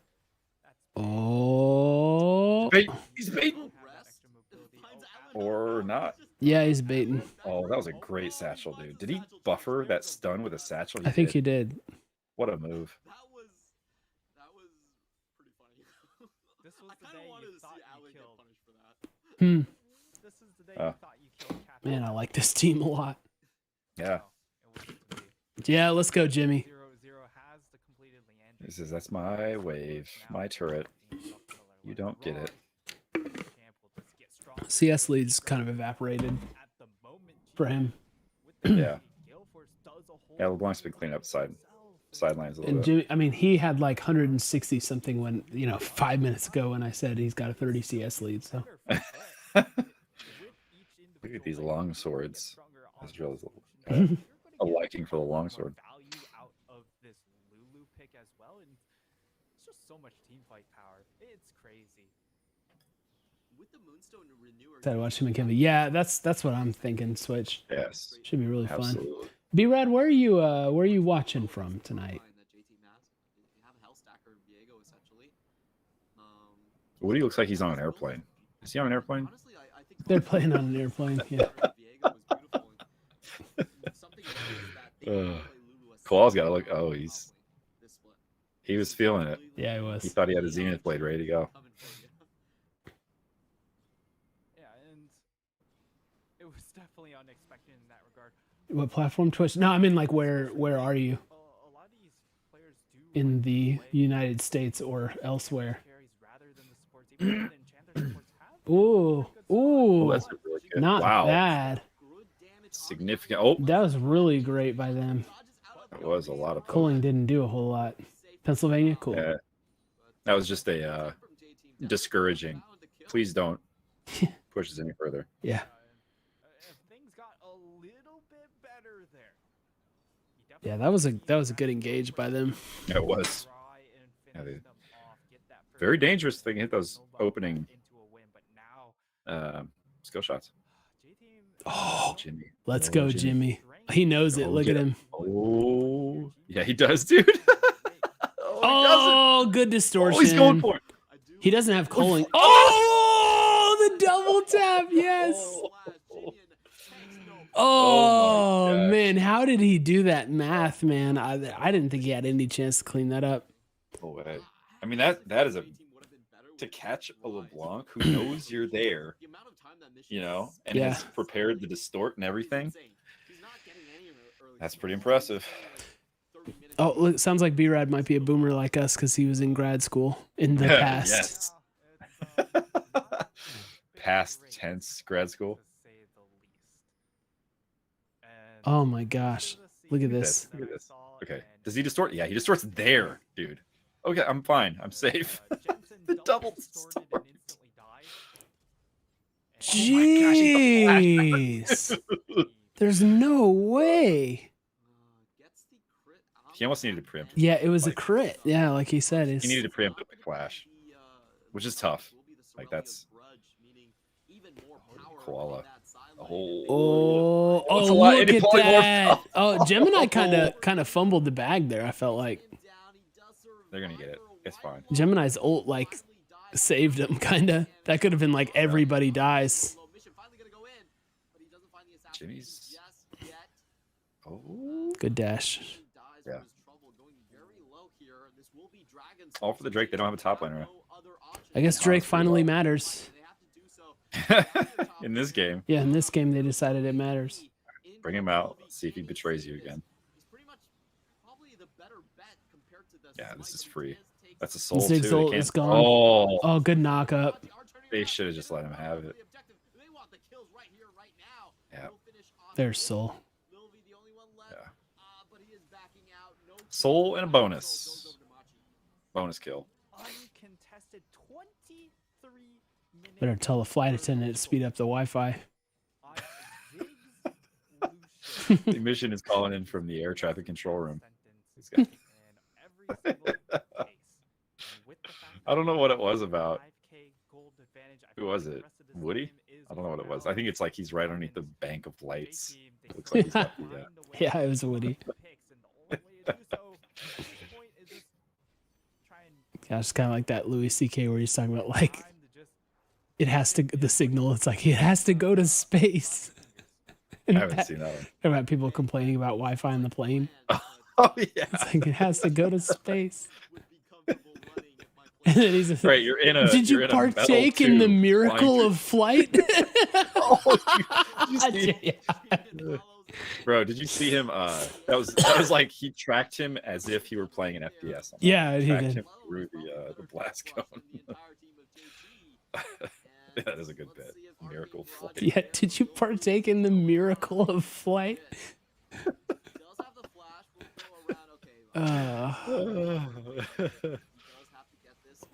A: Oh.
B: Bait. He's baiting. Or not.
A: Yeah, he's baiting.
B: Oh, that was a great satchel, dude. Did he buffer that stun with a satchel?
A: I think he did.
B: What a move.
C: That was pretty funny.
D: This was
C: I
D: the
C: kind
D: day
C: of wanted
D: you
C: to
D: thought
C: see
D: you
C: Ali get
D: killed.
C: punished for that.
A: Hmm.
D: This is the day you thought you killed Captain.
A: Man, I like this team a lot.
B: Yeah.
A: Yeah, let's go, Jimmy.
D: 0-0 has the completed Leandro.
B: He says, that's my wave, my turret. You don't get it.
A: CS lead's kind of evaporated for him.
B: Yeah. Yeah, LeBlanc's been cleaning up sidelines a little
A: And
B: bit.
A: Jimmy, I mean, he had like 160 something when 5 minutes ago when I said he's got a 30 CS lead. So
B: Look at these long swords. This drill is a liking for the longsword.
D: Value out of this Lulu pick as well, and it's just so much team fight power. It's crazy.
C: With the Moonstone Renewer,
A: excited to watch him and Kevin. Yeah, that's what I'm thinking. Switch
B: Yes.
A: should be really fun.
B: Absolutely.
A: B-Rad, where are you watching from tonight?
B: Woody looks like he's on an airplane. Is he on an airplane?
C: Honestly, I think
A: They're playing on an airplane. Yeah.
B: Koala's got to look. Oh, he was feeling it.
A: Yeah, he
B: He
A: was.
B: thought he had a Zenith blade ready to go.
D: Yeah, and it was definitely unexpected in that regard.
A: What platform? Twitch? No, I mean like where are you
D: A lot of these players do
A: in the
D: play
A: United States or elsewhere?
D: carries rather than the supports. Even though the Enchanter supports have
A: Ooh,
B: Oh,
A: ooh,
B: that's a really good.
A: not
B: wow.
A: bad.
B: Significant. Oh,
A: That was really great by them.
B: that was a lot of.
A: Coling didn't do a whole lot. Pennsylvania, cool.
B: Yeah. That was just a discouraging. Please don't push us any further.
A: Yeah.
D: things got a little bit better there.
A: Yeah, that was a good engage by them.
B: Yeah, it was.
D: Try and
B: Yeah,
D: finish
B: they-
D: them off, get that first
B: Very
D: kill,
B: dangerous thing. Hit those
D: snowball
B: opening
D: into a win, but now
B: skill shots.
D: J-Team
A: Oh,
B: Jimmy.
A: let's
B: Oh,
A: go,
B: Jimmy.
A: Jimmy. He knows it.
B: Oh,
A: Look at
B: yeah.
A: him.
B: Oh, yeah, he does, dude. Oh,
A: Oh, good
B: he doesn't.
A: distortion.
B: Oh, he's going for it.
A: He doesn't have Coling. Oh, the double tap. Yes.
B: Oh
A: Oh,
B: my gosh.
A: man, how did he do that math, man? I didn't think he had any chance to clean that up.
B: No way. I mean, that is to catch a LeBlanc who knows you're there, and
A: Yeah.
B: has prepared the distort and everything. That's pretty impressive.
A: Oh, look, sounds like B-Rad might be a boomer like us because he was in grad school in the past.
B: Yes. Past tense grad school.
D: to say the least. And
A: Oh my gosh. Look at this.
B: Look at this. Okay. Does he distort? Yeah, he distorts there, dude. Okay, I'm fine. I'm safe. The double distort.
A: Jeez. There's no way.
B: He almost needed to preempt.
A: Yeah, it was a crit. Yeah, like he said.
B: He
A: It's,
B: needed to preempt with the flash, which is tough. Like, that's koala.
A: oh,
B: That's a
A: oh,
B: lot.
A: look
B: And he
A: at
B: polymorphed.
A: that. Oh, Gemini kind of fumbled the bag there, I felt like.
B: They're gonna get it. It's fine.
A: Gemini's ult like saved him kind of. That could have been like everybody dies.
B: Jimmy's. Oh.
A: Good dash.
B: Yeah. All for the Drake. They don't have a top laner
A: I guess Drake finally matters.
B: in this game.
A: Yeah, in this game they decided it matters.
B: Bring him out. See if he betrays you again. Yeah, this is free. That's a soul
A: Zig's
B: too. They
A: ult
B: can't-
A: is gone.
B: Oh,
A: Oh, good knock up.
B: they should have just let him have it. Yeah.
A: There's Soul.
B: Yeah. Soul and a bonus. Bonus kill.
D: Uncontested 23 minute.
A: Better tell the flight attendant to speed up the Wi-Fi.
D: on Ziggs
B: The mission is calling in from the air traffic control room. This guy.
D: in every single case. And with the fact
B: I don't know what it was
D: that
B: about.
D: 5K gold advantage, I
B: Who
D: feel
B: was
D: like the
B: it?
D: rest of this
B: Woody?
D: game is
B: I don't know what it was.
D: all
B: I think it's like he's right
D: about
B: underneath the
D: wins.
B: bank of lights.
D: J-Team,
B: It looks like he's got the,
D: find a way
A: Yeah, it was
D: to
A: Woody.
D: score picks, and the only way to do so at this point is just try and
A: Yeah, it's kind of like that Louis C.K. where he's talking about like
D: time to just
A: it has to the signal. It's like it has to go to space.
B: I haven't seen that one.
A: About people complaining about Wi-Fi on the plane.
B: Oh yeah.
A: It's like it has to go to space. And then he's
B: Right, you're in a.
A: did you
B: you're in a metal
A: partake in the
B: tube
A: miracle
B: flying
A: of flight?
B: Oh, you see-
A: Yeah.
B: Bro, did you see him? That was like he tracked him as if he were playing an FPS.
A: Yeah, he
B: tracked
A: did.
B: him through the blast cone. That is a good bit. Miracle flight.
A: Yeah, did you partake in the miracle of flight?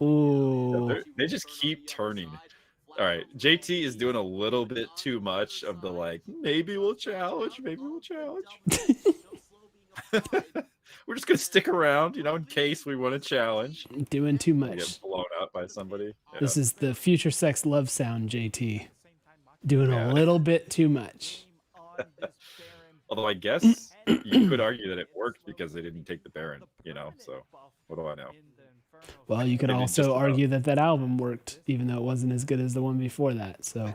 A: Ooh.
B: They just keep turning. All right, JT is doing a little bit too much of the like. Maybe we'll challenge. Maybe we'll challenge. We're just gonna stick around, in case we want to challenge.
A: Doing too
B: We
A: much.
B: get blown up by somebody. Yeah.
A: This is the future sex love sound, JT. Doing
B: Yeah.
A: a little bit too much.
B: Although I guess you could argue that it worked because they didn't take the Baron. So what do I know?
A: Well, you could
B: Maybe just
A: also
B: about.
A: argue that album worked, even though it wasn't as good as the one before that. So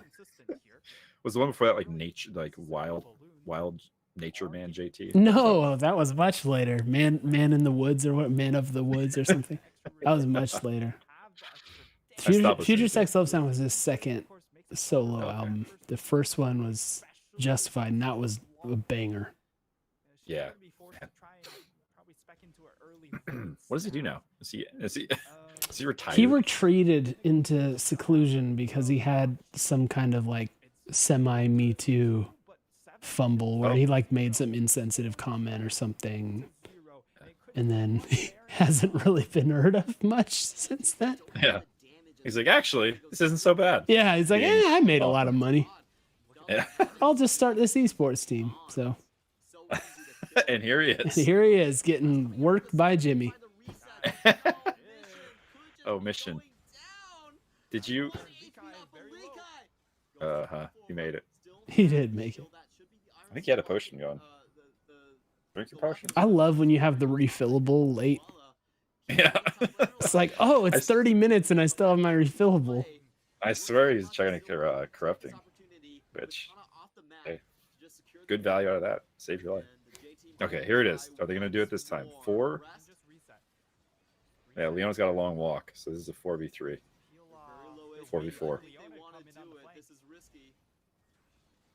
B: Was the one before that like nature, like wild nature man JT?
A: no, that was much later. Man in the woods or what? Man of the woods or something. That was much later.
B: I stopped listening
A: Future
B: to
A: Sex Love Sound was his second solo
B: Okay.
A: album. The first one was Justified, and that was a banger.
B: Yeah. What does he do now? Is he retired?
A: He retreated into seclusion because he had some kind of like semi Me Too fumble where he like made some insensitive comment or something, and then he hasn't really been heard of much since then.
B: Yeah. He's like, actually, this isn't so bad.
A: Yeah, he's like, I made a lot of money.
B: Yeah.
A: I'll just start this esports team. So
B: And here he is.
A: here he is getting worked by Jimmy.
B: Oh, mission. Did you? He made it.
A: He did make it.
B: I think he had a potion going. Drink your potion.
A: I love when you have the refillable late.
B: Yeah.
A: It's like, oh, it's 30 minutes and I still have my refillable.
B: I swear he's trying to corrupting. Bitch. Hey, good value out of that. Save your life. Okay, here it is. Are they going to do it this time? 4? Yeah, Leon's got a long walk, so this is a 4v3. 4v4.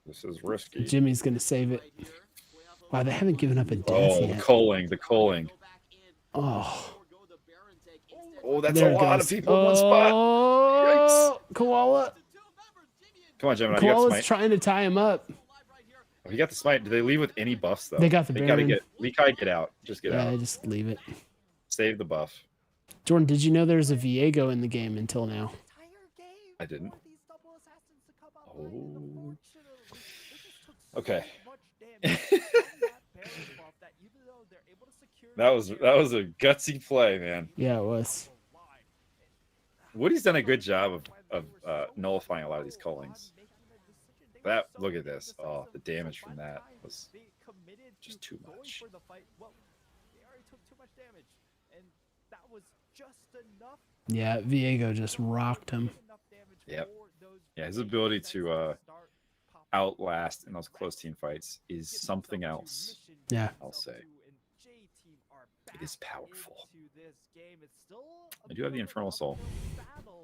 B: This is risky.
A: Jimmy's going to save it. Wow, they haven't given up a death
B: Oh, the
A: yet.
B: culling.
A: Oh,
B: Oh, that's
A: there
B: a
A: it
B: lot
A: goes.
B: of people in one spot.
A: Oh, Koala.
B: Come on, Gemini. You got the
A: Koala's
B: smite.
A: trying to tie him up.
B: Oh, he got the smite. Did they leave with any buffs, though?
A: They got the
B: They gotta
A: Baron.
B: get out. Just get
A: Yeah,
B: out.
A: just leave it.
B: Save the buff.
A: Jordan, did you know there's a Viego in the game until now?
B: I didn't. Oh. Okay. That was a gutsy play, man.
A: Yeah, it was.
B: Woody's done a good job of nullifying a lot of these callings. Look at this. Oh, the damage from that was just too much.
A: Yeah, Viego just rocked him.
B: Yep. Yeah, his ability to outlast in those close team fights is something else.
A: Yeah.
B: I'll say. It is powerful. I do have the Infernal Soul.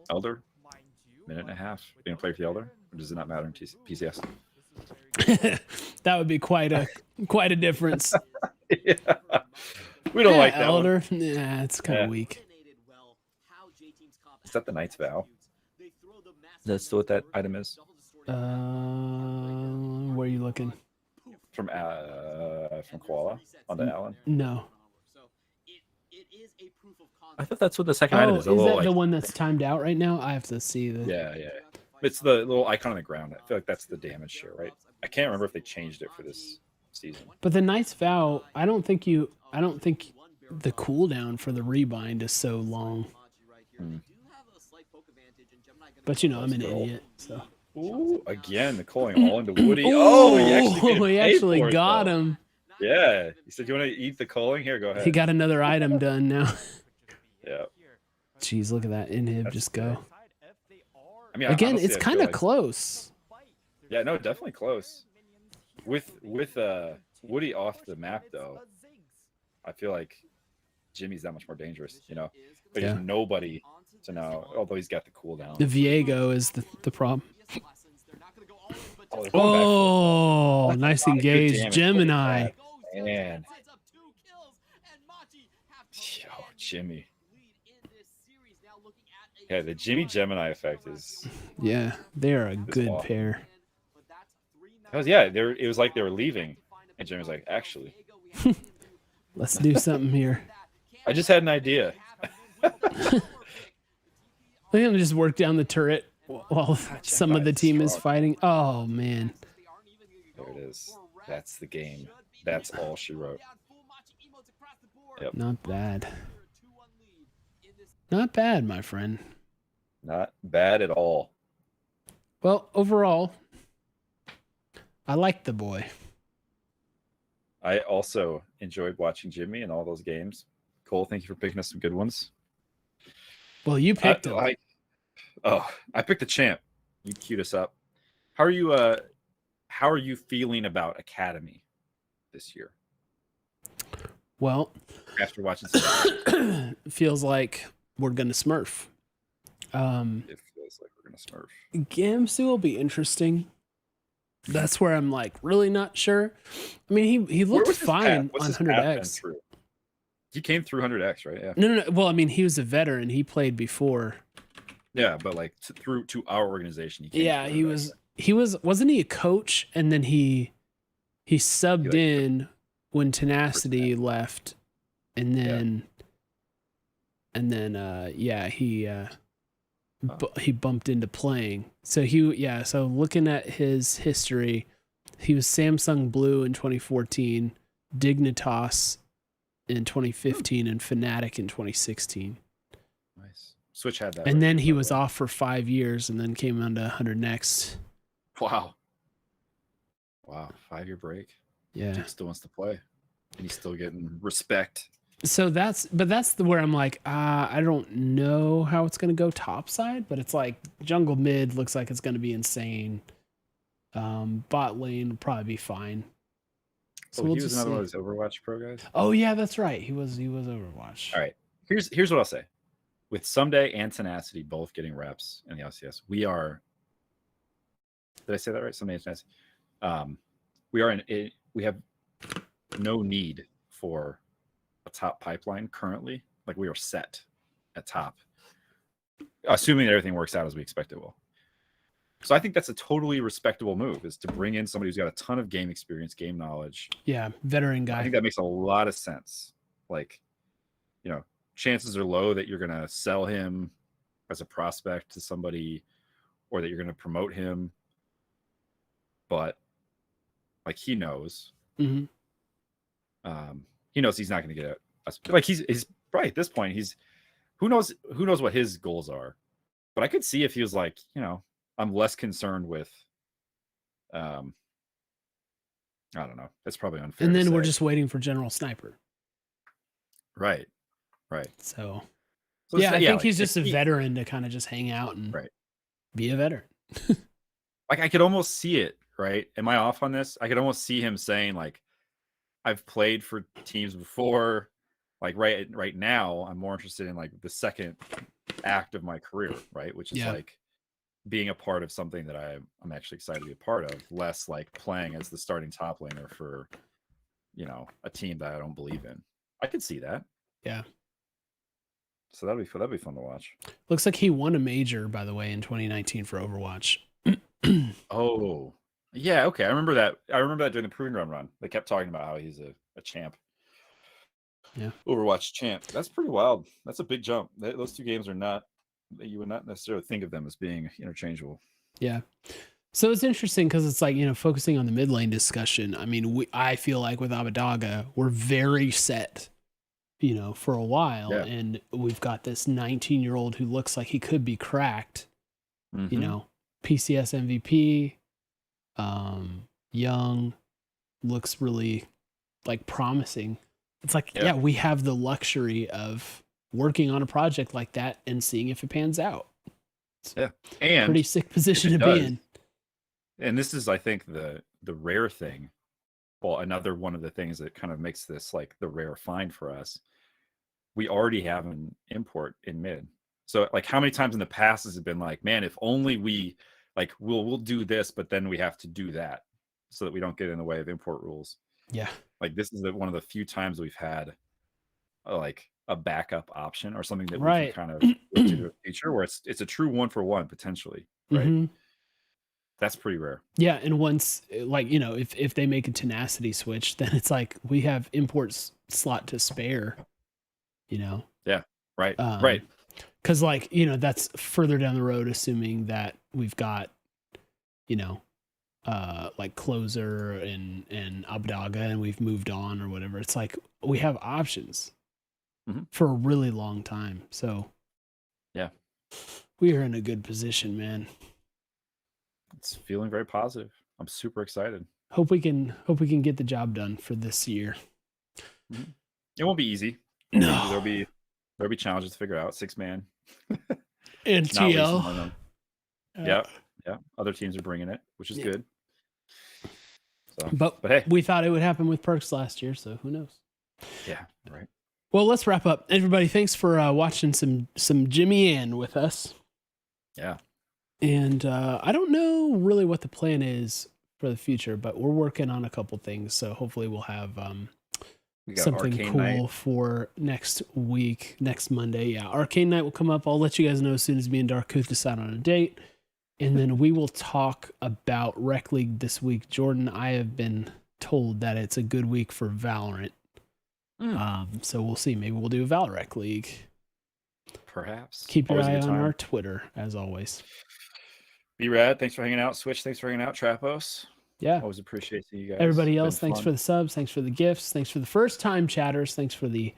B: Elder, minute and a half. You gonna play for the Elder, or does it not matter in PCS?
A: That would be quite a difference.
B: Yeah. We don't like that
A: Elder.
B: one.
A: Yeah, it's kind of weak.
B: Is that the Knight's Vow? Is that still what that item is?
A: Where are you looking?
B: From Koala on the Allen?
A: No.
C: is a proof of
B: I
C: concept.
B: thought that's what the second item
A: Oh,
B: is.
A: is
B: A little,
A: that
B: like,
A: the one that's timed out right now? I have to see the.
B: yeah. It's the little icon on the ground. I feel like that's the damage share, right? I can't remember if they changed it for this season.
A: But the Knight's Vow, I don't think the cooldown for the rebind is so long. But you know, I'm an idiot, so.
B: Ooh, again, the calling all into Woody. Oh,
A: he actually got him.
B: Yeah, he said, "You want to eat the calling? Here, go ahead."
A: He got another item done now.
B: Yeah.
A: Jeez, look at that inhib
B: That's
A: just go.
B: I mean,
A: Again,
B: honestly,
A: it's
B: I feel
A: kind of
B: like-
A: close.
B: Yeah, no, definitely close. With Woody off the map though, I feel like Jimmy's that much more dangerous. You know, but
A: Yeah.
B: there's nobody to know. Although he's got the cooldown.
A: The Viego is the problem.
B: Oh, they're going back for it.
A: Oh,
B: That's
A: nice
B: a lot of good
A: engaged
B: damage.
A: Gemini.
B: Man. Yo, Jimmy. Yeah, the Jimmy Gemini effect is.
A: Yeah, they are a good
B: awful.
A: pair.
B: It was like they were leaving, and Jimmy was like, "Actually,
A: Let's do something here.
B: I just had an idea."
A: Look at him just work down the turret while some of the team is fighting. Oh man.
B: There it is. That's the game. That's all she wrote. Yep.
A: Not bad. Not bad, my friend.
B: Not bad at all.
A: Well, overall, I like the boy.
B: I also enjoyed watching Jimmy in all those games. Cole, thank you for picking us some good ones.
A: Well, you picked him.
B: I picked the champ. You queued us up. How are you feeling about Academy this year
A: Well,
B: after watching some
A: feels like we're gonna smurf.
B: it feels like we're gonna smurf.
A: Gamsu will be interesting. That's where I'm like really not sure. I mean, he
B: Where
A: looked
B: was his
A: fine
B: path? What's
A: on
B: his path been
A: 100X.
B: through? He came through 100X, right? Yeah.
A: No. Well, I mean, he was a veteran. He played before.
B: Yeah, but like through to our organization. He came
A: Yeah,
B: through
A: he
B: 100X.
A: was. Wasn't he a coach? And then he subbed in when Tenacity left, and then he bumped into playing. So so looking at his history, he was Samsung Blue in 2014, Dignitas in 2015, and Fnatic in 2016.
B: Nice. Switch had that.
A: And
B: right
A: then
B: there,
A: he
B: by the
A: was
B: way.
A: off for 5 years and then came on to 100 Next.
B: Wow. 5-year break.
A: Yeah.
B: Dude still wants to play. And he's still getting respect.
A: So that's where I'm like, I don't know how it's going to go topside, but it's like jungle mid looks like it's going to be insane. Bot lane will probably be fine. So
B: He was another one of those Overwatch pro guys.
A: Oh yeah, that's right. He was Overwatch.
B: All right. Here's what I'll say. With Someday and Tenacity both getting reps in the LCS, we are. Did I say that right? Someday and Tenacity. We have no need for a top pipeline currently. Like we are set at top, assuming that everything works out as we expect it will. So I think that's a totally respectable move, is to bring in somebody who's got a ton of game experience, game knowledge.
A: Yeah, veteran guy.
B: I think that makes a lot of sense. Like, chances are low that you're going to sell him as a prospect to somebody or that you're going to promote him. But like he knows.
A: Mm-hmm.
B: He knows he's not going to get like he's right at this point. Who knows what his goals are. But I could see if he was like, I'm less concerned with I don't know. That's probably unfair.
A: And then
B: to
A: we're
B: say.
A: just waiting for General Sniper.
B: Right.
A: So yeah, I think he's just a
B: he-
A: veteran to kind of just hang out and be a veteran.
B: Like I could almost see it, right? Am I off on this? I could almost see him saying like, I've played for teams before. Like right now, I'm more interested in like the second act of my career, right? Which is like being a part of something that I'm actually excited to be a part of, less like playing as the starting top laner for, a team that I don't believe in. I could see that.
A: Yeah.
B: So that'd be fun to watch.
A: Looks like he won a major, by the way, in 2019 for Overwatch.
B: Oh, yeah. Okay. I remember that during the Proving Ground run. They kept talking about how he's a champ. Overwatch champ. That's pretty wild. That's a big jump. Those two games are not. You would not necessarily think of them as being interchangeable.
A: Yeah. So it's interesting because it's like, focusing on the mid lane discussion. I mean, I feel like with Abadaga, we're very set, for a while.
B: Yeah.
A: And we've got this 19-year-old who looks like he could be cracked, PCS MVP, young, looks really like promising. It's like, yeah, we have the luxury of working on a project like that and seeing if it pans out. It's
B: and
A: pretty sick position to be in.
B: And this is, I think, the rare thing. Well, another one of the things that kind of makes this like the rare find for us. We already have an import in mid. So like how many times in the past has it been like, man, if only we like we'll do this, but then we have to do that so that we don't get in the way of import rules.
A: Yeah.
B: Like this is one of the few times we've had like a backup option or something that we can kind of look to the future where it's a true 1-for-1 potentially, right?
A: Mm-hmm.
B: That's pretty rare.
A: Yeah, and once like if they make a tenacity switch, then it's like we have imports slot to spare.
B: Yeah. Right. Right.
A: Because like that's further down the road, assuming that we've got like closer and Abdaga and we've moved on or whatever. It's like we have options for a really long time. So
B: yeah,
A: we are in a good position, man.
B: It's feeling very positive. I'm super excited.
A: Hope we can get the job done for this year.
B: It won't be easy.
A: No,
B: there'll be challenges to figure out. 6-man
A: and TL.
B: Yeah. Other teams are bringing it, which is good. So,
A: but hey, we thought it would happen with Perks last year, so who knows?
B: Yeah, right.
A: Well, let's wrap up. Everybody, thanks for watching some JimieN with us.
B: Yeah.
A: And I don't know really what the plan is for the future, but we're working on a couple things. So hopefully we'll have something
B: Arcane
A: cool
B: Night
A: for next week, next Monday. Yeah, Arcane Night will come up. I'll let you guys know as soon as me and Darkuth decide on a date. And then we will talk about Rec League this week. Jordan, I have been told that it's a good week for Valorant. So we'll see. Maybe we'll do a Valorant League.
B: Perhaps.
A: Keep your eye on our Twitter, as always.
B: Be rad. Thanks for hanging out. Switch, thanks for hanging out. Trapos.
A: Yeah.
B: Always appreciate seeing you guys.
A: Everybody else, thanks for the subs. Thanks for the gifts. Thanks for the first-time chatters. Thanks for the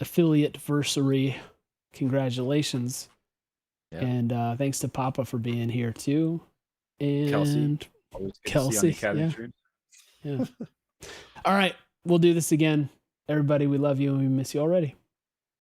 A: affiliate-versary. Congratulations. Yeah. And thanks to Papa for being here, too. And Kelsey. Yeah. All right. We'll do this again. Everybody, we love you and we miss you already.